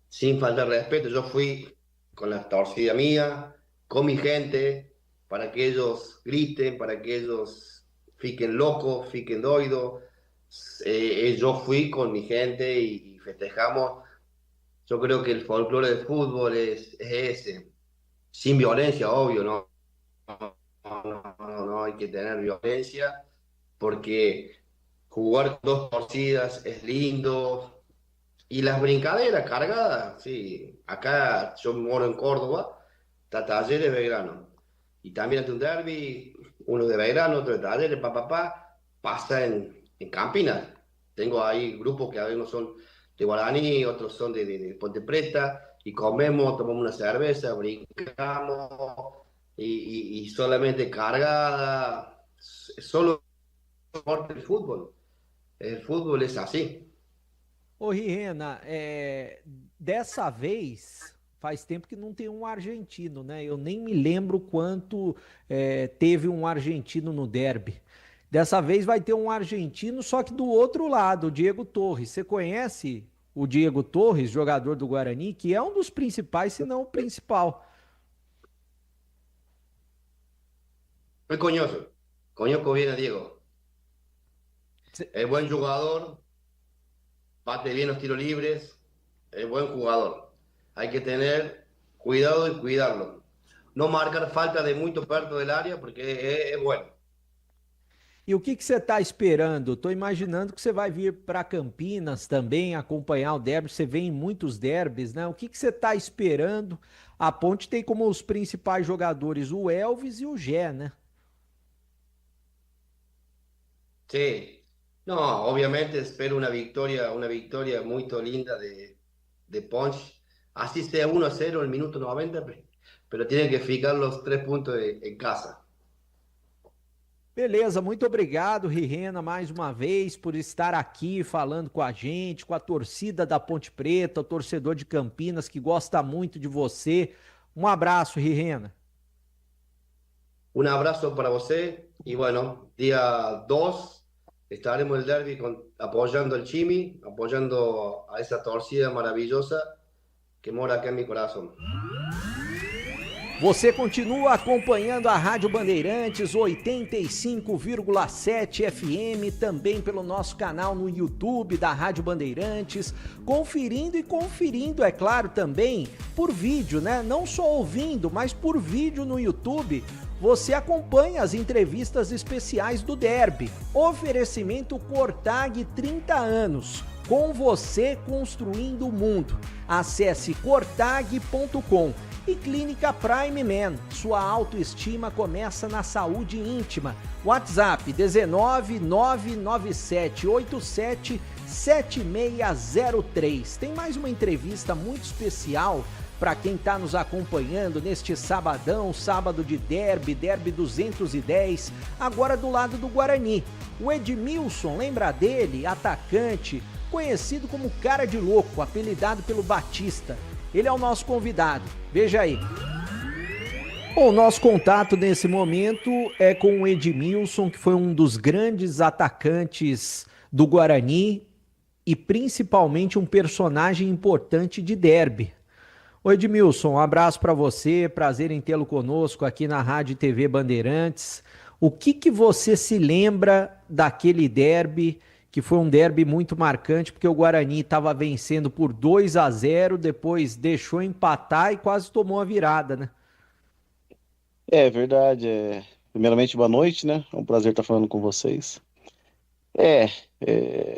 sin faltar respeto, yo fui con la torcida mía, con mi gente, para que ellos griten, para que ellos fiquen locos, fiquen doidos. Yo fui con mi gente y festejamos. Yo creo que el folclore del fútbol es ese, sin violencia, obvio, no hay que tener violencia, porque jugar dos torcidas es lindo, y las brincaderas cargadas, sí. Acá yo moro en Córdoba, está Talleres Belgrano, y también ante un derbi, uno de Belgrano, otro de Talleres, pasa en Campinas. Tengo ahí grupos que algunos son de Guaraní, otros son de Ponte Preta, y comemos, tomamos una cerveza, brincamos, y solamente cargada, solo el fútbol. El fútbol es así. Ô Rirena, dessa vez faz tempo que não tem um argentino, né? Eu nem me lembro quanto teve um argentino no derby. Dessa vez vai ter um argentino, só que do outro lado, o Diego Torres. Você conhece o Diego Torres, jogador do Guarani, que é um dos principais, se não o principal? Me conozco bien a Diego. Es buen jugador, bate bien los tiros libres, es buen jugador. Hay que tener cuidado y cuidarlo. No marcar falta de muito perto del área, porque es bueno. E o que você está esperando? Estou imaginando que você vai vir para Campinas também acompanhar o derby. Você vem em muitos derbys, né? O que você está esperando? A Ponte tem como os principais jogadores o Elvis e o Gé, né? Sí. No, obviamente espero una victoria muy linda de Ponte. Así sea 1-0 en el minuto 90, pero tienen que ficar los 3 puntos en casa. Beleza, muito obrigado, Rirena, mais uma vez, por estar aqui falando com a gente, com a torcida da Ponte Preta, o torcedor de Campinas que gosta muito de você. Um abraço, Rirena. Un abrazo para você. Y bueno, día 2 estaremos en el derby apoyando al Chimi, apoyando a esa torcida maravillosa que mora acá en mi corazón. Você continua acompanhando a Rádio Bandeirantes 85,7 FM, também pelo nosso canal no YouTube da Rádio Bandeirantes, conferindo, é claro, também por vídeo, né? Não só ouvindo, mas por vídeo no YouTube. Você acompanha as entrevistas especiais do derby. Oferecimento Cortag 30 anos. Com você construindo o mundo. Acesse cortag.com. E Clínica Prime Man, sua autoestima começa na saúde íntima. WhatsApp 19997877603. Tem mais uma entrevista muito especial para quem está nos acompanhando neste sabadão, sábado de derby 210, agora do lado do Guarani. O Edmilson, lembra dele? Atacante, conhecido como Cara de Louco, apelidado pelo Batista. Ele é o nosso convidado, veja aí. Bom, o nosso contato nesse momento é com o Edmilson, que foi um dos grandes atacantes do Guarani e principalmente um personagem importante de derby. Ô Edmilson, um abraço para você, prazer em tê-lo conosco aqui na Rádio e TV Bandeirantes. O que você se lembra daquele derby, que foi um derby muito marcante, porque o Guarani estava vencendo por 2-0, depois deixou empatar e quase tomou a virada, né? É verdade. Primeiramente, boa noite, né? É um prazer estar falando com vocês.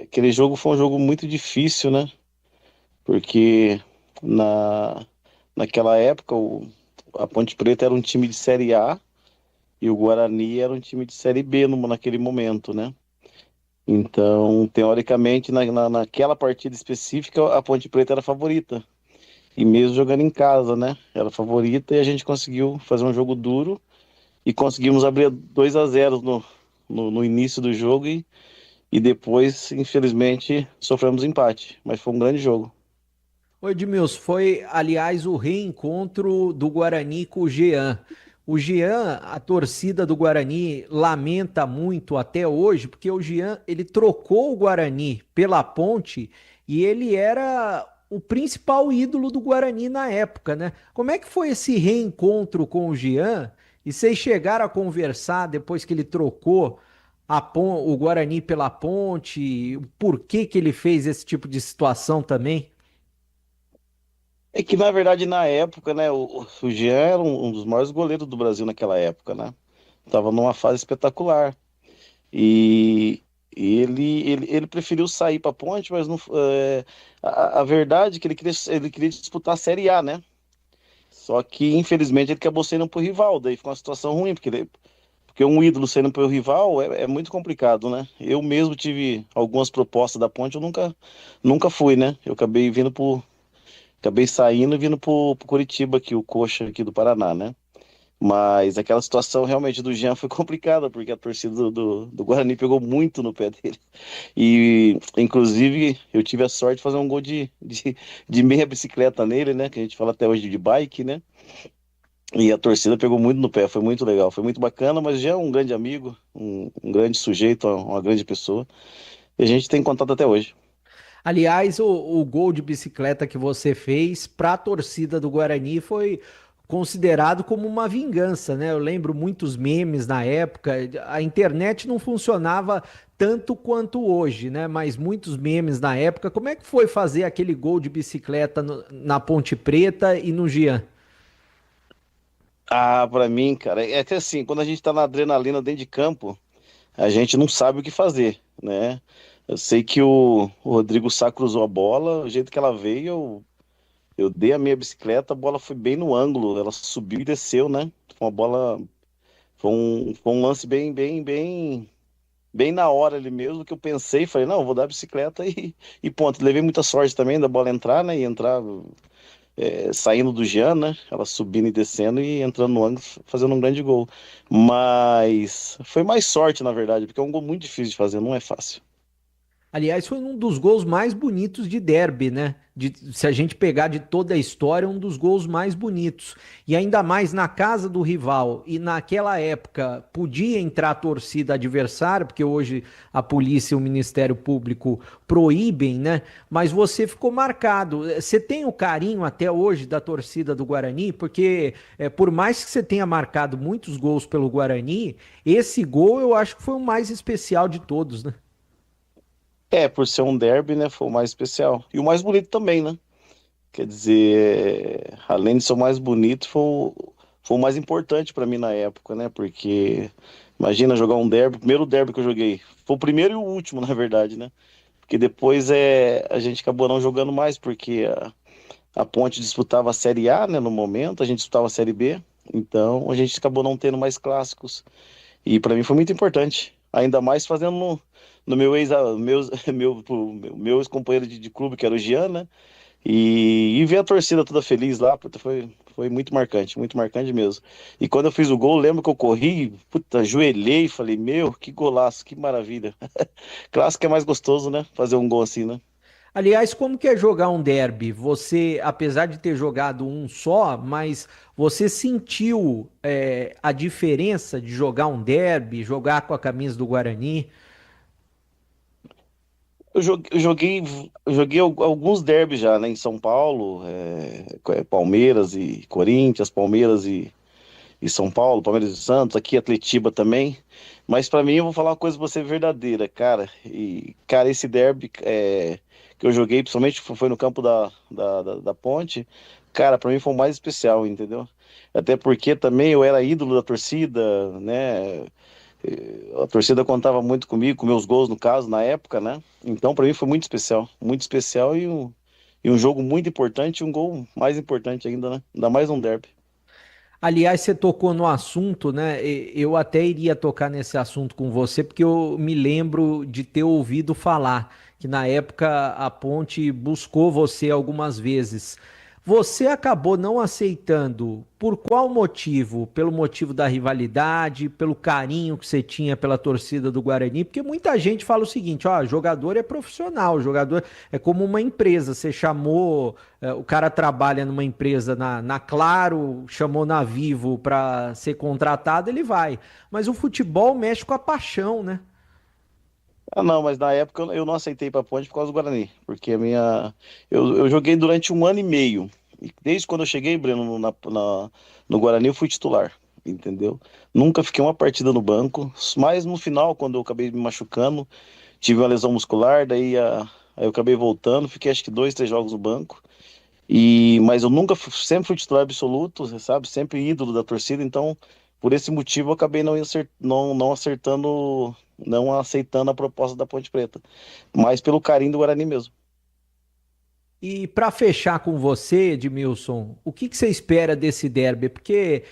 Aquele jogo foi um jogo muito difícil, né? Porque naquela época a Ponte Preta era um time de Série A e o Guarani era um time de Série B naquele momento, né? Então, teoricamente, naquela partida específica, a Ponte Preta era a favorita. E mesmo jogando em casa, né? Era a favorita e a gente conseguiu fazer um jogo duro e conseguimos abrir 2-0 no início do jogo e depois, infelizmente, sofremos empate. Mas foi um grande jogo. Ô Edmilson, foi, aliás, o reencontro do Guarani com o Jean. O Jean, a torcida do Guarani lamenta muito até hoje, porque o Jean, ele trocou o Guarani pela Ponte e ele era o principal ídolo do Guarani na época, né? Como é que foi esse reencontro com o Jean? E vocês chegaram a conversar depois que ele trocou o Guarani pela Ponte? Por que ele fez esse tipo de situação também? É que, na verdade, na época, né, o Jean era um dos maiores goleiros do Brasil naquela época, né? Tava numa fase espetacular. E ele preferiu sair para a Ponte, mas não, a verdade é que ele queria disputar a Série A, né? Só que, infelizmente, ele acabou saindo pro rival, daí ficou uma situação ruim, porque um ídolo saindo pro rival é muito complicado, né? Eu mesmo tive algumas propostas da Ponte, eu nunca fui, né? Eu acabei saindo e vindo pro Curitiba, aqui, o Coxa aqui do Paraná, né? Mas aquela situação realmente do Jean foi complicada, porque a torcida do Guarani pegou muito no pé dele. E, inclusive, eu tive a sorte de fazer um gol de meia bicicleta nele, né? Que a gente fala até hoje de bike, né? E a torcida pegou muito no pé, foi muito legal, foi muito bacana, mas já é um grande amigo, um grande sujeito, uma grande pessoa. E a gente tem contato até hoje. Aliás, o gol de bicicleta que você fez para a torcida do Guarani foi considerado como uma vingança, né? Eu lembro muitos memes na época, a internet não funcionava tanto quanto hoje, né? Mas muitos memes na época. Como é que foi fazer aquele gol de bicicleta na Ponte Preta e no Jean? Pra mim, cara, é que assim, quando a gente tá na adrenalina dentro de campo, a gente não sabe o que fazer, né? Eu sei que o Rodrigo Sá cruzou a bola, o jeito que ela veio, eu dei a minha bicicleta, a bola foi bem no ângulo, ela subiu e desceu, né? Foi uma bola, foi um lance bem na hora ali mesmo, que eu pensei, falei, não, vou dar a bicicleta e ponto. Levei muita sorte também da bola entrar, né? E entrar saindo do Jean, né? Ela subindo e descendo e entrando no ângulo, fazendo um grande gol. Mas foi mais sorte, na verdade, porque é um gol muito difícil de fazer, não é fácil. Aliás, foi um dos gols mais bonitos de derby, né? Se a gente pegar de toda a história, um dos gols mais bonitos. E ainda mais na casa do rival. E naquela época podia entrar a torcida adversária, porque hoje a polícia e o Ministério Público proíbem, né? Mas você ficou marcado. Você tem o carinho até hoje da torcida do Guarani? Porque por mais que você tenha marcado muitos gols pelo Guarani, esse gol eu acho que foi o mais especial de todos, né? Por ser um derby, né, foi o mais especial. E o mais bonito também, né? Quer dizer, além de ser o mais bonito, foi o mais importante para mim na época, né? Porque, imagina jogar um derby, o primeiro derby que eu joguei. Foi o primeiro e o último, na verdade, né? Porque depois a gente acabou não jogando mais, porque a Ponte disputava a Série A, né, no momento, a gente disputava a Série B. Então, a gente acabou não tendo mais clássicos. E para mim foi muito importante. Ainda mais fazendo no meu ex-companheiro de clube, que era o Jean, né? E ver a torcida toda feliz lá, puta, foi muito marcante mesmo. E quando eu fiz o gol, lembro que eu corri, puta, ajoelhei e falei, meu, que golaço, que maravilha. Clássico é mais gostoso, né? Fazer um gol assim, né? Aliás, como que é jogar um derby? Você, apesar de ter jogado um só, mas você sentiu a diferença de jogar um derby, jogar com a camisa do Guarani? Eu joguei alguns derbys já, né? Em São Paulo, Palmeiras e Corinthians, Palmeiras e São Paulo, Palmeiras e Santos, aqui Atletiba também. Mas pra mim, eu vou falar uma coisa pra você verdadeira, cara. E, cara, esse derby que eu joguei, principalmente foi no campo da Ponte, cara, pra mim foi o mais especial, entendeu? Até porque também eu era ídolo da torcida, né? A torcida contava muito comigo, com meus gols, no caso, na época, né? Então, pra mim foi muito especial e um jogo muito importante, um gol mais importante ainda, né? Ainda mais um derby. Aliás, você tocou no assunto, né? Eu até iria tocar nesse assunto com você, porque eu me lembro de ter ouvido falar que na época a Ponte buscou você algumas vezes. Você acabou não aceitando por qual motivo? Pelo motivo da rivalidade, pelo carinho que você tinha pela torcida do Guarani? Porque muita gente fala o seguinte, ó, jogador é profissional, jogador é como uma empresa, você chamou, o cara trabalha numa empresa na Claro, chamou na Vivo para ser contratado, ele vai. Mas o futebol mexe com a paixão, né? Ah, não, mas na época eu não aceitei pra Ponte por causa do Guarani, porque eu joguei durante 1 ano e meio, e desde quando eu cheguei, Breno, no Guarani eu fui titular, entendeu? Nunca fiquei uma partida no banco, mas no final, quando eu acabei me machucando, tive uma lesão muscular, aí eu acabei voltando, fiquei acho que 2, 3 jogos no banco, mas eu sempre fui titular absoluto, você sabe, sempre ídolo da torcida, então por esse motivo eu acabei não acertando, não aceitando a proposta da Ponte Preta, mas pelo carinho do Guarani mesmo. E para fechar com você, Edmilson, o que você espera desse derby? Porque,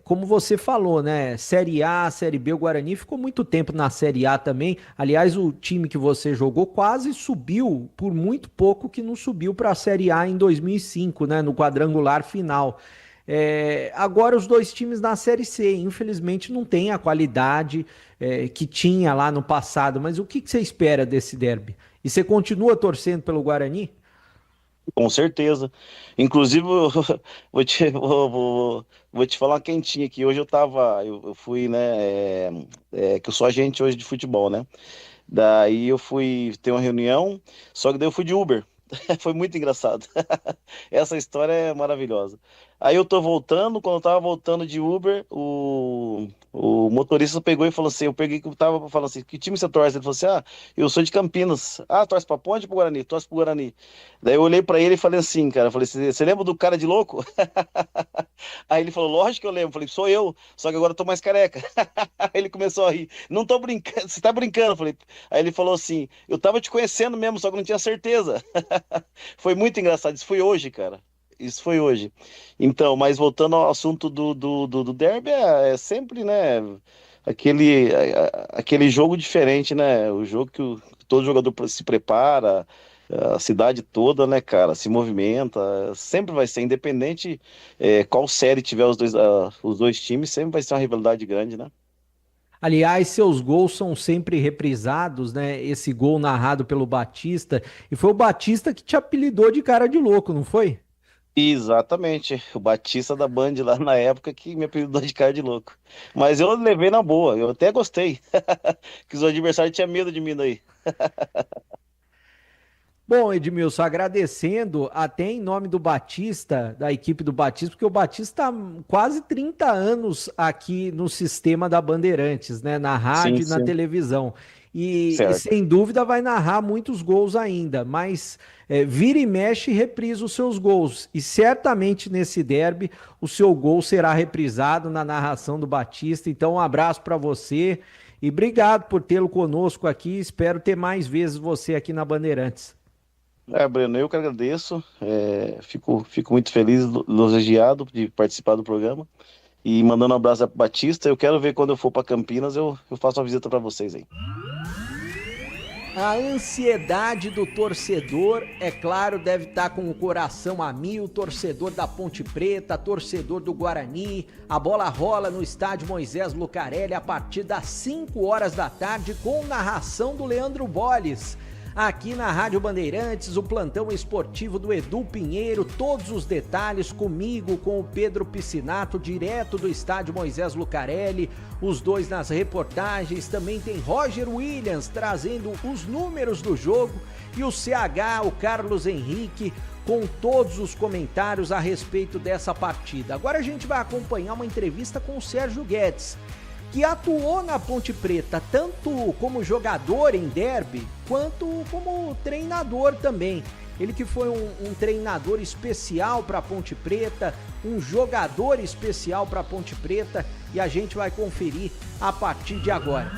como você falou, né? Série A, Série B, o Guarani ficou muito tempo na Série A também. Aliás, o time que você jogou quase subiu, por muito pouco que não subiu para a Série A em 2005, né? No quadrangular final. Agora os dois times na Série C, infelizmente não tem a qualidade que tinha lá no passado, mas o que você espera desse derby? E você continua torcendo pelo Guarani? Com certeza. Inclusive, vou te falar uma quentinha aqui. Hoje eu fui, né? Que eu sou agente hoje de futebol, né? Daí eu fui ter uma reunião, só que daí eu fui de Uber. Foi muito engraçado. Essa história é maravilhosa. Aí eu tô voltando, quando eu tava voltando de Uber, o motorista pegou e falou assim, eu tava falando assim, que time você torce? Ele falou assim, eu sou de Campinas. Torce pra Ponte ou pro Guarani? Torce pro Guarani. Daí eu olhei pra ele e falei assim, cara, você lembra do cara de louco? Aí ele falou, lógico que eu lembro. Eu falei, sou eu, só que agora eu tô mais careca. Aí ele começou a rir, não tô brincando, você tá brincando? Eu falei, aí ele falou assim, eu tava te conhecendo mesmo, só que não tinha certeza. Foi muito engraçado, isso foi hoje, cara. Isso foi hoje. Então, mas voltando ao assunto do derby, é sempre, né, aquele jogo diferente, né? O jogo que todo jogador se prepara, a cidade toda, né, cara, se movimenta. Sempre vai ser, independente qual série tiver os dois times, sempre vai ser uma rivalidade grande, né? Aliás, seus gols são sempre reprisados, né? Esse gol narrado pelo Batista, e foi o Batista que te apelidou de cara de louco, não foi? Exatamente, o Batista da Band lá na época que me apelidou de cara de louco. Mas eu levei na boa, eu até gostei. Que os adversários tinham medo de mim daí. Bom, Edmilson, agradecendo até em nome do Batista, da equipe do Batista, porque o Batista está quase 30 anos aqui no sistema da Bandeirantes, né? Na rádio e na televisão. E sem dúvida vai narrar muitos gols ainda, mas vira e mexe e reprisa os seus gols. E certamente nesse derby o seu gol será reprisado na narração do Batista. Então um abraço para você e obrigado por tê-lo conosco aqui. Espero ter mais vezes você aqui na Bandeirantes. Breno, eu que agradeço, fico muito feliz, elogiado de participar do programa e mandando um abraço para Batista. Eu quero ver quando eu for para Campinas, eu faço uma visita para vocês aí. A ansiedade do torcedor, é claro, deve estar com o coração a mil, torcedor da Ponte Preta, torcedor do Guarani. A bola rola no estádio Moisés Lucarelli a partir das 5 horas da tarde com narração do Leandro Bolles. Aqui na Rádio Bandeirantes, o plantão esportivo do Edu Pinheiro, todos os detalhes comigo, com o Pedro Piscinato, direto do estádio Moisés Lucarelli, os dois nas reportagens. Também tem Roger Williams trazendo os números do jogo e o CH, o Carlos Henrique, com todos os comentários a respeito dessa partida. Agora a gente vai acompanhar uma entrevista com o Sérgio Guedes, que atuou na Ponte Preta tanto como jogador em derby, quanto como treinador também. Ele que foi um treinador especial para a Ponte Preta, um jogador especial para a Ponte Preta, e a gente vai conferir a partir de agora.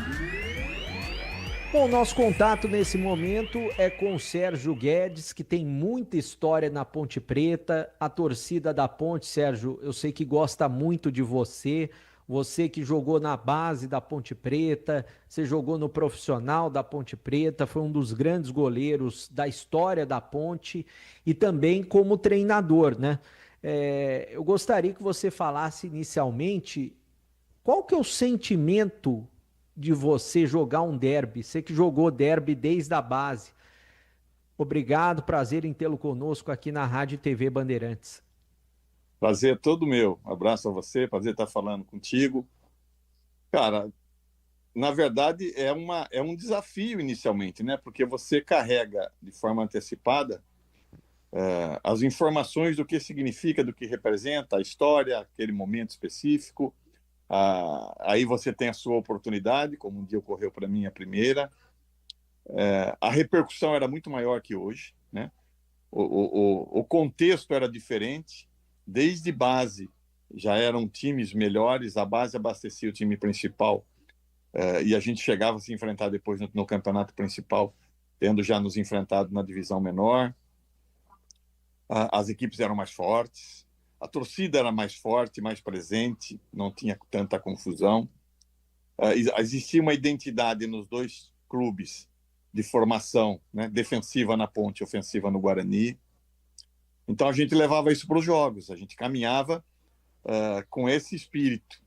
Bom, nosso contato nesse momento é com o Sérgio Guedes, que tem muita história na Ponte Preta. A torcida da Ponte, Sérgio, eu sei que gosta muito de você. Você que jogou na base da Ponte Preta, você jogou no profissional da Ponte Preta, foi um dos grandes goleiros da história da Ponte e também como treinador, né? Eu gostaria que você falasse inicialmente qual que é o sentimento de você jogar um derby, você que jogou derby desde a base. Obrigado, prazer em tê-lo conosco aqui na Rádio e TV Bandeirantes. Prazer todo meu. Abraço a você, prazer estar falando contigo. Cara, na verdade é um desafio inicialmente, né? Porque você carrega de forma antecipada as informações do que significa, do que representa a história, aquele momento específico. Aí você tem a sua oportunidade, como um dia ocorreu para mim a primeira. A repercussão era muito maior que hoje, né? O contexto era diferente. Desde base já eram times melhores, a base abastecia o time principal e a gente chegava a se enfrentar depois no campeonato principal, tendo já nos enfrentado na divisão menor. As equipes eram mais fortes, a torcida era mais forte, mais presente, não tinha tanta confusão. Existia uma identidade nos dois clubes de formação, né, defensiva na Ponte, ofensiva no Guarani. Então a gente levava isso para os jogos, a gente caminhava com esse espírito.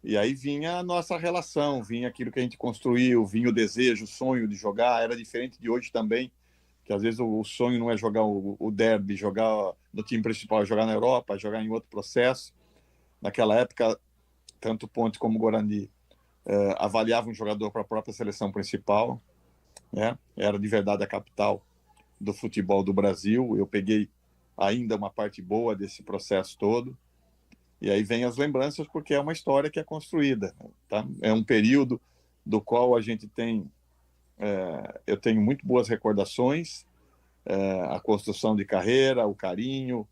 E aí vinha a nossa relação, vinha aquilo que a gente construiu, vinha o desejo, o sonho de jogar. Era diferente de hoje também, que às vezes o sonho não é jogar o derby, jogar no time principal, jogar na Europa, jogar em outro processo. Naquela época, tanto Ponte como Guarani avaliavam um jogador para a própria seleção principal, né? Era de verdade a capital do futebol do Brasil. Eu peguei ainda uma parte boa desse processo todo, e aí vem as lembranças, porque é uma história que é construída, tá? É um período do qual a gente tem, eu tenho muito boas recordações, a construção de carreira, o carinho,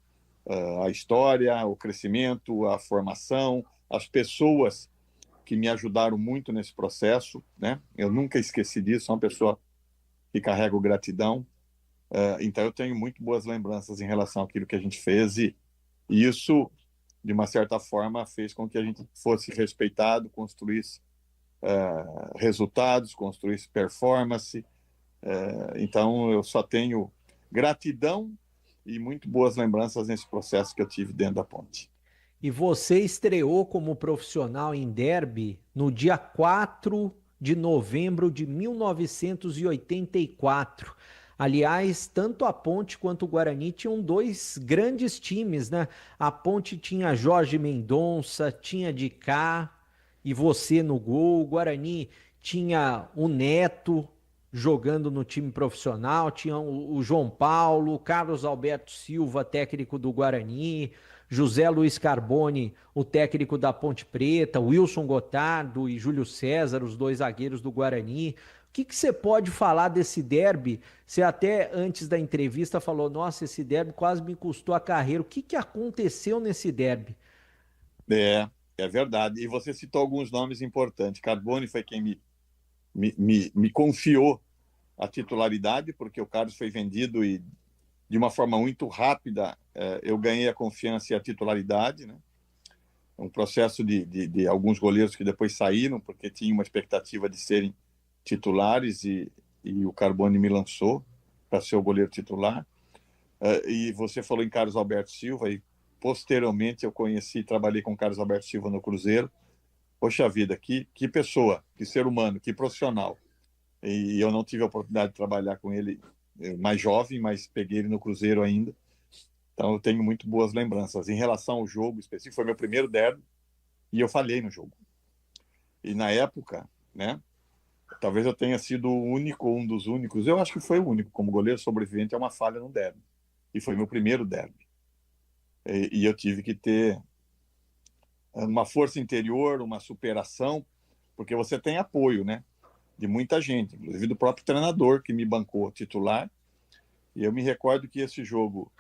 a história, o crescimento, a formação, as pessoas que me ajudaram muito nesse processo, né? Eu nunca esqueci disso, sou uma pessoa que carrego gratidão. Então eu tenho muito boas lembranças em relação àquilo que a gente fez, e isso, de uma certa forma, fez com que a gente fosse respeitado, construísse resultados, construísse performance. Então eu só tenho gratidão e muito boas lembranças nesse processo que eu tive dentro da Ponte. E você estreou como profissional em derby no dia 4 de novembro de 1984. Aliás, tanto a Ponte quanto o Guarani tinham dois grandes times, né? A Ponte tinha Jorge Mendonça, tinha Dicá e você no gol. O Guarani tinha o Neto jogando no time profissional, tinha o João Paulo, Carlos Alberto Silva, técnico do Guarani, José Luiz Carbone, o técnico da Ponte Preta, Wilson Gotardo e Júlio César, os dois zagueiros do Guarani. O que você pode falar desse derby? Você até antes da entrevista falou, nossa, esse derby quase me custou a carreira. O que aconteceu nesse derby? É verdade. E você citou alguns nomes importantes. Carbone foi quem me confiou a titularidade, porque o Carlos foi vendido e de uma forma muito rápida eu ganhei a confiança e a titularidade, né? Um processo de alguns goleiros que depois saíram, porque tinha uma expectativa de serem titulares, e e o Carbone me lançou para ser o goleiro titular. E você falou em Carlos Alberto Silva, e posteriormente eu conheci e trabalhei com Carlos Alberto Silva no Cruzeiro. Poxa vida, que pessoa, que ser humano, que profissional. E eu não tive a oportunidade de trabalhar com ele mais jovem, mas peguei ele no Cruzeiro ainda. Então eu tenho muito boas lembranças. Em relação ao jogo específico, foi meu primeiro derby e eu falhei no jogo. E na época, né, talvez eu tenha sido o único, um dos únicos, eu acho que foi o único, como goleiro sobrevivente a uma falha no derby. E foi meu primeiro derby. E eu tive que ter uma força interior, uma superação, porque você tem apoio, né, de muita gente, inclusive do próprio treinador que me bancou titular. E eu me recordo que esse jogo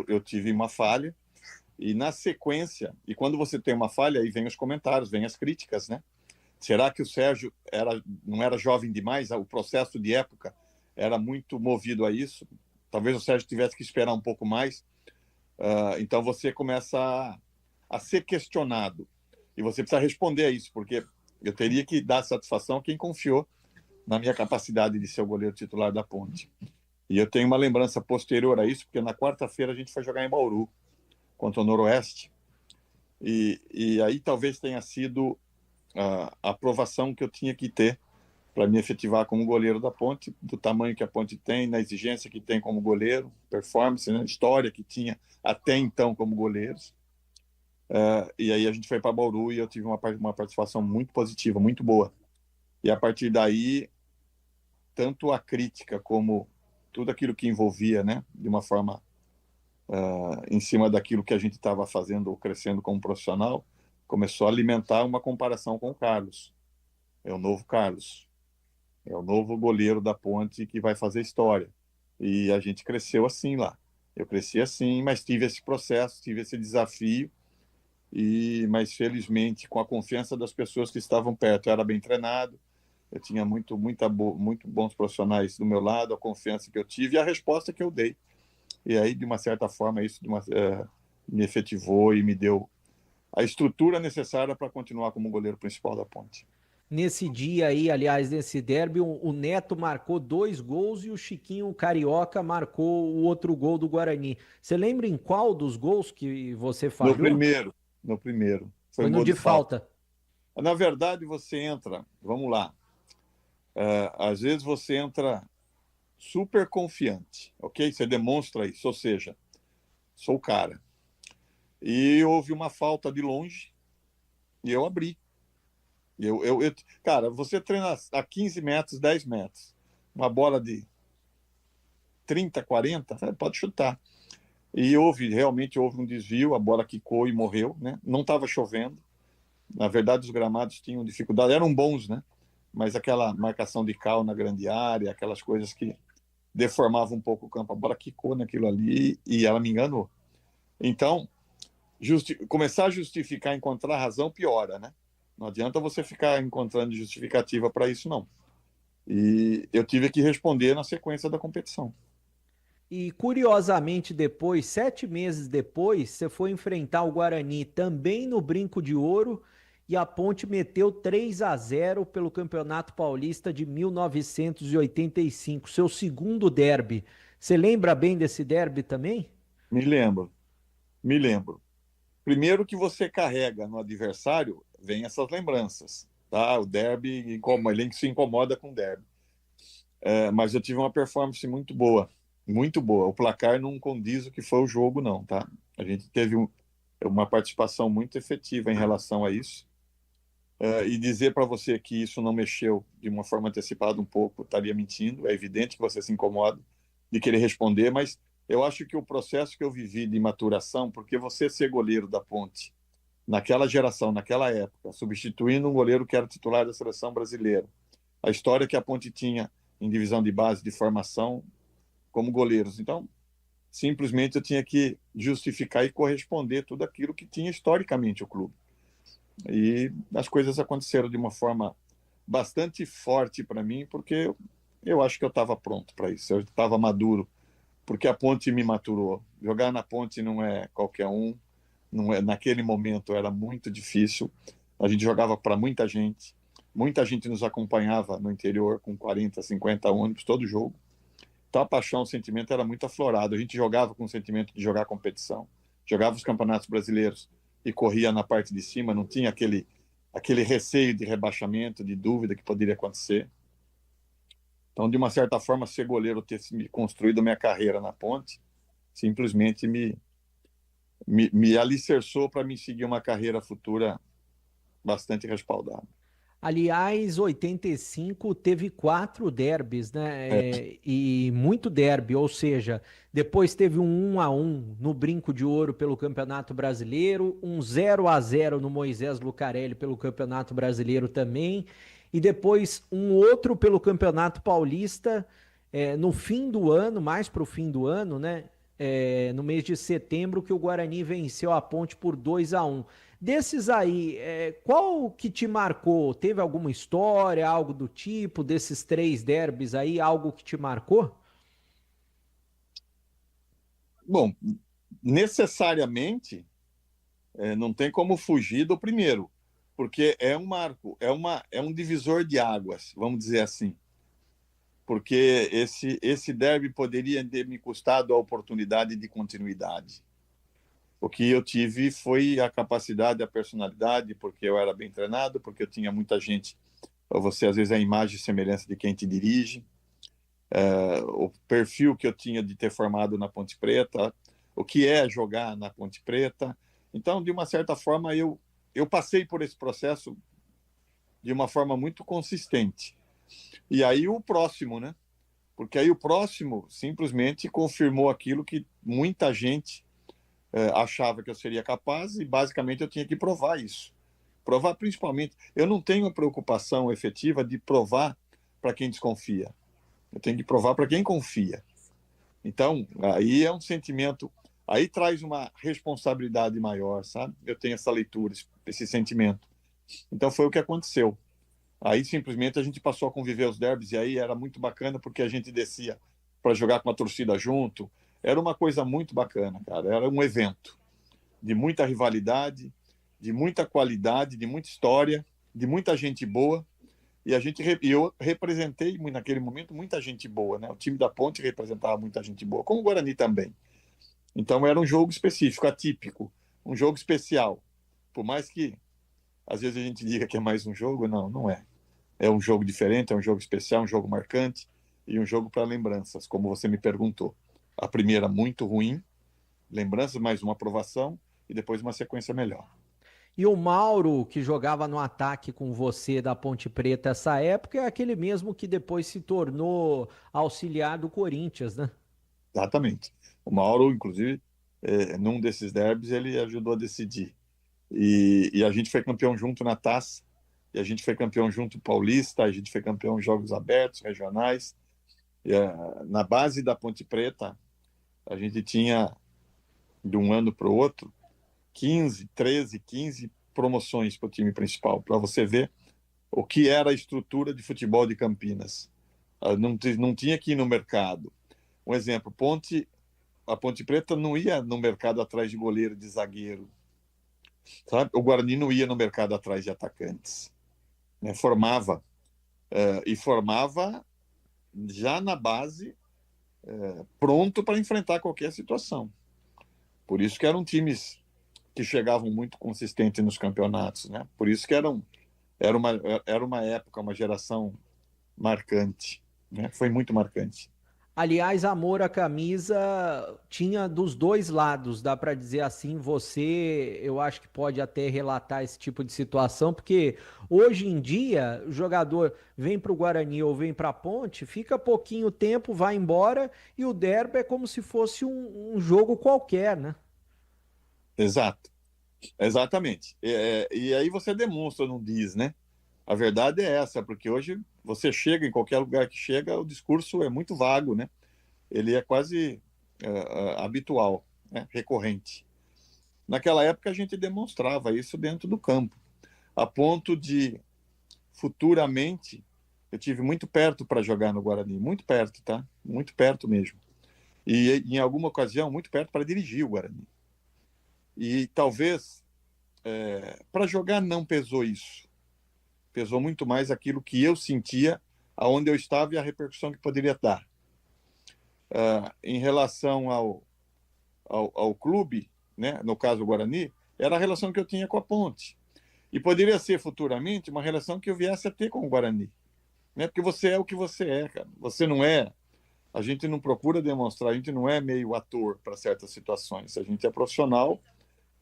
eu tive uma falha, e na sequência, e quando você tem uma falha, aí vem os comentários, vem as críticas, né? Será que o Sérgio não era jovem demais? O processo de época era muito movido a isso. Talvez o Sérgio tivesse que esperar um pouco mais. Então você começa a ser questionado. E você precisa responder a isso, porque eu teria que dar satisfação a quem confiou na minha capacidade de ser o goleiro titular da Ponte. E eu tenho uma lembrança posterior a isso, porque na quarta-feira a gente foi jogar em Bauru, contra o Noroeste. E aí talvez tenha sido a aprovação que eu tinha que ter para me efetivar como goleiro da Ponte, do tamanho que a Ponte tem, na exigência que tem como goleiro, performance, né, história que tinha até então como goleiros. E aí a gente foi para Bauru e eu tive uma participação muito positiva, muito boa. E a partir daí, tanto a crítica como tudo aquilo que envolvia, né, de uma forma em cima daquilo que a gente estava fazendo ou crescendo como profissional, começou a alimentar uma comparação com o Carlos. É o novo Carlos. É o novo goleiro da Ponte que vai fazer história. E a gente cresceu assim lá. Eu cresci assim, mas tive esse processo, tive esse desafio, mas felizmente com a confiança das pessoas que estavam perto. Eu era bem treinado, eu tinha muito bons profissionais do meu lado, a confiança que eu tive e a resposta que eu dei. E aí, de uma certa forma, isso me efetivou e me deu a estrutura necessária para continuar como goleiro principal da Ponte. Nesse dia aí, aliás, nesse derby, o Neto marcou 2 gols e o Chiquinho Carioca marcou o outro gol do Guarani. Você lembra em qual dos gols que você falhou? No primeiro. Foi no de falta. Na verdade, você entra, vamos lá, às vezes você entra super confiante, ok? Você demonstra isso, ou seja, sou o cara. E houve uma falta de longe e eu abri. Cara, você treina a 15 metros, 10 metros, uma bola de 30, 40, pode chutar. E realmente houve um desvio, a bola quicou e morreu, né? Não estava chovendo. Na verdade, os gramados tinham dificuldade, eram bons, né? Mas aquela marcação de cal na grande área, aquelas coisas que deformavam um pouco o campo, a bola quicou naquilo ali e ela me enganou. Então, começar a justificar, encontrar razão, piora, né? Não adianta você ficar encontrando justificativa para isso, não. E eu tive que responder na sequência da competição. E curiosamente depois, 7 meses depois, você foi enfrentar o Guarani também no Brinco de Ouro e a Ponte meteu 3-0 pelo Campeonato Paulista de 1985, seu segundo derby. Você lembra bem desse derby também? Me lembro. Primeiro que você carrega no adversário, vem essas lembranças, tá? O derby, ele se incomoda com o derby. Mas eu tive uma performance muito boa. O placar não condiz o que foi o jogo, não, tá? A gente teve uma participação muito efetiva em relação a isso. E dizer para você que isso não mexeu de uma forma antecipada um pouco, estaria mentindo. É evidente que você se incomoda de querer responder, mas eu acho que o processo que eu vivi de maturação, porque você ser goleiro da Ponte, naquela geração, naquela época, substituindo um goleiro que era titular da seleção brasileira, a história que a Ponte tinha em divisão de base de formação como goleiros. Então, simplesmente eu tinha que justificar e corresponder tudo aquilo que tinha historicamente o clube. E as coisas aconteceram de uma forma bastante forte para mim, porque eu acho que eu estava pronto para isso, eu estava maduro, porque a Ponte me maturou. Jogar na Ponte não é qualquer um, naquele momento era muito difícil, a gente jogava para muita gente, Muita gente nos acompanhava no interior com 40, 50 ônibus todo jogo. Então a paixão, o sentimento era muito aflorado. A gente jogava com o sentimento de jogar competição, jogava os campeonatos brasileiros e corria na parte de cima, não tinha aquele receio de rebaixamento, de dúvida que poderia acontecer. Então, de uma certa forma, ser goleiro, ter construído minha carreira na Ponte, simplesmente me alicerçou para me seguir uma carreira futura bastante respaldada. Aliás, 85 teve 4 derbys, né? E muito derby, ou seja, depois teve um 1-1 no Brinco de Ouro pelo Campeonato Brasileiro, um 0-0 no Moisés Lucarelli pelo Campeonato Brasileiro também, e depois um outro pelo Campeonato Paulista no fim do ano, mais para o fim do ano, né? No mês de setembro, que o Guarani venceu a Ponte por 2-1. Desses aí, qual que te marcou? Teve alguma história, algo do tipo, desses 3 derbys aí, algo que te marcou? Bom, necessariamente não tem como fugir do primeiro, porque é um marco, é um divisor de águas, vamos dizer assim. Porque esse derby poderia ter me custado a oportunidade de continuidade. O que eu tive foi a capacidade, a personalidade, porque eu era bem treinado, porque eu tinha muita gente. Você, às vezes, é a imagem e semelhança de quem te dirige. O perfil que eu tinha de ter formado na Ponte Preta, o que é jogar na Ponte Preta. Então, de uma certa forma, eu passei por esse processo de uma forma muito consistente. E aí o próximo, né? Porque aí o próximo simplesmente confirmou aquilo que muita gente achava que eu seria capaz, e basicamente eu tinha que provar isso. Provar principalmente. Eu não tenho a preocupação efetiva de provar para quem desconfia. Eu tenho que provar para quem confia. Então, aí é um sentimento, aí traz uma responsabilidade maior, sabe? Eu tenho essa leitura, esse sentimento. Então foi o que aconteceu. Aí simplesmente a gente passou a conviver os derbys, e aí era muito bacana porque a gente descia para jogar com a torcida junto. Era uma coisa muito bacana, cara. Era um evento de muita rivalidade, de muita qualidade, de muita história, de muita gente boa. E eu representei naquele momento muita gente boa, né? O time da Ponte representava muita gente boa, como o Guarani também. Então era um jogo específico, atípico, um jogo especial. Por mais que às vezes a gente diga que é mais um jogo, não é. É um jogo diferente, é um jogo especial, um jogo marcante e um jogo para lembranças, como você me perguntou. A primeira muito ruim, lembranças, mais uma aprovação e depois uma sequência melhor. E o Mauro, que jogava no ataque com você da Ponte Preta essa época, é aquele mesmo que depois se tornou auxiliar do Corinthians, né? Exatamente. O Mauro, inclusive, num desses derbys, ele ajudou a decidir. E a gente foi campeão junto na Taça, e a gente foi campeão junto Paulista, a gente foi campeão em Jogos Abertos, regionais. Na base da Ponte Preta, a gente tinha, de um ano para o outro, 15 promoções para o time principal, para você ver o que era a estrutura de futebol de Campinas. Não tinha que ir no mercado. Um exemplo, a Ponte Preta não ia no mercado atrás de goleiro, de zagueiro. Sabe? O Guarani não ia no mercado atrás de atacantes. Né? Formava já na base, pronto para enfrentar qualquer situação. Por isso que eram times que chegavam muito consistentes nos campeonatos, né? Por isso que era uma época, uma geração marcante, né? Foi muito marcante. Aliás, amor à camisa tinha dos dois lados, dá para dizer assim. Você, eu acho que pode até relatar esse tipo de situação, porque hoje em dia o jogador vem para o Guarani ou vem para a Ponte, fica pouquinho tempo, vai embora, e o derby é como se fosse um jogo qualquer, né? Exato, exatamente. E aí você demonstra, não diz, né? A verdade é essa, porque hoje você chega, em qualquer lugar que chega, o discurso é muito vago, né? Ele é quase habitual, né? Recorrente. Naquela época a gente demonstrava isso dentro do campo, a ponto de, futuramente, eu tive muito perto para jogar no Guarani, muito perto, tá? Muito perto mesmo. E em alguma ocasião, muito perto para dirigir o Guarani. E talvez, para jogar não pesou isso. pesou muito mais aquilo que eu sentia, aonde eu estava e a repercussão que poderia dar. Em relação ao clube, né, no caso o Guarani, era a relação que eu tinha com a Ponte. E poderia ser futuramente uma relação que eu viesse a ter com o Guarani. Né? Porque você é o que você é, cara. Você não é... A gente não procura demonstrar, a gente não é meio ator para certas situações. A gente é profissional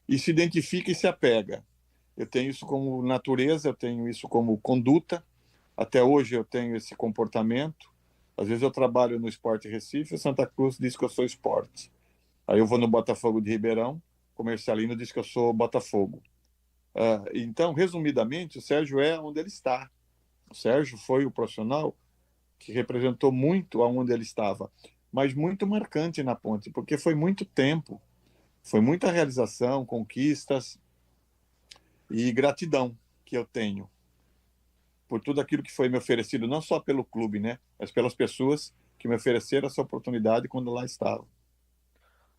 e se identifica e se apega. Eu tenho isso como natureza, eu tenho isso como conduta. Até hoje eu tenho esse comportamento. Às vezes eu trabalho no Sport Recife, Santa Cruz diz que eu sou esporte. Aí eu vou no Botafogo de Ribeirão, Comercialino diz que eu sou Botafogo. Então, resumidamente, o Sérgio é onde ele está. O Sérgio foi o profissional que representou muito aonde ele estava, mas muito marcante na Ponte, porque foi muito tempo, foi muita realização, conquistas e gratidão que eu tenho por tudo aquilo que foi me oferecido, não só pelo clube, né, mas pelas pessoas que me ofereceram essa oportunidade quando lá estava.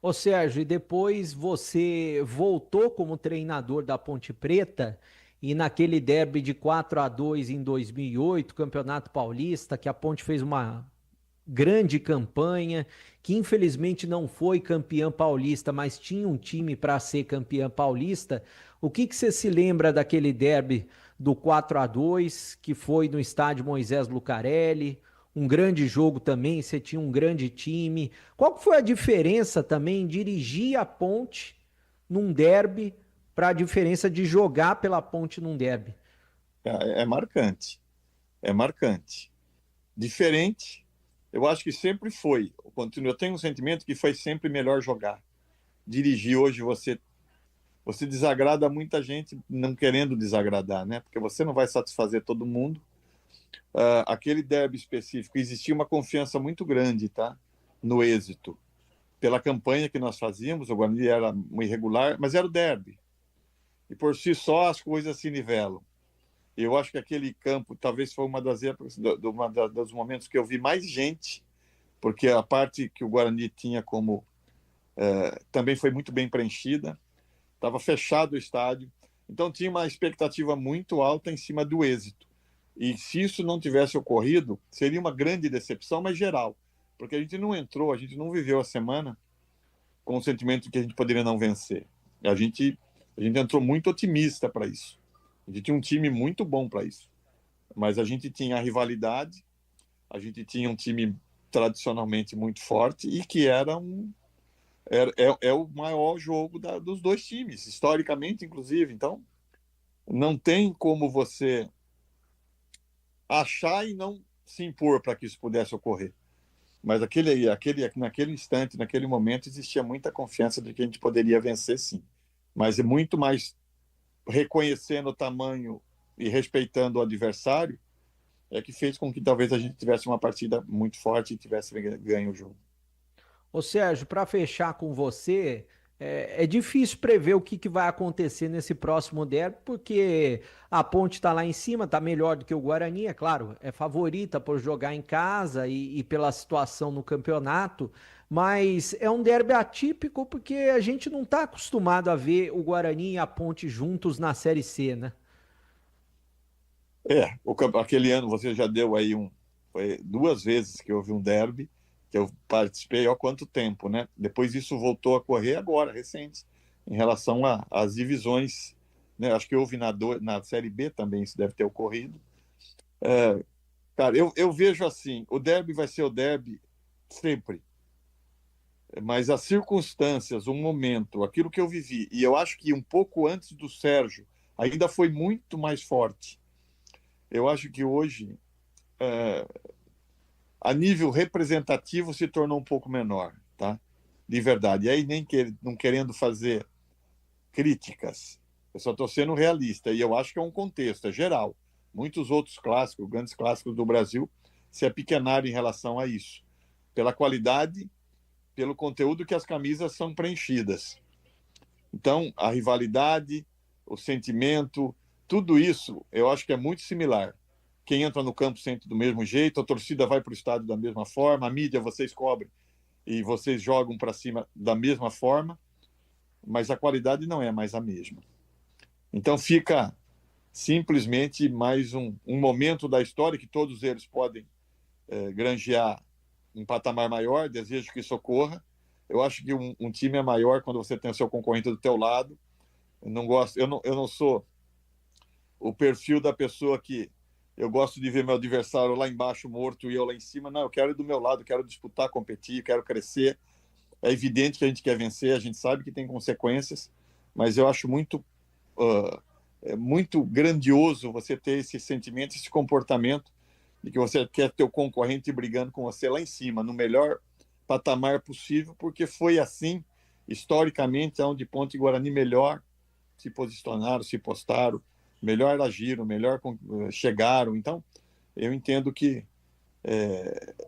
Ô Sérgio, e depois você voltou como treinador da Ponte Preta e naquele derby de 4-2 em 2008, Campeonato Paulista, que a Ponte fez uma grande campanha, que infelizmente não foi campeã paulista, mas tinha um time para ser campeã paulista. O que você se lembra daquele derby do 4-2, que foi no estádio Moisés Lucarelli? Um grande jogo também, você tinha um grande time. Qual foi a diferença também em dirigir a Ponte num derby para a diferença de jogar pela Ponte num derby? É marcante, é marcante. Diferente, eu acho que sempre foi. Eu tenho um sentimento que foi sempre melhor jogar. Dirigir hoje você desagrada muita gente não querendo desagradar, né? Porque você não vai satisfazer todo mundo. Aquele derby específico, existia uma confiança muito grande, tá? No êxito. Pela campanha que nós fazíamos, o Guarani era um irregular, mas era o derby. E por si só as coisas se nivelam. Eu acho que aquele campo talvez foi uma das épocas, dos momentos que eu vi mais gente, porque a parte que o Guarani tinha como... também foi muito bem preenchida, estava fechado o estádio, então tinha uma expectativa muito alta em cima do êxito. E se isso não tivesse ocorrido, seria uma grande decepção, mas geral. Porque a gente não entrou, a gente não viveu a semana com o sentimento de que a gente poderia não vencer. A gente entrou muito otimista para isso. A gente tinha um time muito bom para isso. Mas a gente tinha a rivalidade, a gente tinha um time tradicionalmente muito forte e que era o maior jogo dos dois times, historicamente, inclusive. Então, não tem como você achar e não se impor para que isso pudesse ocorrer. Mas naquele instante, naquele momento, existia muita confiança de que a gente poderia vencer, sim. Mas é muito mais reconhecendo o tamanho e respeitando o adversário que fez com que talvez a gente tivesse uma partida muito forte e tivesse ganho o jogo. Ô Sérgio, para fechar com você, é difícil prever o que vai acontecer nesse próximo derby, porque a Ponte está lá em cima, está melhor do que o Guarani, é claro, é favorita por jogar em casa e pela situação no campeonato, mas é um derby atípico porque a gente não está acostumado a ver o Guarani e a Ponte juntos na Série C, né? Aquele ano você já deu aí foi 2 vezes que houve um derby, que eu participei há quanto tempo, né? Depois isso voltou a correr agora, recente, em relação às divisões, né? Acho que houve na Série B também, isso deve ter ocorrido. Cara, eu vejo assim, o derby vai ser o derby sempre, mas as circunstâncias, o momento, aquilo que eu vivi, e eu acho que um pouco antes do Sérgio, ainda foi muito mais forte. Eu acho que hoje... a nível representativo se tornou um pouco menor, tá? De verdade. E aí não querendo fazer críticas, eu só estou sendo realista, e eu acho que é um contexto, é geral. Muitos outros clássicos, grandes clássicos do Brasil, se apequenaram em relação a isso. Pela qualidade, pelo conteúdo que as camisas são preenchidas. Então, a rivalidade, o sentimento, tudo isso, eu acho que é muito similar. Quem entra no campo sente do mesmo jeito, a torcida vai para o estádio da mesma forma, a mídia vocês cobrem e vocês jogam para cima da mesma forma, mas a qualidade não é mais a mesma. Então fica simplesmente mais um momento da história que todos eles podem granjear um patamar maior. Desejo que isso ocorra. Eu acho que um time é maior quando você tem o seu concorrente do teu lado. Eu não sou o perfil da pessoa que eu gosto de ver meu adversário lá embaixo morto e eu lá em cima. Não, eu quero ir do meu lado, quero disputar, competir, quero crescer. É evidente que a gente quer vencer, a gente sabe que tem consequências, mas eu acho muito grandioso você ter esse sentimento, esse comportamento de que você quer ter o concorrente brigando com você lá em cima, no melhor patamar possível, porque foi assim, historicamente, onde Ponte e Guarani melhor se posicionaram, se postaram, melhor agiram, melhor chegaram. Então, eu entendo que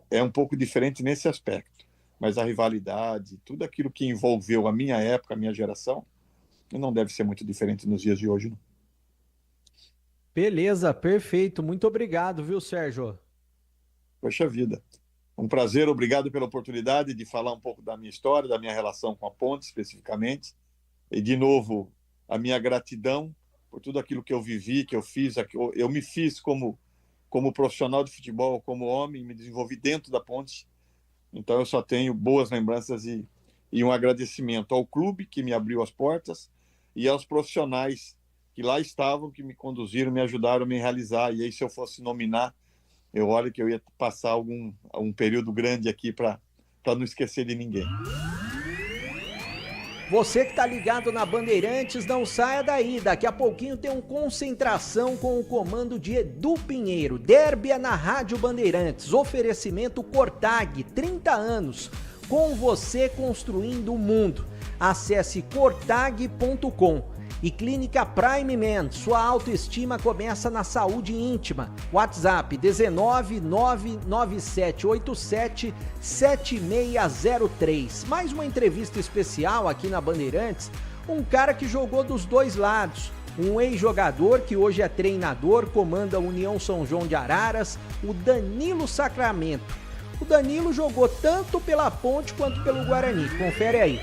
é um pouco diferente nesse aspecto, mas a rivalidade, tudo aquilo que envolveu a minha época, a minha geração, não deve ser muito diferente nos dias de hoje, não. Beleza, perfeito. Muito obrigado, viu, Sérgio? Poxa vida. Um prazer, obrigado pela oportunidade de falar um pouco da minha história, da minha relação com a Ponte, especificamente. E, de novo, a minha gratidão por tudo aquilo que eu vivi, que eu fiz. Eu me fiz como profissional de futebol, como homem, me desenvolvi dentro da Ponte. Então, eu só tenho boas lembranças e um agradecimento ao clube que me abriu as portas e aos profissionais que lá estavam, que me conduziram, me ajudaram a me realizar. E aí, se eu fosse nominar, eu olho que eu ia passar um período grande aqui para não esquecer de ninguém. Você que tá ligado na Bandeirantes, não saia daí. Daqui a pouquinho tem um Concentração com o comando de Edu Pinheiro. Derby é na Rádio Bandeirantes. Oferecimento Cortag, 30 anos. Com você construindo o mundo. Acesse cortag.com. E Clínica Prime Man, sua autoestima começa na saúde íntima. WhatsApp 19997877603. Mais uma entrevista especial aqui na Bandeirantes, um cara que jogou dos dois lados. Um ex-jogador que hoje é treinador, comanda a União São João de Araras, o Danilo Sacramento. O Danilo jogou tanto pela Ponte quanto pelo Guarani, confere aí.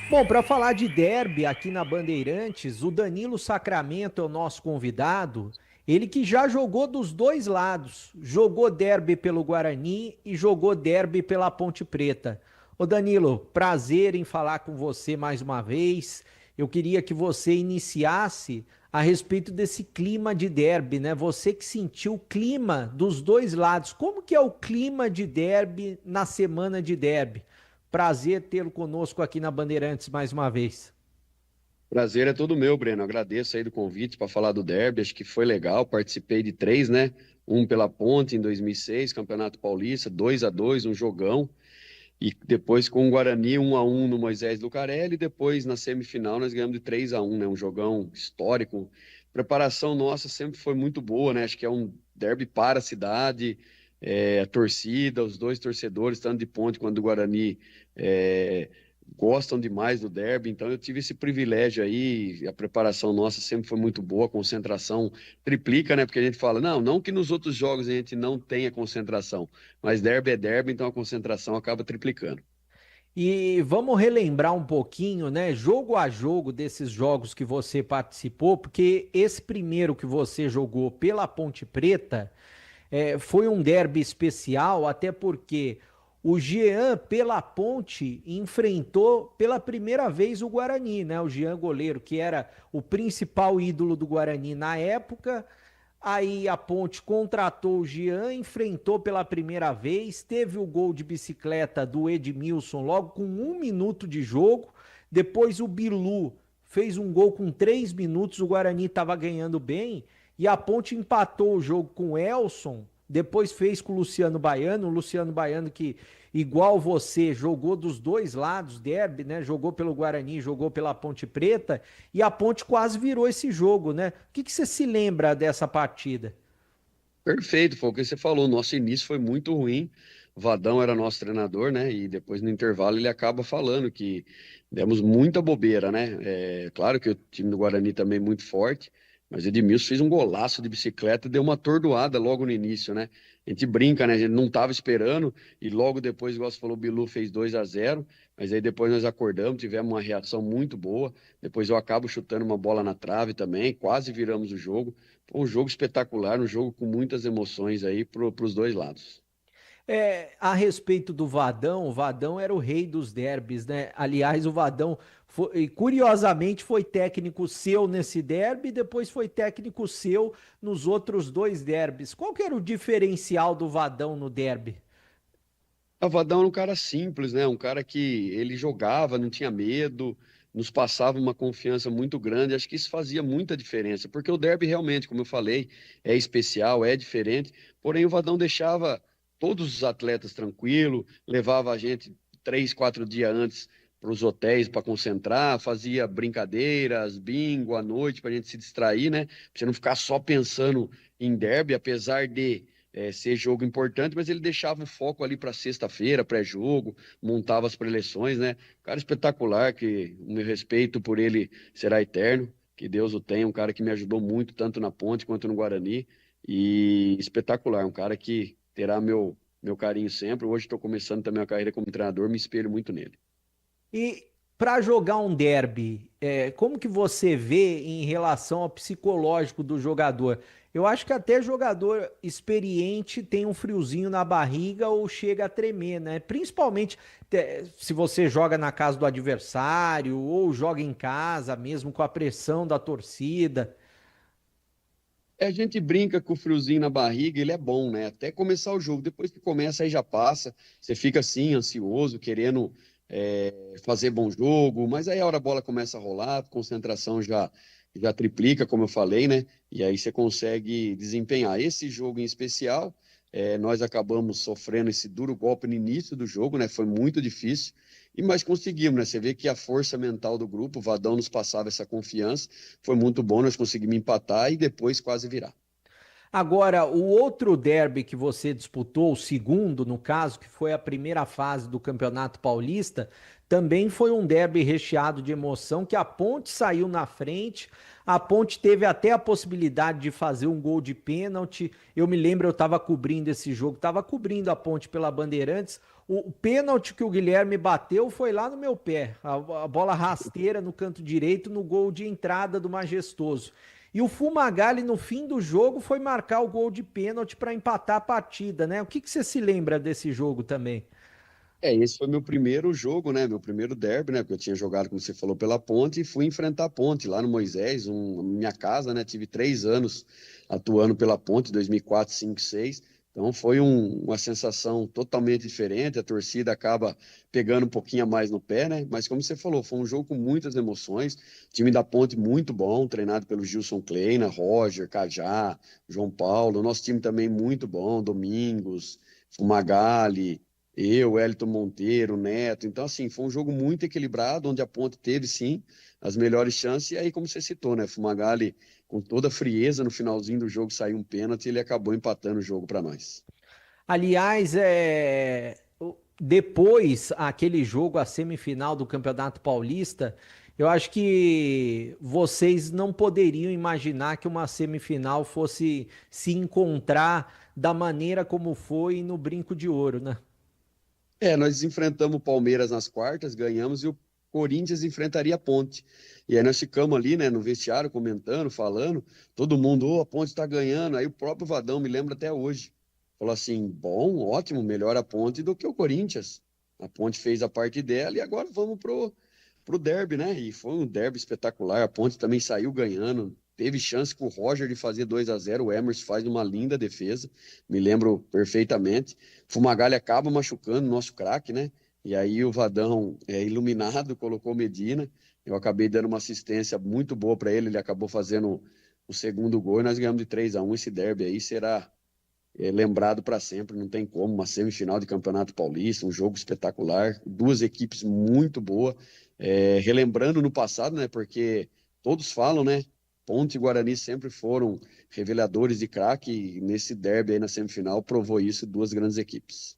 Bom, para falar de derby aqui na Bandeirantes, o Danilo Sacramento é o nosso convidado. Ele que já jogou dos dois lados. Jogou derby pelo Guarani e jogou derby pela Ponte Preta. Ô Danilo, prazer em falar com você mais uma vez. Eu queria que você iniciasse a respeito desse clima de derby, né? Você que sentiu o clima dos dois lados. Como que é o clima de derby na semana de derby? Prazer tê-lo conosco aqui na Bandeirantes mais uma vez. Prazer é todo meu, Breno. Agradeço aí do convite para falar do derby. Acho que foi legal. Participei de 3, né? Um pela Ponte em 2006, Campeonato Paulista, 2-2, um jogão. E depois com o Guarani 1-1 no Moisés Lucarelli. E depois na semifinal nós ganhamos de 3-1, né? Um jogão histórico. Preparação nossa sempre foi muito boa, né? Acho que é um derby para a cidade. A torcida, os dois torcedores, tanto de Ponte quanto do Guarani, gostam demais do derby, então eu tive esse privilégio aí. A preparação nossa sempre foi muito boa, a concentração triplica, né? Porque a gente fala, não que nos outros jogos a gente não tenha concentração, mas derby é derby, então a concentração acaba triplicando. E vamos relembrar um pouquinho, né, jogo a jogo desses jogos que você participou, porque esse primeiro que você jogou pela Ponte Preta, foi um derby especial, até porque o Jean, pela Ponte, enfrentou pela primeira vez o Guarani, né? O Jean goleiro, que era o principal ídolo do Guarani na época. Aí a Ponte contratou o Jean, enfrentou pela primeira vez, teve o gol de bicicleta do Edmilson logo com 1 minuto de jogo. Depois o Bilu fez um gol com 3 minutos, o Guarani estava ganhando bem. E a Ponte empatou o jogo com o Elson, depois fez com o Luciano Baiano que, igual você, jogou dos dois lados, derby, né? Jogou pelo Guarani, jogou pela Ponte Preta, e a Ponte quase virou esse jogo, né? O que você se lembra dessa partida? Perfeito, foi o que você falou, nosso início foi muito ruim, o Vadão era nosso treinador, né? E depois no intervalo ele acaba falando que demos muita bobeira, né? Claro que o time do Guarani também é muito forte, mas o Edmilson fez um golaço de bicicleta e deu uma atordoada logo no início, né? A gente brinca, né? A gente não estava esperando e logo depois, igual você falou, o Bilu fez 2-0, mas aí depois nós acordamos, tivemos uma reação muito boa. Depois eu acabo chutando uma bola na trave também, quase viramos o jogo. Foi um jogo espetacular, um jogo com muitas emoções aí para os dois lados. A respeito do Vadão, o Vadão era o rei dos derbys, né? Aliás, o Vadão, curiosamente, foi técnico seu nesse derby e depois foi técnico seu nos outros 2 derbys. Qual que era o diferencial do Vadão no derby? O Vadão era um cara simples, né? Um cara que ele jogava, não tinha medo, nos passava uma confiança muito grande. Acho que isso fazia muita diferença, porque o derby realmente, como eu falei, é especial, é diferente. Porém, o Vadão deixava todos os atletas tranquilos, levava a gente 3, 4 dias antes para os hotéis para concentrar, fazia brincadeiras, bingo à noite para a gente se distrair, né? Para você não ficar só pensando em derby, apesar de ser jogo importante, mas ele deixava o foco ali para sexta-feira, pré-jogo, montava as preleções, né? Um cara espetacular, que o meu respeito por ele será eterno, que Deus o tenha, um cara que me ajudou muito, tanto na Ponte quanto no Guarani, e espetacular, um cara que terá meu carinho sempre. Hoje estou começando também a carreira como treinador, me espelho muito nele. E para jogar um derby, como que você vê em relação ao psicológico do jogador? Eu acho que até jogador experiente tem um friozinho na barriga ou chega a tremer, né? Principalmente se você joga na casa do adversário ou joga em casa, mesmo com a pressão da torcida. A gente brinca com o friozinho na barriga, ele é bom, né? Até começar o jogo. Depois que começa, aí já passa. Você fica assim, ansioso, querendo fazer bom jogo, mas aí a hora a bola começa a rolar, a concentração já triplica, como eu falei, né? E aí você consegue desempenhar. Esse jogo em especial, nós acabamos sofrendo esse duro golpe no início do jogo, né? Foi muito difícil, mas conseguimos, né? Você vê que a força mental do grupo, o Vadão nos passava essa confiança, foi muito bom, nós conseguimos empatar e depois quase virar. Agora, o outro derby que você disputou, o segundo, no caso, que foi a primeira fase do Campeonato Paulista, também foi um derby recheado de emoção, que a Ponte saiu na frente, a Ponte teve até a possibilidade de fazer um gol de pênalti. Eu me lembro, eu estava cobrindo esse jogo, estava cobrindo a Ponte pela Bandeirantes. O pênalti que o Guilherme bateu foi lá no meu pé, a bola rasteira no canto direito, no gol de entrada do Majestoso. E o Fumagalli, no fim do jogo, foi marcar o gol de pênalti para empatar a partida, né? O que você se lembra desse jogo também? Esse foi meu primeiro jogo, né? Meu primeiro derby, né? Porque eu tinha jogado, como você falou, pela Ponte e fui enfrentar a Ponte lá no Moisés, minha casa, né? Tive 3 anos atuando pela Ponte, 2004, 2005, 2006. Então foi uma sensação totalmente diferente, a torcida acaba pegando um pouquinho a mais no pé, né? Mas como você falou, foi um jogo com muitas emoções, o time da Ponte muito bom, treinado pelo Gilson Kleina, Roger, Cajá, João Paulo, o nosso time também muito bom, Domingos, Fumagalli, eu, Elton Monteiro, Neto. Então, assim, foi um jogo muito equilibrado, onde a Ponte teve, sim, as melhores chances, e aí, como você citou, né, Fumagalli, com toda a frieza, no finalzinho do jogo saiu um pênalti e ele acabou empatando o jogo para nós. Aliás, depois, aquele jogo, a semifinal do Campeonato Paulista, eu acho que vocês não poderiam imaginar que uma semifinal fosse se encontrar da maneira como foi no Brinco de Ouro, né? Nós enfrentamos o Palmeiras nas quartas, ganhamos, e o Corinthians enfrentaria a Ponte. E aí nós ficamos ali, né, no vestiário, comentando, falando, todo mundo, a Ponte está ganhando. Aí o próprio Vadão, me lembra até hoje, falou assim, bom, ótimo, melhor a Ponte do que o Corinthians. A Ponte fez a parte dela e agora vamos pro derby, né? E foi um derby espetacular, a Ponte também saiu ganhando, teve chance com o Roger de fazer 2-0, o Emerson faz uma linda defesa, me lembro perfeitamente. Fumagalli acaba machucando o nosso craque, né? E aí o Vadão, iluminado, colocou Medina, eu acabei dando uma assistência muito boa para ele acabou fazendo o segundo gol e nós ganhamos de 3-1. Esse derby aí será lembrado para sempre, não tem como, uma semifinal de Campeonato Paulista, um jogo espetacular, 2 equipes muito boas, relembrando no passado, né? Porque todos falam, né? Ponte e Guarani sempre foram reveladores de craque e nesse derby aí na semifinal provou isso, 2 grandes equipes.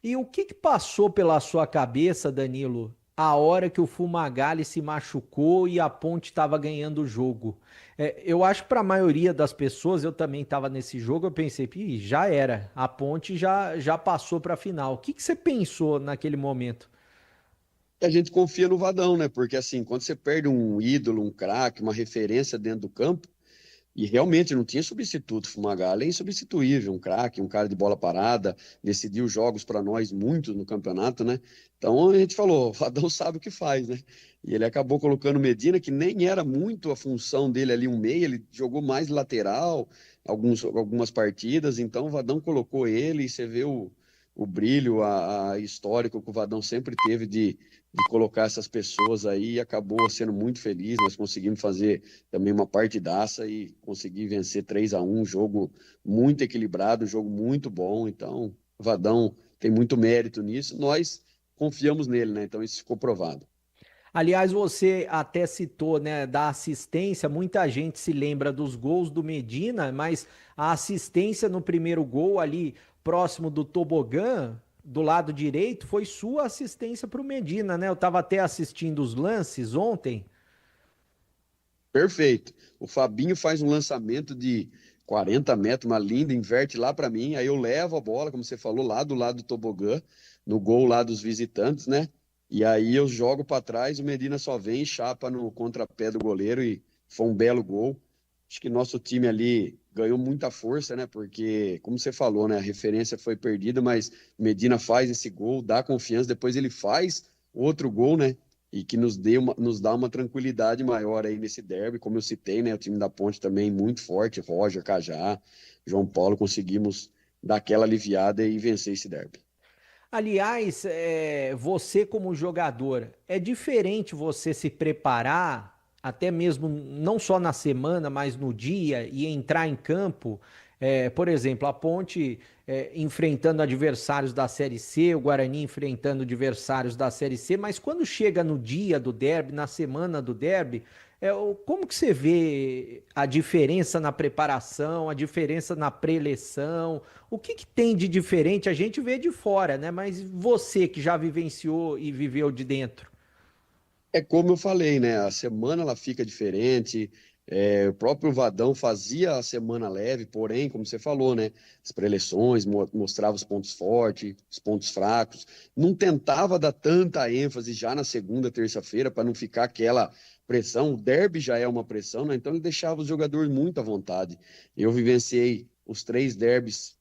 E o que passou pela sua cabeça, Danilo, a hora que o Fumagalli se machucou e a Ponte estava ganhando o jogo. Eu acho que para a maioria das pessoas, eu também estava nesse jogo, eu pensei, já era, a Ponte já passou para a final. O que você pensou naquele momento? A gente confia no Vadão, né? Porque assim, quando você perde um ídolo, um craque, uma referência dentro do campo, e realmente não tinha substituto, o Fumagalli é insubstituível, um craque, um cara de bola parada, decidiu jogos para nós muito no campeonato, né? Então a gente falou, o Vadão sabe o que faz, né? E ele acabou colocando o Medina, que nem era muito a função dele ali, um meia, ele jogou mais lateral, algumas partidas, então o Vadão colocou ele e você vê o brilho, a histórico que o Vadão sempre teve de colocar essas pessoas aí e acabou sendo muito feliz. Nós conseguimos fazer também uma partidaça e conseguir vencer 3-1, jogo muito equilibrado, jogo muito bom. Então, o Vadão tem muito mérito nisso. Nós confiamos nele, né? Então, isso ficou provado. Aliás, você até citou, né, da assistência, muita gente se lembra dos gols do Medina, mas a assistência no primeiro gol ali, próximo do tobogã, do lado direito, foi sua assistência para o Medina, né? Eu estava até assistindo os lances ontem. Perfeito. O Fabinho faz um lançamento de 40 metros, uma linda, inverte lá para mim, aí eu levo a bola, como você falou, lá do lado do tobogã, no gol lá dos visitantes, né? E aí eu jogo para trás, o Medina só vem e chapa no contrapé do goleiro e foi um belo gol. Acho que nosso time ali ganhou muita força, né? Porque, como você falou, né? A referência foi perdida, mas Medina faz esse gol, dá confiança, depois ele faz outro gol, né? E que nos dá uma tranquilidade maior aí nesse derby, como eu citei, né? O time da Ponte também muito forte, Roger, Cajá, João Paulo, conseguimos dar aquela aliviada e vencer esse derby. Aliás, você como jogador, é diferente você se preparar, até mesmo não só na semana, mas no dia, e entrar em campo. Por exemplo, a Ponte enfrentando adversários da Série C, o Guarani enfrentando adversários da Série C, mas quando chega no dia do derby, na semana do derby, como que você vê a diferença na preparação, a diferença na preleção? O que tem de diferente? A gente vê de fora, né? Mas você que já vivenciou e viveu de dentro. É como eu falei, né? A semana ela fica diferente. O próprio Vadão fazia a semana leve, porém, como você falou, né? As preleções mostrava os pontos fortes, os pontos fracos. Não tentava dar tanta ênfase já na segunda, terça-feira, para não ficar aquela pressão. O derby já é uma pressão, né? Então ele deixava os jogadores muito à vontade. Eu vivenciei os 3 derbys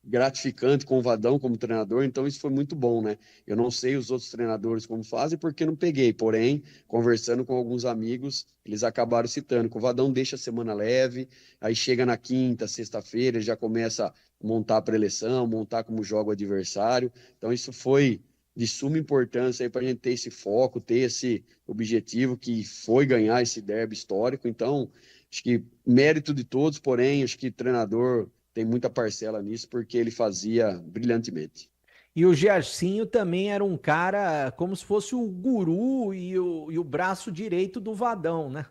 gratificante com o Vadão como treinador, então isso foi muito bom, né? Eu não sei os outros treinadores como fazem porque não peguei, porém, conversando com alguns amigos, eles acabaram citando que o Vadão deixa a semana leve, aí chega na quinta, sexta-feira, ele já começa a montar a preleção, montar como joga o adversário, então isso foi de suma importância aí para a gente ter esse foco, ter esse objetivo que foi ganhar esse derby histórico, então acho que mérito de todos, porém, acho que treinador tem muita parcela nisso, porque ele fazia brilhantemente. E o Gersinho também era um cara como se fosse o guru e o braço direito do Vadão, né?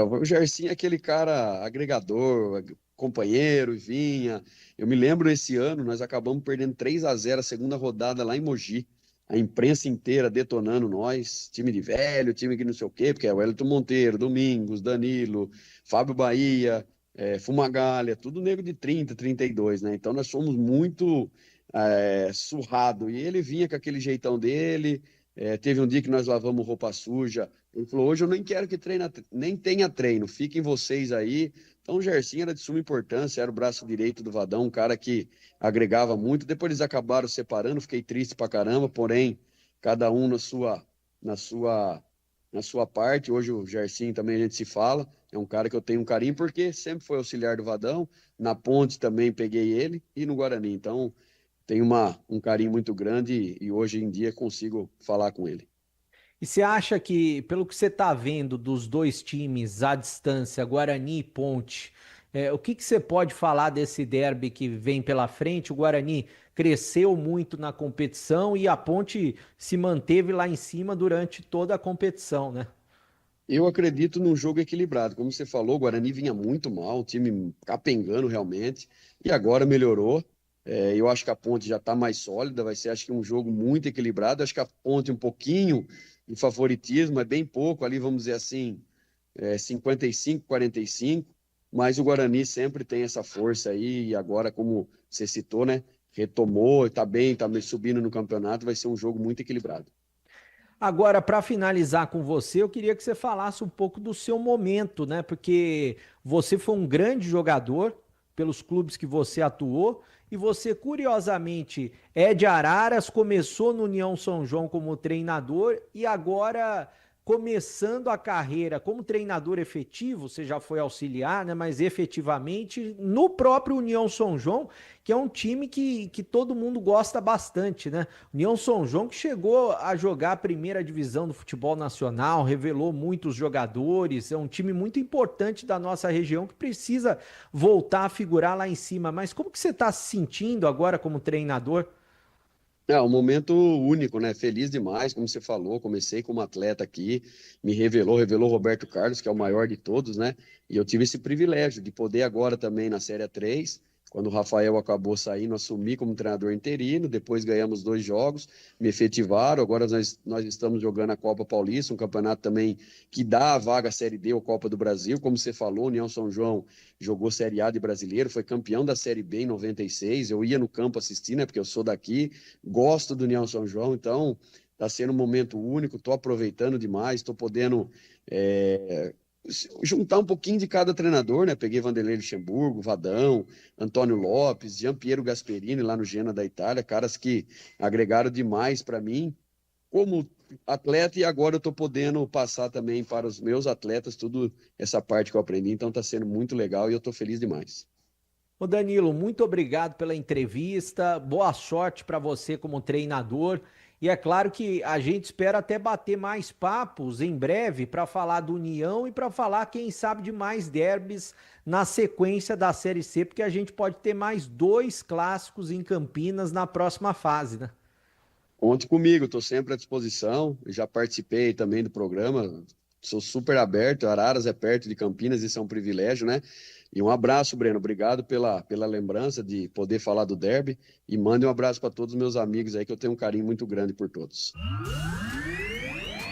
O Gersinho é aquele cara agregador, companheiro, vinha. Eu me lembro esse ano, nós acabamos perdendo 3-0 a segunda rodada lá em Mogi. A imprensa inteira detonando nós, time de velho, time que não sei o quê, porque é o Wellington Monteiro, Domingos, Danilo, Fábio Bahia, Fumagalli, tudo nego de 30, 32, né? Então nós fomos muito surrado. E ele vinha com aquele jeitão dele. Teve um dia que nós lavamos roupa suja. Ele falou: hoje eu nem quero que nem tenha treino, fiquem vocês aí. Então o Gersinho era de suma importância, era o braço direito do Vadão, um cara que agregava muito. Depois eles acabaram separando, fiquei triste pra caramba, porém, cada um na sua parte. Hoje o Gersinho também a gente se fala, é um cara que eu tenho um carinho, porque sempre foi auxiliar do Vadão, na Ponte também peguei ele, e no Guarani, então tenho um carinho muito grande e hoje em dia consigo falar com ele. E você acha que, pelo que você está vendo dos dois times à distância, Guarani e Ponte, o que você pode falar desse derby que vem pela frente? O Guarani cresceu muito na competição e a Ponte se manteve lá em cima durante toda a competição, né? Eu acredito num jogo equilibrado. Como você falou, o Guarani vinha muito mal, o time capengando realmente, e agora melhorou. Eu acho que a Ponte já está mais sólida, vai ser, acho que um jogo muito equilibrado. Acho que a Ponte um pouquinho de favoritismo, é bem pouco, ali vamos dizer assim, 55-45, mas o Guarani sempre tem essa força aí, e agora, como você citou, né, retomou, está bem, está subindo no campeonato, vai ser um jogo muito equilibrado. Agora, para finalizar com você, eu queria que você falasse um pouco do seu momento, né? Porque você foi um grande jogador pelos clubes que você atuou e você, curiosamente, é de Araras, começou no União São João como treinador e agora, começando a carreira como treinador efetivo, você já foi auxiliar, né? Mas efetivamente no próprio União São João, que é um time que todo mundo gosta bastante, né? União São João que chegou a jogar a primeira divisão do futebol nacional, revelou muitos jogadores, é um time muito importante da nossa região que precisa voltar a figurar lá em cima. Mas como que você está se sentindo agora como treinador? É um momento único, né? Feliz demais, como você falou. Comecei como atleta aqui, me revelou o Roberto Carlos, que é o maior de todos, né? E eu tive esse privilégio de poder agora também na Série 3, quando o Rafael acabou saindo, assumi como treinador interino, depois ganhamos 2 jogos, me efetivaram, agora nós estamos jogando a Copa Paulista, um campeonato também que dá a vaga à Série D ou Copa do Brasil, como você falou, União São João jogou Série A de brasileiro, foi campeão da Série B em 96, eu ia no campo assistir, né, porque eu sou daqui, gosto do União São João, então está sendo um momento único, estou aproveitando demais, estou podendo juntar um pouquinho de cada treinador, né? Peguei Vanderlei Luxemburgo, Vadão, Antônio Lopes, Giampiero Gasperini lá no Genoa da Itália, caras que agregaram demais para mim como atleta, e agora eu estou podendo passar também para os meus atletas tudo essa parte que eu aprendi, então está sendo muito legal e eu estou feliz demais. Ô Danilo, muito obrigado pela entrevista, boa sorte para você como treinador. E é claro que a gente espera até bater mais papos em breve para falar do União e para falar, quem sabe, de mais derbys na sequência da Série C, porque a gente pode ter mais 2 clássicos em Campinas na próxima fase, né? Conte comigo, estou sempre à disposição, já participei também do programa, sou super aberto, Araras é perto de Campinas, isso é um privilégio, né? E um abraço, Breno, obrigado pela lembrança de poder falar do derby, e mande um abraço para todos os meus amigos aí, que eu tenho um carinho muito grande por todos.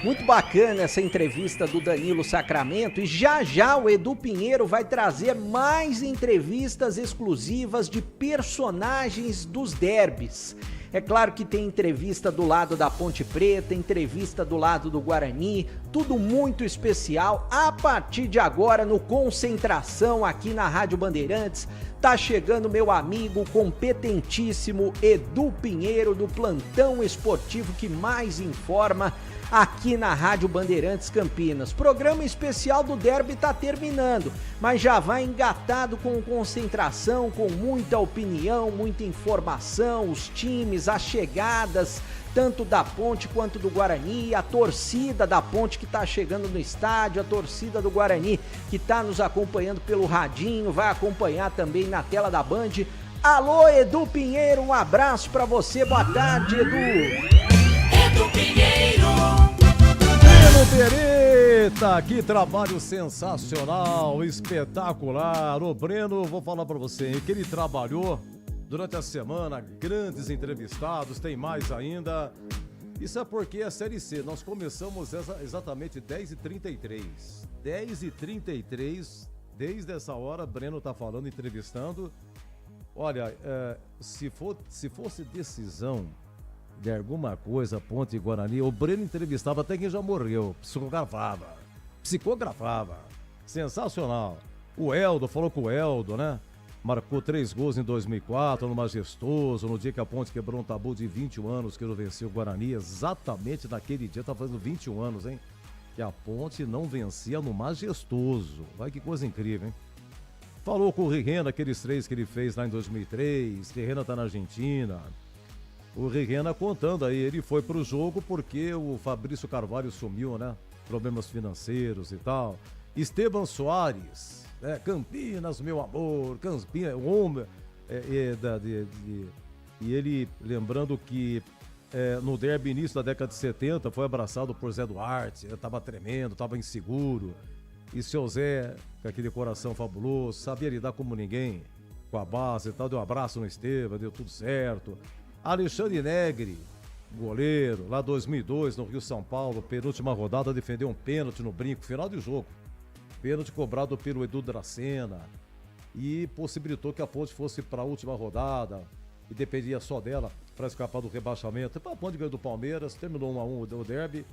Muito bacana essa entrevista do Danilo Sacramento, e já o Edu Pinheiro vai trazer mais entrevistas exclusivas de personagens dos derbys. É claro que tem entrevista do lado da Ponte Preta, entrevista do lado do Guarani, tudo muito especial. A partir de agora, no Concentração, aqui na Rádio Bandeirantes, tá chegando meu amigo competentíssimo Edu Pinheiro, do Plantão Esportivo que mais informa aqui na Rádio Bandeirantes Campinas. Programa especial do derby tá terminando, mas já vai engatado com Concentração, com muita opinião, muita informação, os times, as chegadas, tanto da Ponte quanto do Guarani, a torcida da Ponte que tá chegando no estádio, a torcida do Guarani que tá nos acompanhando pelo radinho, vai acompanhar também na tela da Band. Alô, Edu Pinheiro, um abraço pra você, boa tarde, Edu. Edu Pinheiro. Pereta, que trabalho sensacional, espetacular. O Breno, vou falar pra você, hein, que ele trabalhou durante a semana, grandes entrevistados, tem mais ainda. Isso é porque a Série C, nós começamos exatamente 10h33. 10h33, desde essa hora, Breno tá falando, entrevistando. Olha, se fosse decisão de alguma coisa, Ponte e Guarani, o Breno entrevistava até quem já morreu, psicografava, sensacional. O Eldo, falou com o Eldo, né? Marcou 3 gols em 2004, no Majestoso, no dia que a Ponte quebrou um tabu de 21 anos que ele venceu o Guarani, exatamente naquele dia, tá fazendo 21 anos, hein? Que a Ponte não vencia no Majestoso, vai que coisa incrível, hein? Falou com o Rirena, aqueles 3 que ele fez lá em 2003, Rirena tá na Argentina. O Rirena contando aí, ele foi pro jogo porque o Fabrício Carvalho sumiu, né? Problemas financeiros e tal. Esteban Soares, né? Campinas, meu amor, Campinas, o homem. E ele lembrando que no derby início da década de 70 foi abraçado por Zé Duarte, tava tremendo, tava inseguro. E seu Zé, com aquele coração fabuloso, sabia lidar como ninguém. com a base e tal, deu um abraço no Estevam, deu tudo certo. Alexandre Negri, goleiro, lá 2002, no Rio São Paulo, penúltima rodada, defendeu um pênalti no brinco, final de jogo. Pênalti cobrado pelo Edu Dracena e possibilitou que a Ponte fosse para a última rodada e dependia só dela para escapar do rebaixamento. A Ponte ganhou do Palmeiras, terminou 1-1 o derby